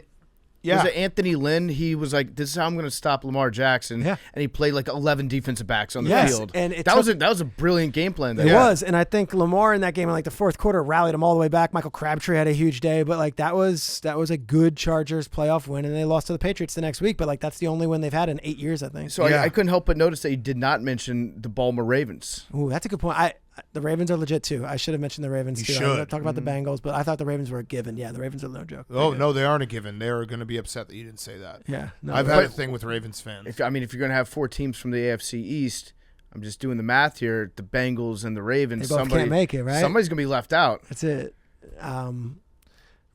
Yeah. Was it Anthony Lynn? He was like, "This is how I'm going to stop Lamar Jackson." Yeah. And he played like 11 defensive backs on the Yes, field. and it that was a brilliant game plan. It was, and I think Lamar in that game in like the fourth quarter rallied them all the way back. Michael Crabtree had a huge day, but like that was a good Chargers playoff win, and they lost to the Patriots the next week. But like that's the only win they've had in 8 years, I think. So I couldn't help but notice that you did not mention the Baltimore Ravens. Ooh, that's a good point. The Ravens are legit too. I should have mentioned the Ravens too. should. I talk about the Bengals, but I thought the Ravens were a given. Yeah, the Ravens are no joke. Oh no, they aren't a given. They're going to be upset that you didn't say that. Yeah, no, I've had a thing with Ravens fans. If you're going to have 4 teams from the AFC East, I'm just doing the math here. The Bengals and the Ravens. They both can't make it, right? Somebody's going to be left out. That's it.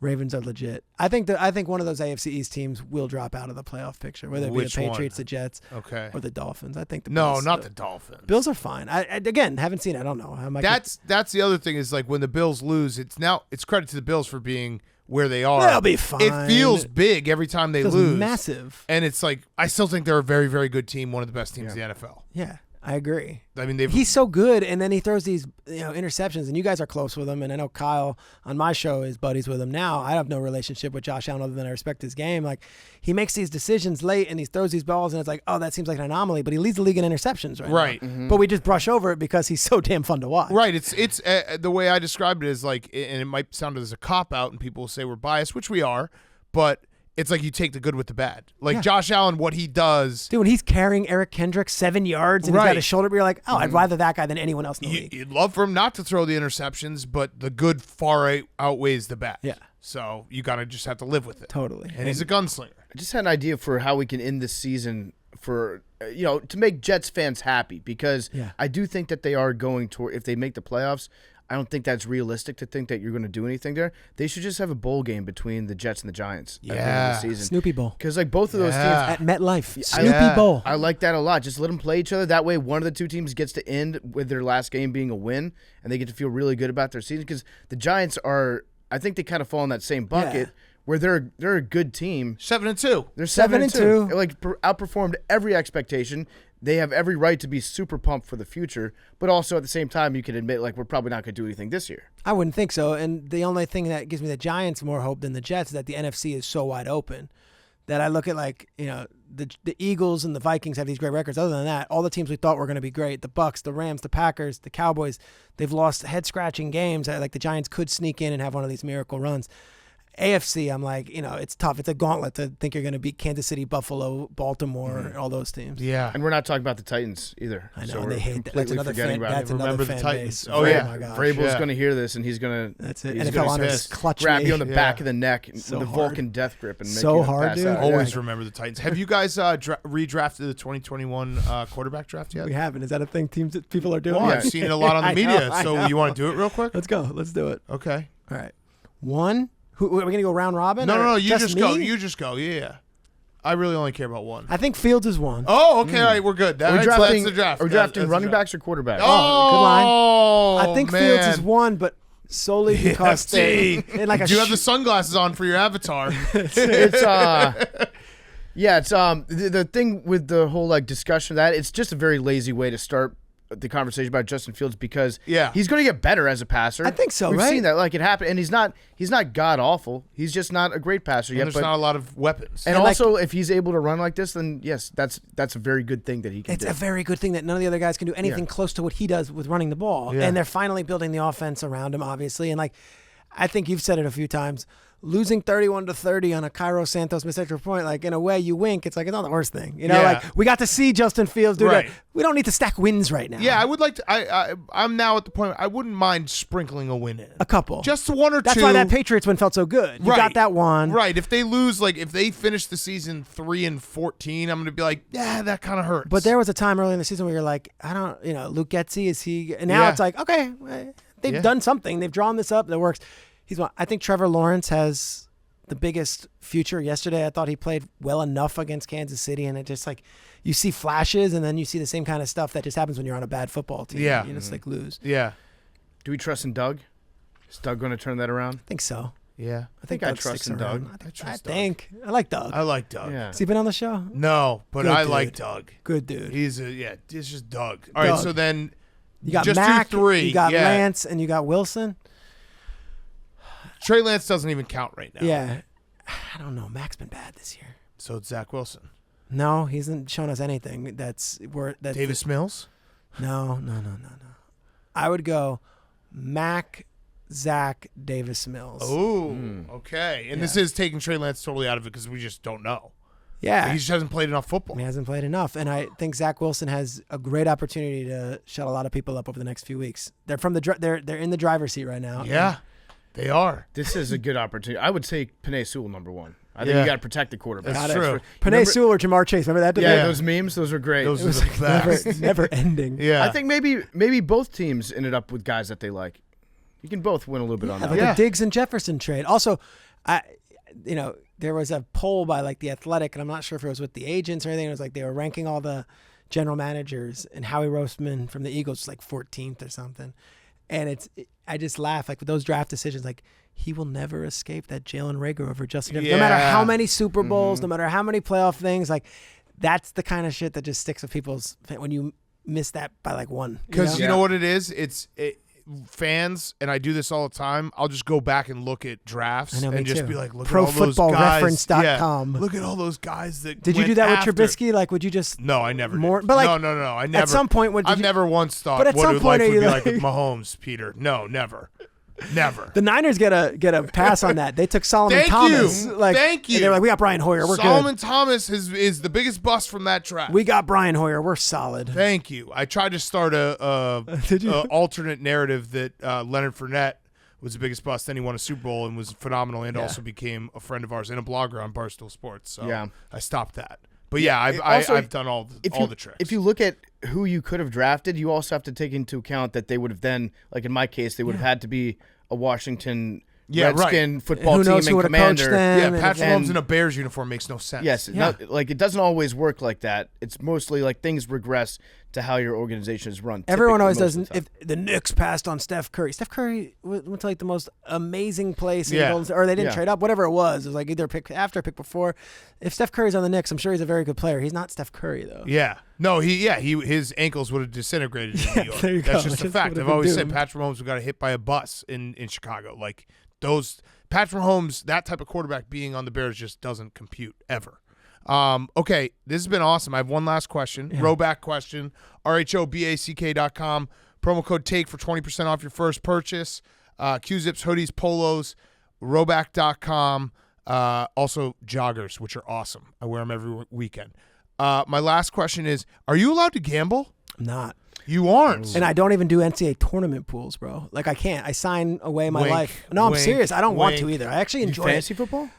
Ravens are legit. I think one of those AFC East teams will drop out of the playoff picture, whether it be the Patriots, the Jets, or the Dolphins. I think the no, Bills, not the Dolphins. Bills are fine. I again haven't seen it. I don't know. That's the other thing is like when the Bills lose, it's credit to the Bills for being where they are. They'll be fine. It feels big every time they Feels lose. massive. And it's like, I still think they're a very, very good team, one of the best teams in the NFL. Yeah, I agree. I mean, He's so good, and then he throws these interceptions, and you guys are close with him, and I know Kyle on my show is buddies with him now. I have no relationship with Josh Allen other than I respect his game. Like, he makes these decisions late, and he throws these balls, and it's like, oh, that seems like an anomaly, but he leads the league in interceptions right now. But we just brush over it because he's so damn fun to watch. Right. It's the way I described it is like, and it might sound as a cop-out, and people will say we're biased, which we are, but it's like you take the good with the bad. Like Josh Allen, what he does. Dude, when he's carrying Eric Kendrick 7 yards and he's got his shoulder, you're like, oh, I'd rather that guy than anyone else in the league. You'd love for him not to throw the interceptions, but the good far outweighs the bad. Yeah. So you got to just have to live with it. Totally. And he's a gunslinger. I just had an idea for how we can end this season for, to make Jets fans happy, because I do think that they are going toward, if they make the playoffs, I don't think that's realistic to think that you're going to do anything there. They should just have a bowl game between the Jets and the Giants at the end of the season. Snoopy Bowl. Because like both of those teams at MetLife. Snoopy Bowl. I like that a lot. Just let them play each other. That way one of the two teams gets to end with their last game being a win, and they get to feel really good about their season. Because the Giants are, I think they kind of fall in that same bucket where they're a good team. 7-2. They're 7-2. Like outperformed every expectation. They have every right to be super pumped for the future, but also at the same time, you can admit, like, we're probably not going to do anything this year. I wouldn't think so. And the only thing that gives me the Giants more hope than the Jets is that the NFC is so wide open that I look at, like, the Eagles and the Vikings have these great records. Other than that, all the teams we thought were going to be great, the Bucks, the Rams, the Packers, the Cowboys, they've lost head-scratching games. Like, the Giants could sneak in and have one of these miracle runs. AFC, I'm like, it's tough. It's a gauntlet to think you're going to beat Kansas City, Buffalo, Baltimore, all those teams. Yeah. And we're not talking about the Titans either. I know, so and they hate that. That's another fan, that's another the fan Titans. base. Oh, yeah. my gosh. Vrabel's going to hear this, and he's going to That's it. He's NFL gonna honors clutch grab me. you on the back of the neck So with a hard. Vulcan death grip and make So you hard, pass dude. out. Always remember the Titans. Have you guys redrafted the 2021 quarterback draft yet? We haven't. Is that a thing people are doing? Well, I've seen it a lot on the I media. know, I So know. you want to do it real quick? Let's go. Let's do it. Okay. All right. One. Are we going to go round robin? No. You just go. me? You just go. Yeah. I really only care about one. I think Fields is one. Oh, okay. All right. We're good. Are we That's drafting, the draft. Are we drafting That's the running draft. backs or quarterbacks? good line. Oh, I think man. Fields is one, but solely because they in like a Do you have the sunglasses on for your avatar? It's the thing with the whole like discussion of that, it's just a very lazy way to start the conversation about Justin Fields, because he's going to get better as a passer. I think so. We've right? seen that, like, it happened, and he's not god awful. He's just not a great passer yet. There's But not a lot of weapons. and And, like- also, if he's able to run like this, then yes, that's a very good thing that he can It's do. a very good thing that none of the other guys can do anything close to what he does with running the ball. Yeah. And they're finally building the offense around him, obviously. And, like, I think you've said it a few times. Losing 31-30 on a Cairo Santos missed extra point, like, in a way, you wink. It's like, it's not the worst thing. Like, we got to see Justin Fields do Right. that. We don't need to stack wins right now. Yeah, I would like to. I'm now at the point I wouldn't mind sprinkling a win in. A couple. Just one or That's two. why that Patriots win felt so good. You got that one. Right. If they lose, like if they finish the season 3-14, I'm going to be like, yeah, that kind of hurts. But there was a time early in the season where you're like, I don't, Luke Getsy, is he? And now it's like, okay, they've done something. They've drawn this up that works. I think Trevor Lawrence has the biggest future. Yesterday, I thought he played well enough against Kansas City, and it just like you see flashes, and then you see the same kind of stuff that just happens when you're on a bad football team. Yeah. You just like lose. Yeah. Do we trust in Doug? Is Doug going to turn that around? I think so. Yeah. I think Doug I trust sticks in Doug. around. I trust think. I like Doug. I like Doug. Yeah. Has he been on the show? No, but Good I dude. like Doug. Good dude. It's just Doug. All right, Doug. so then You got just Mac, do three. you got Yeah. Lance, and you got Wilson. Trey Lance doesn't even count right now. Yeah. I don't know. Mac's been bad this year. So it's Zach Wilson. No, he hasn't shown us anything. That's Davis Mills? No. I would go Mac, Zach, Davis Mills. Oh, okay. And this is taking Trey Lance totally out of it because we just don't know. Yeah. He just hasn't played enough football. He hasn't played enough. And I think Zach Wilson has a great opportunity to shut a lot of people up over the next few weeks. They're they're in the driver's seat right now. Yeah, they are. This is a good opportunity. I would say Penei Sewell number one. I think Yeah. you got to protect the quarterback. That's true. Panay Sewell or Jamar Chase. Remember that debate? Yeah, those memes, those are great. Those It are was the like best. never ending. Yeah. I think maybe both teams ended up with guys that they like. You can both win a little bit on that. Like the Diggs and Jefferson trade. Also, there was a poll by like the Athletic, and I'm not sure if it was with the agents or anything. It was like they were ranking all the general managers, and Howie Roseman from the Eagles was like 14th or something. And I just laugh like with those draft decisions, like he will never escape that Jalen Reagor over Justin Jefferson. No matter how many Super Bowls, no matter how many playoff things, like that's the kind of shit that just sticks with people's when you miss that by like one. Because you know what it is? Fans, and I do this all the time, I'll just go back and look at drafts and just be like, look at all those guys. ProFootballReference.com. Look at all those guys that Did you do that with Trubisky? Like, would you just... No, I never more, did. But like, no. I never... At some point... I've never once thought what life would be like with Mahomes, Peter. No, never. Never. The Niners get a pass on that. They took Solomon Thomas. Thank you. They're like, we got Brian Hoyer. We're Solomon good. Thomas is the biggest bust from that draft. We got Brian Hoyer. We're solid. Thank you. I tried to start a alternate narrative that Leonard Fournette was the biggest bust. Then he won a Super Bowl and was phenomenal, and also became a friend of ours and a blogger on Barstool Sports. So I stopped that. But I've done all the tricks. If you look at who you could have drafted, you also have to take into account that they would have then, like in my case, they would have had to be a Washington Redskin football team and commander. Patrick Mahomes in a Bears uniform makes no sense. Yes, it doesn't always work like that. It's mostly like things regress to how your organization is run. Everyone always does. If the Knicks passed on Steph Curry went to like the most amazing place, or they didn't trade up, whatever it was. It was like either pick after, pick before. If Steph Curry's on the Knicks, I'm sure he's a very good player. He's not Steph Curry though. Yeah, no, his ankles would have disintegrated in New York. There you That's go. just a fact. I've always said Patrick Mahomes got hit by a bus in Chicago. Like those Patrick Mahomes, that type of quarterback being on the Bears just doesn't compute ever. Okay, this has been awesome. I have one last question. Rowback question. RHOBACK.com. Promo code TAKE for 20% off your first purchase. Q-Zips, hoodies, polos. Rowback.com. Also joggers, which are awesome. I wear them every weekend. My last question is, are you allowed to gamble? I'm not. You aren't. And I don't even do NCAA tournament pools, bro. Like I can't. I sign away my life. No, I'm serious. I don't want to either. I actually enjoy fantasy football?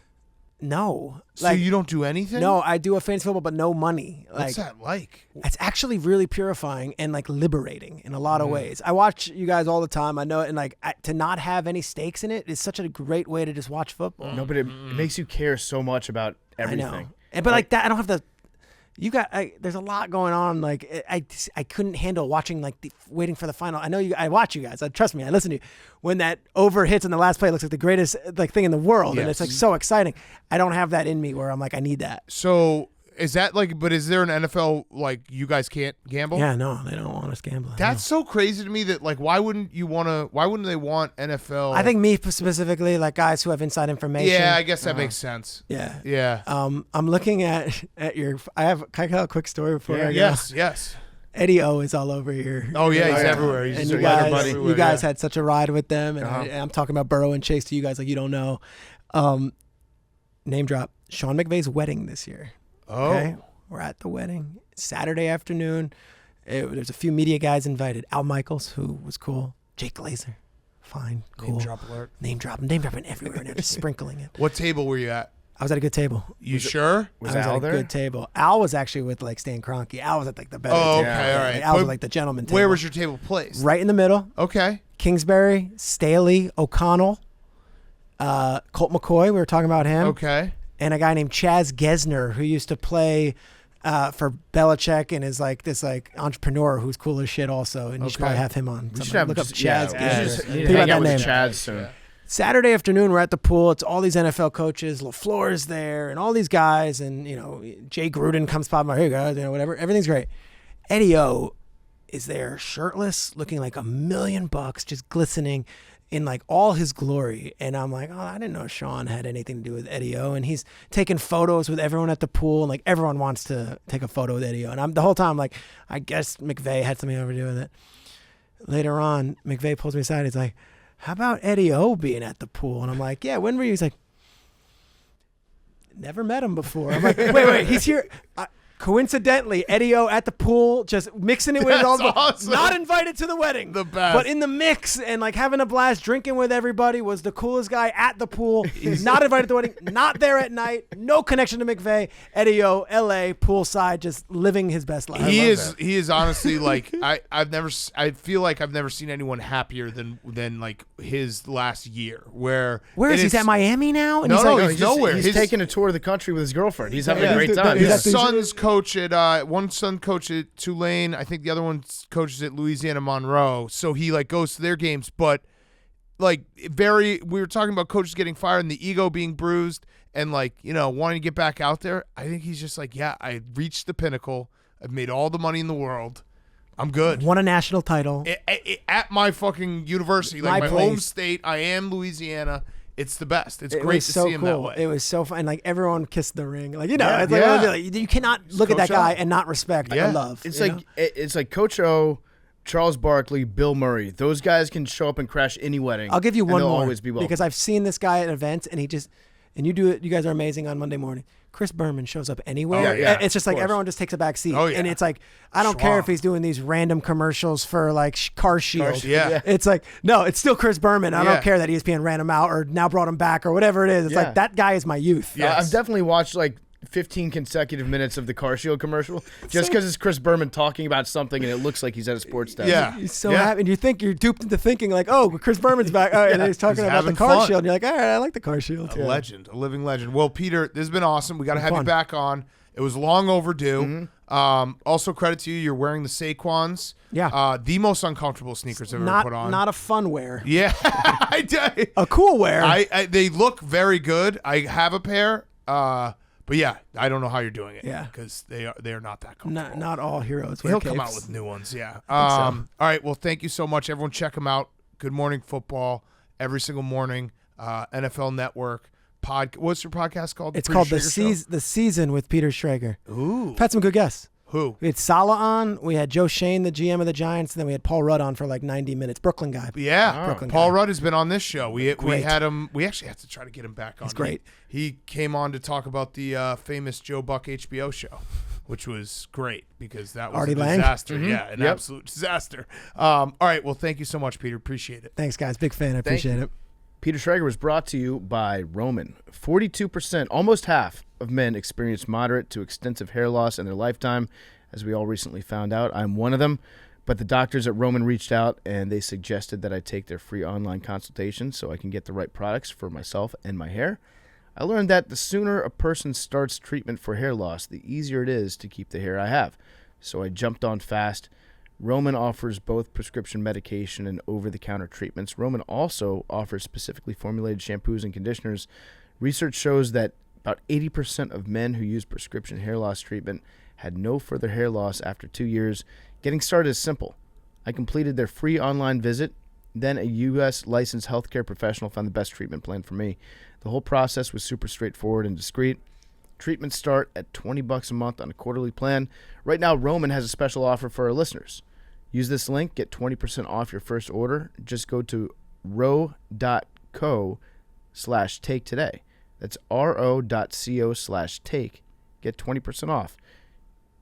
No. So you don't do anything? No, I do a fantasy football, but no money. What's that like? It's actually really purifying and like liberating in a lot of ways. I watch you guys all the time. I know it, and like to not have any stakes in it is such a great way to just watch football. No, but it makes you care so much about everything. I know. But like that, I don't have the. There's a lot going on. Like I couldn't handle watching waiting for the final. I know I watch you guys. Trust me. I listen to you. When that over hits in the last play, it looks like the greatest thing in the world, and it's like so exciting. I don't have that in me where I'm like I need that. So is that but is there an NFL like you guys can't gamble? Yeah, no, they don't want us gambling. That's so crazy to me that why wouldn't they want NFL? I think me specifically, like guys who have inside information. Yeah, I guess that makes sense. Yeah. I'm looking at your. Can I tell a quick story before I go? Yes. Eddie O is all over here. Oh yeah, he's everywhere. He's and you guys had such a ride with them, and I'm talking about Burrow and Chase to you guys like you don't know. Name drop. Sean McVay's wedding this year. Oh. Okay? We're at the wedding. Saturday afternoon. There's a few media guys invited. Al Michaels, who was cool. Jake Glazer. Fine. Cool. Name drop alert. Name dropping everywhere now, just sprinkling it. What table were you at? I was at a good table. You sure? I was Al at a good table. Al was actually with Stan Kroenke. Al was at the better table. Okay, all right. Al was the gentleman table. Where was your table placed? Right in the middle. Okay. Kingsbury, Staley, O'Connell, Colt McCoy. We were talking about him. Okay. And a guy named Chaz Gesner who used to play for Belichick and is this entrepreneur who's cool as shit also. And you should probably have him on. We should have look up Chaz Gesner. Need to hang out with Chaz soon. Saturday afternoon, we're at the pool. It's all these NFL coaches. LaFleur is there, and all these guys, and Jay Gruden comes popping by. Here you go, whatever. Everything's great. Eddie O is there, shirtless, looking like $1 million, just glistening in all his glory. And I'm like, oh, I didn't know Sean had anything to do with Eddie O. And he's taking photos with everyone at the pool, and everyone wants to take a photo with Eddie O. And I'm the whole time like, I guess McVay had something to do with it. Later on, McVay pulls me aside. He's like, how about Eddie O being at the pool? And I'm like, yeah, when were you? He's like, never met him before. I'm like, wait, he's here. Coincidentally, Eddie O at the pool, just mixing it with it all. Awesome. Not invited to the wedding. The best. But in the mix and having a blast, drinking with everybody, was the coolest guy at the pool. He's not invited to the wedding, not there at night, no connection to McVay. Eddie O, LA, poolside, just living his best life. He is honestly I feel like I've never seen anyone happier than his last year. Where is he? He's at Miami now? And he's nowhere. He's taking a tour of the country with his girlfriend. He's having a great time. His son's coach at one son coach at Tulane. I think the other one coaches at Louisiana Monroe. So he goes to their games, but like we were talking about coaches getting fired and the ego being bruised and like, wanting to get back out there. I think he's just like, yeah, I reached the pinnacle. I've made all the money in the world. I'm good. Won a national title. At my fucking university, like my place. home state. I am Louisiana. It's the best. It's great to so see him that cool. way. It was so fun. Like everyone kissed the ring. Like Yeah. you cannot look at that Coach guy O. and not respect Yeah. or love. It's like Coach O, Charles Barkley, Bill Murray. Those guys can show up and crash any wedding. I'll give you and one they'll more always be welcome. because I've seen this guy at events and you do it. You guys are amazing on Monday morning. Chris Berman shows up anywhere. Oh, yeah, It's just like course. everyone just takes a back seat. Oh, yeah. And it's like, I don't care Schwab. if he's doing these random commercials for like Car Shield. Yeah. It's like, no, it's still Chris Berman. I Yeah. don't care that ESPN ran him out or now brought him back or whatever it is. It's Yeah. like, that guy is my youth. Yeah. Yes. I've definitely watched like 15 consecutive minutes of the Car Shield commercial just because it's Chris Berman talking about something and it looks like he's at a sports desk. Yeah. He's so Yeah. happy. And you think you're duped into thinking like, oh, Chris Berman's back. Oh, and he's talking He's about the having Car fun. Shield. And you're like, all right, I like the Car Shield. A legend, a living legend. Well, Peter, this has been awesome. We got to have you Fun. back on. It was long overdue. Also, credit to you. You're wearing the Saquons. Yeah. The most uncomfortable sneakers I've ever put on. Not a fun wear. Yeah. I did. A cool wear. They look very good. I have a pair. But yeah, I don't know how you're doing it. Yeah. Because they are not that comfortable. Not all heroes wear He'll capes. come out with new ones. Yeah. All right. Well, thank you so much. Everyone check him out. Good Morning Football every single morning. NFL Network. What's your podcast called? It's Peter called Schrager Show? the Season with Peter Schrager. Ooh. We've had some good guests. Who? We had Salah on. We had Joe Shane, the GM of the Giants, and then we had Paul Rudd on for like 90 minutes. Brooklyn guy. Yeah, Brooklyn Paul guy. Rudd has been on this show. We Great. had him. We actually had to try to get him back on. He's great. He came on to talk about the famous Joe Buck HBO show, which was great because that was Artie a Lang? disaster. Yeah, an absolute disaster. All right, well, thank you so much, Peter. Appreciate it. Thanks, guys. Big fan. I appreciate it. Peter Schrager was brought to you by Roman. 42%, almost half of men experience moderate to extensive hair loss in their lifetime. As we all recently found out, I'm one of them. But the doctors at Roman reached out and they suggested that I take their free online consultation so I can get the right products for myself and my hair. I learned that the sooner a person starts treatment for hair loss, the easier it is to keep the hair I have. So I jumped on fast. Roman offers both prescription medication and over-the-counter treatments. Roman also offers specifically formulated shampoos and conditioners. Research shows that about 80% of men who use prescription hair loss treatment had no further hair loss after 2 years. Getting started is simple. I completed their free online visit. Then a U.S. licensed healthcare professional found the best treatment plan for me. The whole process was super straightforward and discreet. Treatments start at $20 a month on a quarterly plan. Right now, Roman has a special offer for our listeners. Use this link, get 20% off your first order. Just go to ro.co/take today. That's ro.co/take. Get 20% off.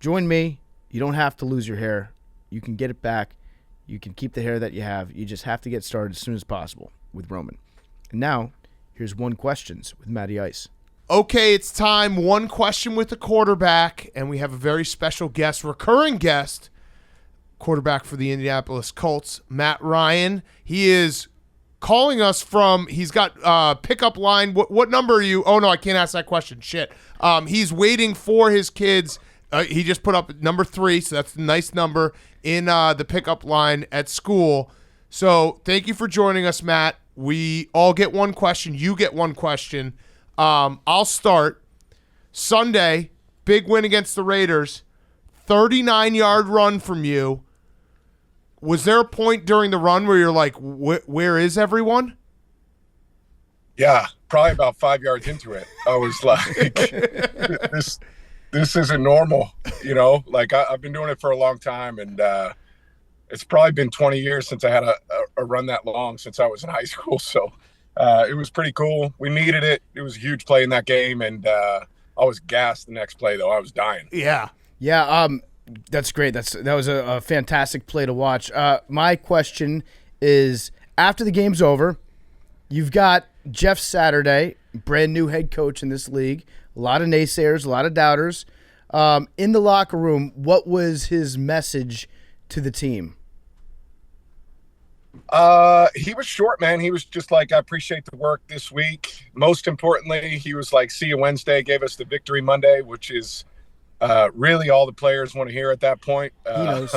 Join me. You don't have to lose your hair. You can get it back. You can keep the hair that you have. You just have to get started as soon as possible with Roman. And now, here's One Questions with Matty Ice. Okay, it's time. One question with the quarterback, and we have a very special guest, recurring guest, quarterback for the Indianapolis Colts, Matt Ryan. He is calling us from, he's got pickup line. What number are you? Oh, no, I can't ask that question. Shit. He's waiting for his kids. He just put up number 3, so that's a nice number in the pickup line at school. So thank you for joining us, Matt. We all get one question. You get one question. I'll start. Sunday, big win against the Raiders, 39-yard run from you. Was there a point during the run where you're like, where is everyone? Yeah, probably about 5 yards into it. I was like, this isn't normal, you know? Like, I've been doing it for a long time, and it's probably been 20 years since I had a run that long since I was in high school. So it was pretty cool. We needed it. It was a huge play in that game, and I was gassed the next play, though. I was dying. Yeah. Yeah, that's great. That was a fantastic play to watch. My question is, after the game's over, you've got Jeff Saturday, brand new head coach in this league, a lot of naysayers, a lot of doubters. In the locker room, what was his message to the team? He was short, man. He was just like, I appreciate the work this week. Most importantly, he was like, see you Wednesday, gave us the victory Monday, which is really all the players want to hear at that point. He knows.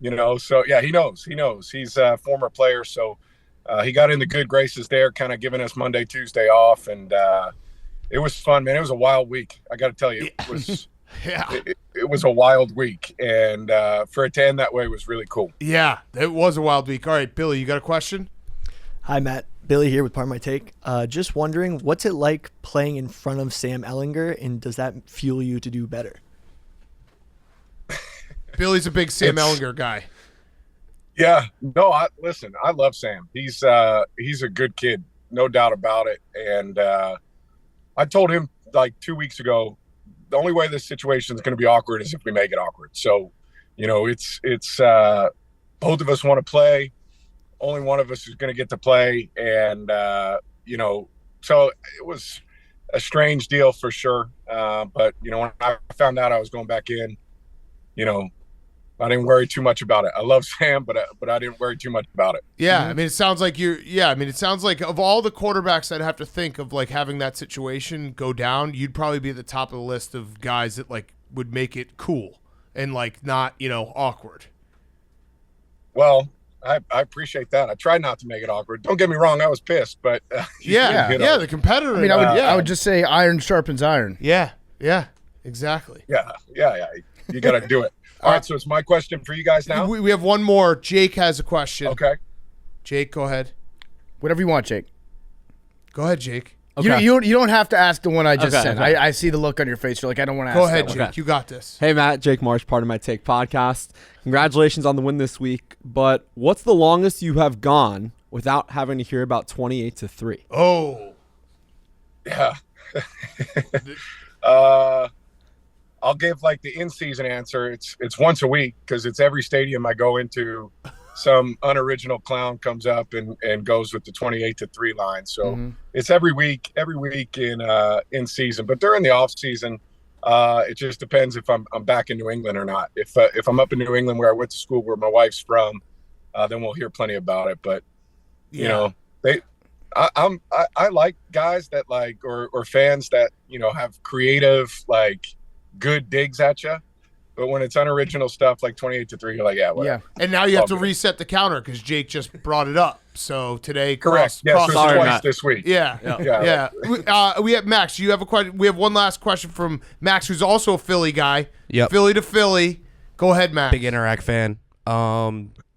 You know, so yeah, he knows. He's a former player, so he got in the good graces there, kind of giving us Monday, Tuesday off, and it was fun, man. It was a wild week. I got to tell you, it was. Yeah. It was a wild week, and for it to end that way was really cool. Yeah, it was a wild week. All right, Billy, you got a question? Hi, Matt. Billy here with Part of My Take. Just wondering, what's it like playing in front of Sam Ellinger, and does that fuel you to do better? Billy's a big Sam Ellinger guy. Yeah, no, listen, I love Sam. He's a good kid, no doubt about it. And I told him like 2 weeks ago, the only way this situation is going to be awkward is if we make it awkward. So, it's both of us want to play. Only one of us is going to get to play. And, so it was a strange deal for sure. But, when I found out I was going back in, I didn't worry too much about it. I love Sam, but I didn't worry too much about it. Yeah, I mean, it sounds like it sounds like of all the quarterbacks I'd have to think of, like, having that situation go down, you'd probably be at the top of the list of guys that, like, would make it cool and, like, not, awkward. Well, I appreciate that. I tried not to make it awkward. Don't get me wrong, I was pissed, but the competitor. I mean, I would just say iron sharpens iron. Yeah, exactly. Yeah. You got to do it. All right, so it's my question for you guys now. We have one more. Jake has a question. Okay. Jake, go ahead. Whatever you want, Jake. Go ahead, Jake. Okay. You don't have to ask the one I just said. Okay. I see the look on your face. You're like, I don't want to ask Go ahead, that Jake. one. Okay. You got this. Hey, Matt, Jake Marsh, Part of My Take podcast. Congratulations on the win this week. But what's the longest you have gone without having to hear about 28-3? Oh. Yeah. I'll give like the in-season answer. It's once a week because it's every stadium I go into. Some unoriginal clown comes up and goes with the 28-3 line. So it's every week in season. But during the off season, it just depends if I'm back in New England or not. If I'm up in New England where I went to school, where my wife's from, then we'll hear plenty about it. But I like guys that like or fans that have creative like good digs at you, but when it's unoriginal stuff like 28-3, you're like, yeah, whatever. Yeah. And now you have to reset the counter because Jake just brought it up. So today, correct. So it's twice this week. Yeah. We have Max. You have a question? We have one last question from Max, who's also a Philly guy. Yep. Philly to Philly. Go ahead, Max. Big Interact fan.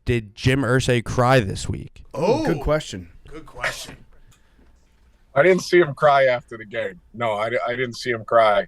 Did Jim Irsay cry this week? Oh, good question. Good question. I didn't see him cry after the game. No, I didn't see him cry.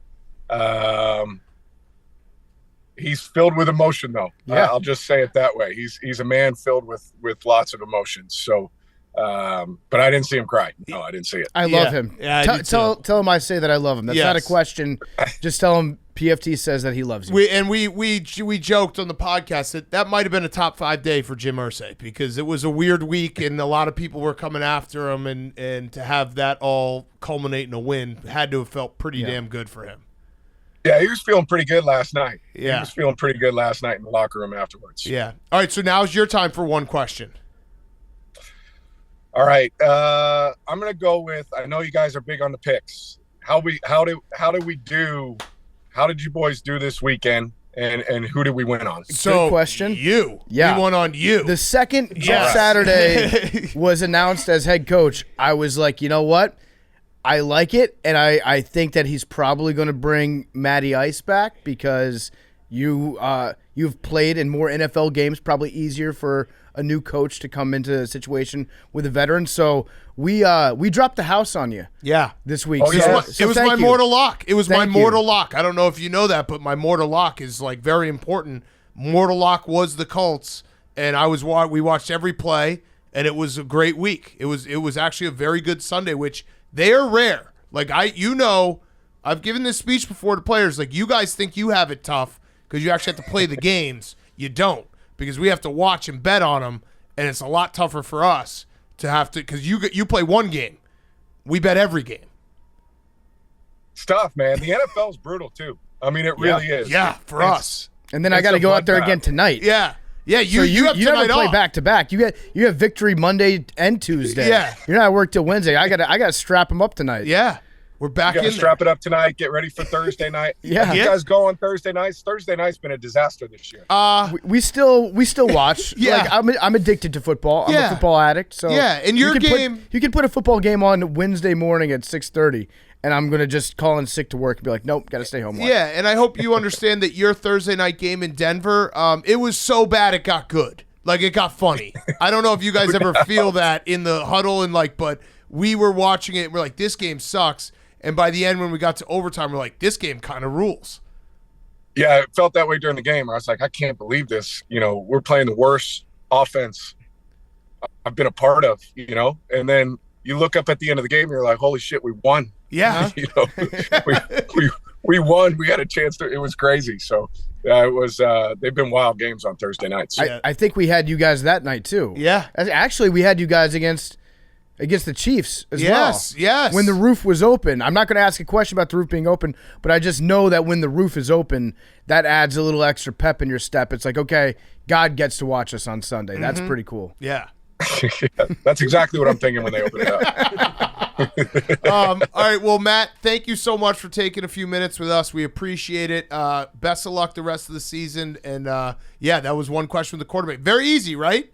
He's filled with emotion, though. Yeah. I'll just say it that way. He's a man filled with lots of emotions. So, but I didn't see him cry. No, I didn't see it. I love him. Yeah, tell him I say that I love him. That's not a question. Just tell him PFT says that he loves you. We joked on the podcast that might have been a top 5 day for Jim Irsay because it was a weird week and a lot of people were coming after him and to have that all culminate in a win had to have felt pretty damn good for him. Yeah, he was feeling pretty good last night. Yeah. He was feeling pretty good last night in the locker room afterwards. Yeah. All right, so now's your time for one question. All right. I'm gonna go with. I know you guys are big on the picks. How did you boys do this weekend? And who did we win on? So good question. You. Yeah. We won on you. The second Saturday was announced as head coach, I was like, you know what? I like it, and I think that he's probably going to bring Matty Ice back because you've played in more NFL games, probably easier for a new coach to come into a situation with a veteran. So we dropped the house on you. Yeah. This week. Oh, yeah. It was my mortal lock. It was my mortal lock. I don't know if you know that, but my mortal lock is like very important. Mortal lock was the Colts, and we watched every play, and it was a great week. It was actually a very good Sunday, which they are rare. Like I've given this speech before to players. Like you guys think you have it tough because you actually have to play the games. You don't because we have to watch and bet on them, and it's a lot tougher for us to have to because you play one game. We bet every game. It's tough, man. The NFL is brutal too. I mean, it really is. Yeah, for us. And then I got to go out there again tonight. Yeah. Yeah, you have to play back to back. You have victory Monday and Tuesday. Yeah, you're not at work till Wednesday. I got to strap them up tonight. Yeah, We're back You in guys there. strap it up tonight. Get ready for Thursday night. Yeah. You guys go on Thursday nights? Thursday night's been a disaster this year. We still watch. Yeah. Like, I'm addicted to football. I'm Yeah. a football addict. So Yeah, and your game- you can put a football game on Wednesday morning at 6:30, and I'm gonna just call in sick to work and be like, nope, gotta stay home. Yeah, and I hope you understand that your Thursday night game in Denver, it was so bad it got good. Like, it got funny. I don't know if you guys ever feel that in the huddle and but we were watching it and we're like, this game sucks. And by the end, when we got to overtime, we're like, this game kind of rules. Yeah, it felt that way during the game. I was like, I can't believe this. We're playing the worst offense I've been a part of, And then you look up at the end of the game, and you're like, holy shit, we won. Yeah. We won. We had a chance to. It was crazy. So it was. They've been wild games on Thursday nights. I think we had you guys that night too. Yeah. Actually, we had you guys against the Chiefs as well. Yes. When the roof was open. I'm not going to ask a question about the roof being open, but I just know that when the roof is open, that adds a little extra pep in your step. It's like, okay, God gets to watch us on Sunday. That's pretty cool. Yeah. Yeah, that's exactly what I'm thinking when they open it up. All right. Well, Matt, thank you so much for taking a few minutes with us. We appreciate it. Best of luck the rest of the season. And, that was one question with the quarterback. Very easy, right?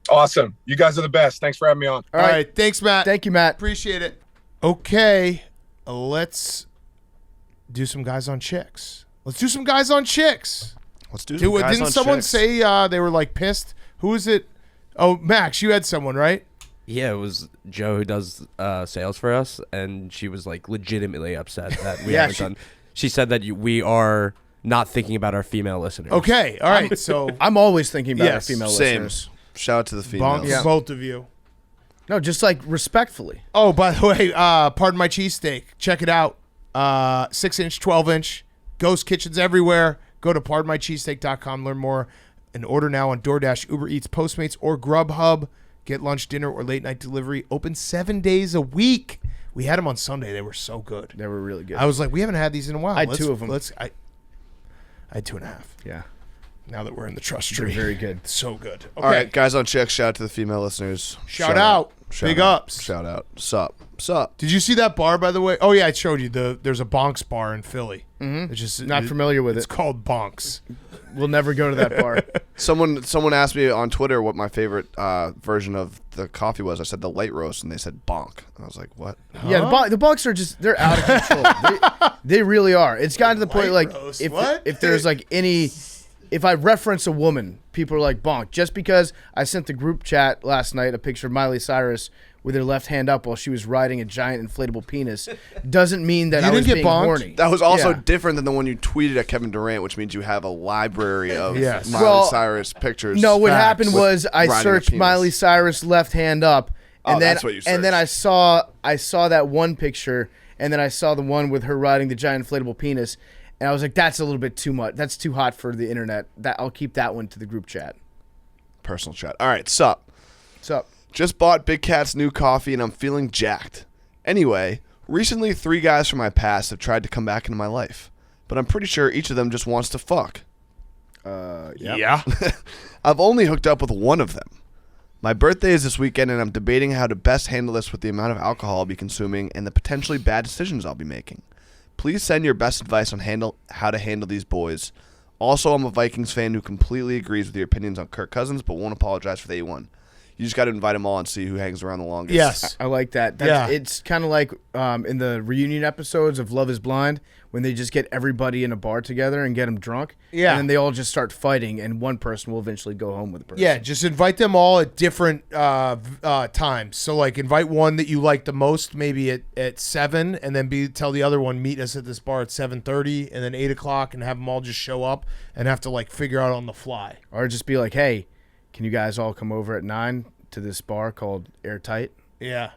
Awesome. You guys are the best. Thanks for having me on. All right. Thanks, Matt. Thank you, Matt. Appreciate it. Okay. Let's do some guys on chicks. Let's do some guys on chicks. Let's do some guys Didn't on someone chicks. say they were pissed? Who is it? Oh, Max, you had someone, right? Yeah, it was Joe who does sales for us, and she was legitimately upset that we haven't done. She said that we are not thinking about our female listeners. Okay. All right. So I'm always thinking about our Yes, female Same. listeners. Shout out to the females. bonk both of you. No, just respectfully. Oh, by the way, pardon my cheesesteak. Check it out. 6-inch, 12-inch. Ghost kitchens everywhere. Go to pardonmycheesesteak.com. Learn more and order now on DoorDash, Uber Eats, Postmates, or Grubhub. Get lunch, dinner, or late night delivery. Open 7 days a week. We had them on Sunday. They were so good. They were really good. I was like, we haven't had these in a while. I had 2 of them. I had 2.5. Yeah. Now that we're in the trust They're tree. very good. So good. Okay. All right, guys on chicks, shout out to the female listeners. Shout out. Big ups. Shout out. Sup. Did you see that bar, by the way? Oh, yeah, I showed you. There's a Bonks bar in Philly. Mm-hmm. It's just Not familiar with It's it. called Bonks. We'll never go to that bar. Someone asked me on Twitter what my favorite version of the coffee was. I said the light roast, and they said bonk. I was like, what? Yeah, the Bucks are they're out of control. they really are. It's gotten to the point Light roast, what? if there's if I reference a woman, people are like bonk. Just because I sent the group chat last night a picture of Miley Cyrus with her left hand up while she was riding a giant inflatable penis doesn't mean that You I was didn't get being bonked? horny. That was also Yeah. different than the one you tweeted at Kevin Durant, which means you have a library of Yes. Miley Well, Cyrus pictures. No, what Facts. happened was I Riding a searched penis. Miley Cyrus left hand up, and Oh, then that's what you and then searched. I saw that one picture, and then I saw the one with her riding the giant inflatable penis, and I was like, that's a little bit too much. That's too hot for the internet. That I'll keep that one to the group chat. Personal chat. All right, sup. What's up? Just bought Big Cat's new coffee, and I'm feeling jacked. Anyway, recently 3 guys from my past have tried to come back into my life, but I'm pretty sure each of them just wants to fuck. Yeah. I've only hooked up with one of them. My birthday is this weekend, and I'm debating how to best handle this with the amount of alcohol I'll be consuming and the potentially bad decisions I'll be making. Please send your best advice on how to handle these boys. Also, I'm a Vikings fan who completely agrees with your opinions on Kirk Cousins, but won't apologize for the A1. You just got to invite them all and see who hangs around the longest. Yes. I like that. Yeah. It's kind of like in the reunion episodes of Love is Blind when they just get everybody in a bar together and get them drunk. Yeah. And then they all just start fighting, and one person will eventually go home with the person. Yeah, just invite them all at different times. So, invite one that you like the most, maybe at 7, and then tell the other one, meet us at this bar at 7:30, and then 8 o'clock, and have them all just show up and have to, figure out on the fly. Or just be like, hey, can you guys all come over at 9 to this bar called Airtight? Yeah.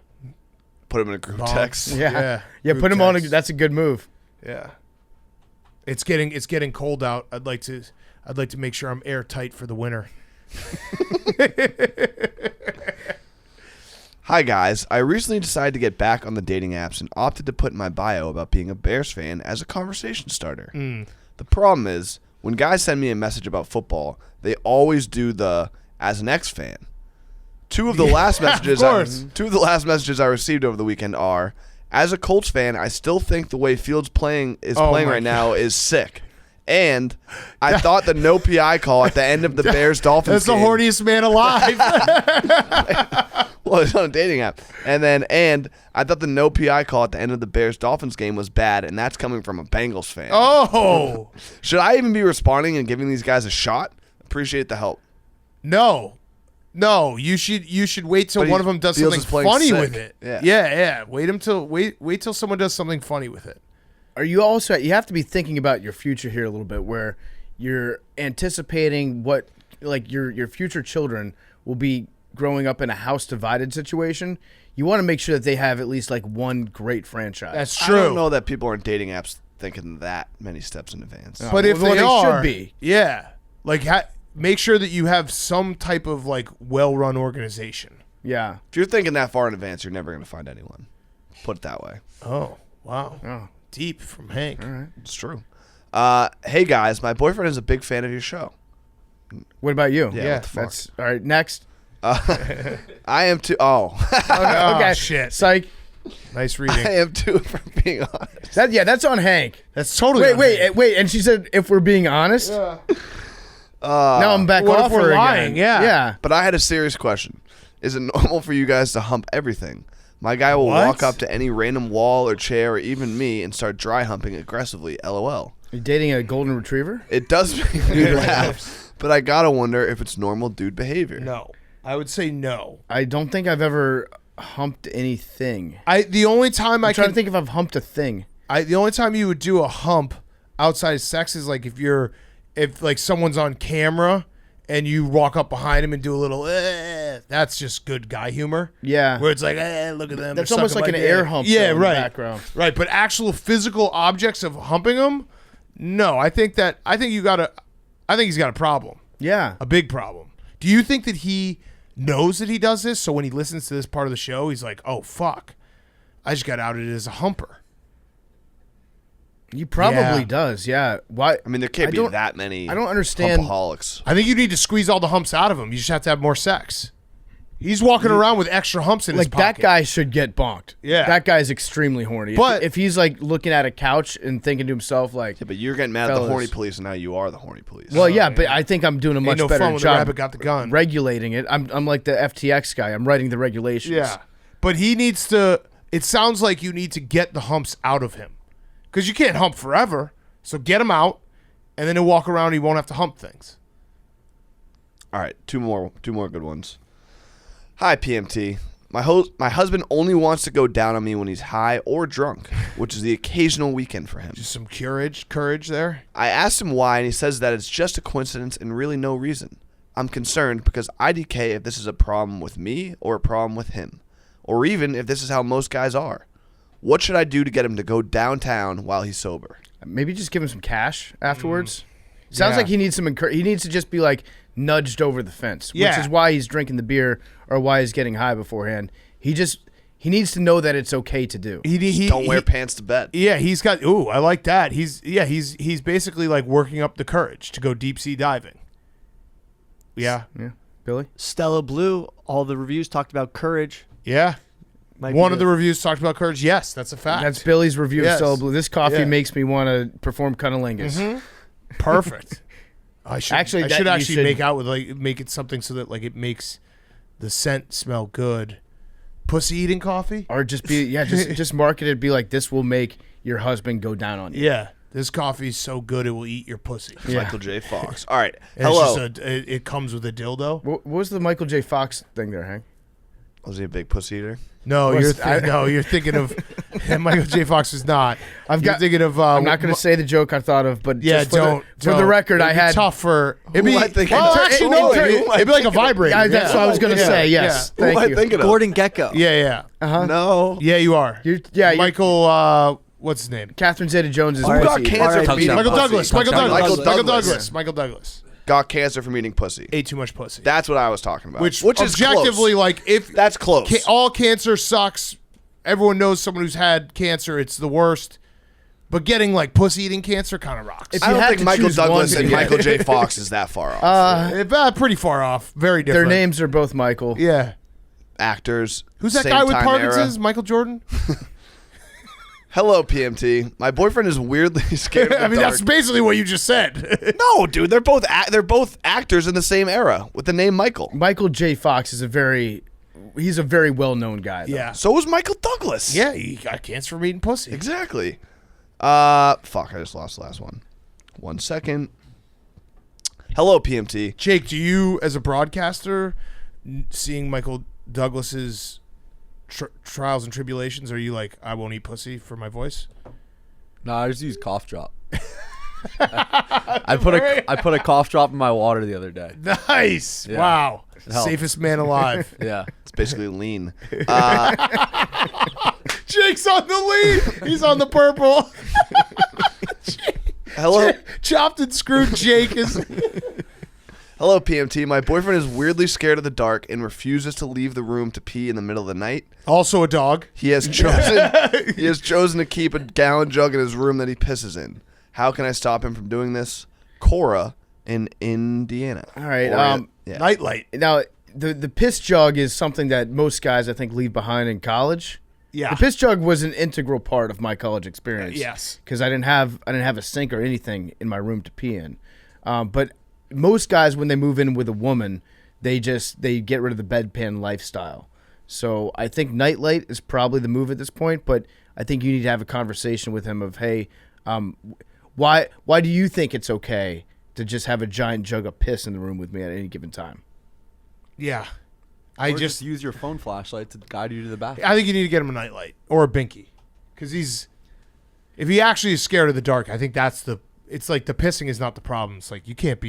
Put them in a group Bonks. text. Yeah. Group Put them on. text. That's a good move. Yeah. It's getting cold out. I'd like to make sure I'm airtight for the winter. Hi guys, I recently decided to get back on the dating apps and opted to put in my bio about being a Bears fan as a conversation starter. The problem is, when guys send me a message about football, they always do the as an ex fan. Two of the last messages I received over the weekend are, As a Colts fan, I still think the way Fields playing right now is sick. And I thought the no PI call at the end of the Bears-Dolphins game. That's the horniest man alive. Well, it's on a dating app. And I thought the no PI call at the end of the Bears-Dolphins game was bad, and that's coming from a Bengals fan. Oh. Should I even be responding and giving these guys a shot? Appreciate the help. No, you should wait till one of them does Fields something is playing funny sick. with it. Yeah. Wait till someone does something funny with it. Are you also? You have to be thinking about your future here a little bit, where you're anticipating what, like your future children will be growing up in a house divided situation. You want to make sure that they have at least like one great franchise. That's true. I don't know that people on dating apps thinking that many steps in advance. But if well, they should be. Yeah, like make sure that you have some type of like well-run organization. Yeah. If you're thinking that far in advance, you're never going to find anyone. Put it that way. Oh, wow. Oh. Deep from Hank. All right. It's true. Hey, guys, my boyfriend is a big fan of your show. What about you? Yeah, what the fuck? That's all right. Next. I am too. Oh. Okay. Shit. Psych. Nice reading. I am too, for being honest. That's on Hank. That's totally Wait. And she said, if we're being honest. Yeah. Now I'm back What if off we're her lying? again. Yeah. Yeah. But I had a serious question. Is it normal for you guys to hump everything? My guy will What? walk up to any random wall or chair or even me and start dry humping aggressively. LOL. You dating a golden retriever? It does make me laugh, but I gotta wonder if it's normal dude behavior. No. I would say no. I don't think I've ever humped anything. The only time I'm trying to think if I've humped a thing. The only time you would do a hump outside of sex is like if like someone's on camera and you walk up behind him and do a little, that's just good guy humor. Yeah. Where it's like, look at them. That's they're almost sucking like my an air dick. hump. Yeah, in right. The background. Right, but actual physical objects of humping them, no. I think he's got a problem, Yeah. a big problem. Do you think that he knows that he does this? So when he listens to this part of the show, he's like, oh fuck, I just got outed as a humper. He probably Yeah. does. Yeah. Why? I mean, there can't I be don't- that many I don't understand. humpaholics. I think you need to squeeze all the humps out of him. You just have to have more sex. He's walking around with extra humps in his Like pocket. that guy should get bonked. Yeah. That guy's extremely horny. But- if he's like looking at a couch and thinking to himself like, Yeah, but you're getting mad at the Fellas. horny police, and now you are the horny police. well, yeah, but I think I'm doing a much Ain't no better fun when the job rabbit got the gun. regulating it. I'm like the FTX guy. I'm writing the regulations. Yeah. But he needs to, it sounds like you need to get the humps out of him. Because you can't hump forever. So get him out, and then he'll walk around and he won't have to hump things. All right, two more good ones. Hi, PMT. My husband only wants to go down on me when he's high or drunk, which is the occasional weekend for him. Just some courage there. I asked him why, and he says that it's just a coincidence and really no reason. I'm concerned because IDK if this is a problem with me or a problem with him, or even if this is how most guys are. What should I do to get him to go downtown while he's sober? Maybe just give him some cash afterwards. Sounds Yeah. like he needs some. He needs to just be like nudged over the fence, which Yeah. is why he's drinking the beer or why he's getting high beforehand. He needs to know that it's okay to do. Don't wear pants to bed. Yeah, he's got. Ooh, I like that. He's basically like working up the courage to go deep sea diving. Yeah, Yeah, Billy. Stella Blue, all the reviews talked about courage. yeah. Might be One of the- the reviews talked about courage. Yes, that's a fact. That's Billy's review Yes. of Stella Blue. This coffee Yeah. makes me want to perform cunnilingus. Perfect. I should Actually, I that should you actually should- make out with make it something so that like it makes the scent smell good. Pussy eating coffee. Or just just market it. Be like, this will make your husband go down on you. Yeah, this coffee is so good it will eat your pussy. Yeah. Michael J. Fox. All right. And Hello. It's just it comes with a dildo. What was the Michael J. Fox thing there, Hank? Was he a big pussy eater? No, Was- you're thinking of Michael J. Fox is not. I've You're got- thinking of. I'm not going to say the joke I thought of, but Yeah, just for the record, It'd I be had tough for. It'd be. am I thinking Well, of? actually, Who no. am I It'd be like a vibrator. Yeah, that's what I was going to Yeah, say. Yes, Who am thank I you. thinking of? Gordon Gekko. Yeah. No. Yeah, you are. You're Michael. What's his name? Catherine Zeta-Jones is Who got pussy. cancer All from right, eating Michael pussy? Douglas. Michael Douglas. Douglas. Got cancer from eating pussy. Ate too much pussy. That's what I was talking about. Which is objectively, close. like, if That's close. all cancer sucks. Everyone knows someone who's had cancer. It's the worst. But getting like pussy eating cancer kind of rocks. If I you don't had think to Michael choose Douglas one- and Michael J. Fox is that far off. Pretty far off. Very Their different. names are both Michael. Yeah. Actors. Who's that same guy with time Parkinson's? era. Michael Jordan? Hello, PMT. My boyfriend is weirdly scared of the I mean, dark. that's basically what you just said. No, dude, they're both actors in the same era with the name Michael. Michael J. Fox is he's a very well-known guy. Though. Yeah. So was Michael Douglas. Yeah, he got cancer from eating pussy. Exactly. Fuck, I just lost the last one. 1 second. Hello, PMT. Jake, do you, as a broadcaster, seeing Michael Douglas's trials and tribulations, are you like, I won't eat pussy for my voice? No, I just use cough drop. I put a cough drop in my water the other day. Nice. Yeah. Wow. It helped. Safest man alive. Yeah. It's basically lean. Jake's on the lead. He's on the purple. Hello. Chopped and screwed Jake is... Hello, PMT. My boyfriend is weirdly scared of the dark and refuses to leave the room to pee in the middle of the night. Also a dog. He has chosen to keep a gallon jug in his room that he pisses in. How can I stop him from doing this? Cora in Indiana. All right. Yeah. Nightlight. Now, the piss jug is something that most guys, I think, leave behind in college. Yeah. The piss jug was an integral part of my college experience. Yes. Because I didn't have a sink or anything in my room to pee in. But most guys, when they move in with a woman, they get rid of the bedpan lifestyle. So I think nightlight is probably the move at this point. But I think you need to have a conversation with him of, hey, why do you think it's okay to just have a giant jug of piss in the room with me at any given time? Yeah. Or just use your phone flashlight to guide you to the bathroom. I think you need to get him a nightlight or a binky. Because if he actually is scared of the dark, I think it's like the pissing is not the problem. It's like you can't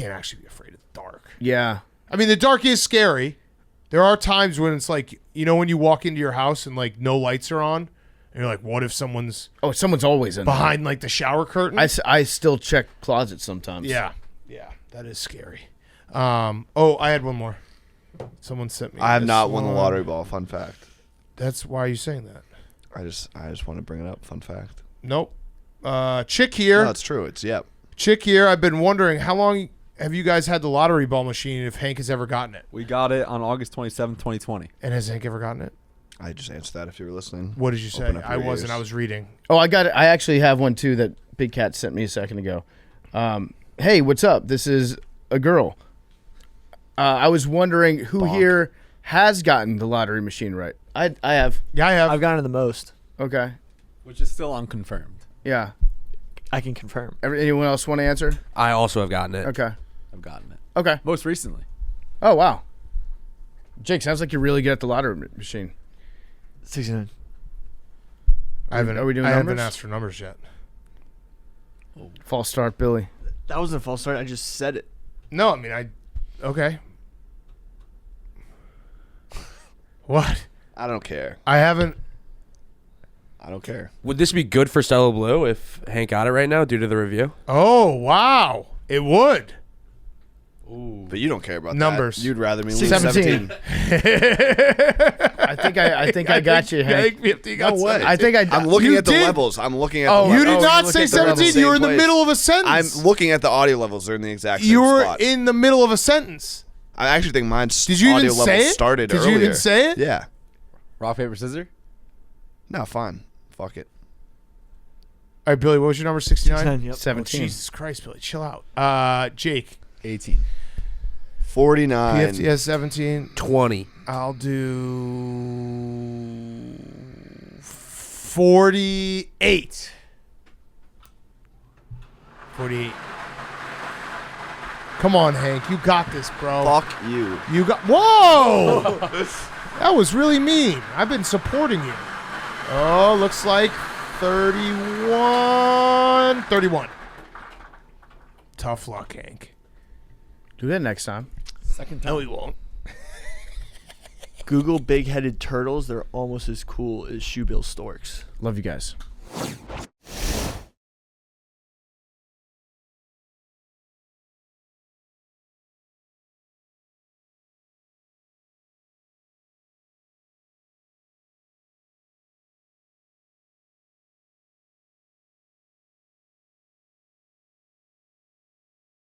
actually be afraid of the dark. Yeah. I mean, the dark is scary. There are times when it's like, when you walk into your house and like no lights are on, and you're like, what if someone's always in behind like the shower curtain? I still check closets sometimes. Yeah, that is scary. I had one more. Someone sent me. I have this not won the one. lottery ball. Fun fact. That's why are you saying that? I just want to bring it up. Fun fact. Nope. Chick here. No, it's true. It's yep. Chick here. I've been wondering how long have you guys had the lottery ball machine? If Hank has ever gotten it. We got it on August 27th, 2020. And has Hank ever gotten it? I just answered that if you were listening. What did you say? Open up I your wasn't. ears. I was reading. Oh, I got it. I actually have one too that Big Cat sent me a second ago. Hey, what's up? This is a girl. I was wondering who here has gotten the lottery machine right. I have. Yeah, I have. I've gotten it the most. Okay. Which is still unconfirmed. Yeah. I can confirm. Anyone else want to answer? I also have gotten it. Okay. I've gotten it. Okay. Most recently. Oh, wow. Jake, sounds like you're really good at the lottery machine. 69. Are we doing I haven't numbers? asked for numbers yet. False start, Billy. That wasn't a false start. I just said it. No, I mean okay. What? I don't care. I haven't. I don't care. Would this be good for Stella Blue if Hank got it right now due to the review? Oh wow, it would. But you don't care about numbers. That. You'd rather me lose 17. 17. I think I got you, Hank. 50 got No way. 17. I think I'm looking You at the did? levels. I'm looking at Oh, the You levels. did not look say at the levels. 17. You were in the Same middle of a I'm sentence. looking at the audio levels. They're in the exact same You were spot. in the middle of a sentence. I actually think mine's Did you audio even levels say it? started Did earlier. you even say it? Yeah. Rock, paper, scissors? No, fine. Fuck it. All right, Billy. What was your number? 69. 69, yep. 17. Jesus Christ, Billy, chill out. Jake. 18. 49. PFT has 17. 20. I'll do 48. 48. Come on, Hank. You got this, bro. Fuck you. You got. Whoa! That was really mean. I've been supporting you. Oh, looks like 31. 31. Tough luck, Hank. Do that next time. Second time. No, he won't. Google big-headed turtles. They're almost as cool as shoebill storks. Love you guys.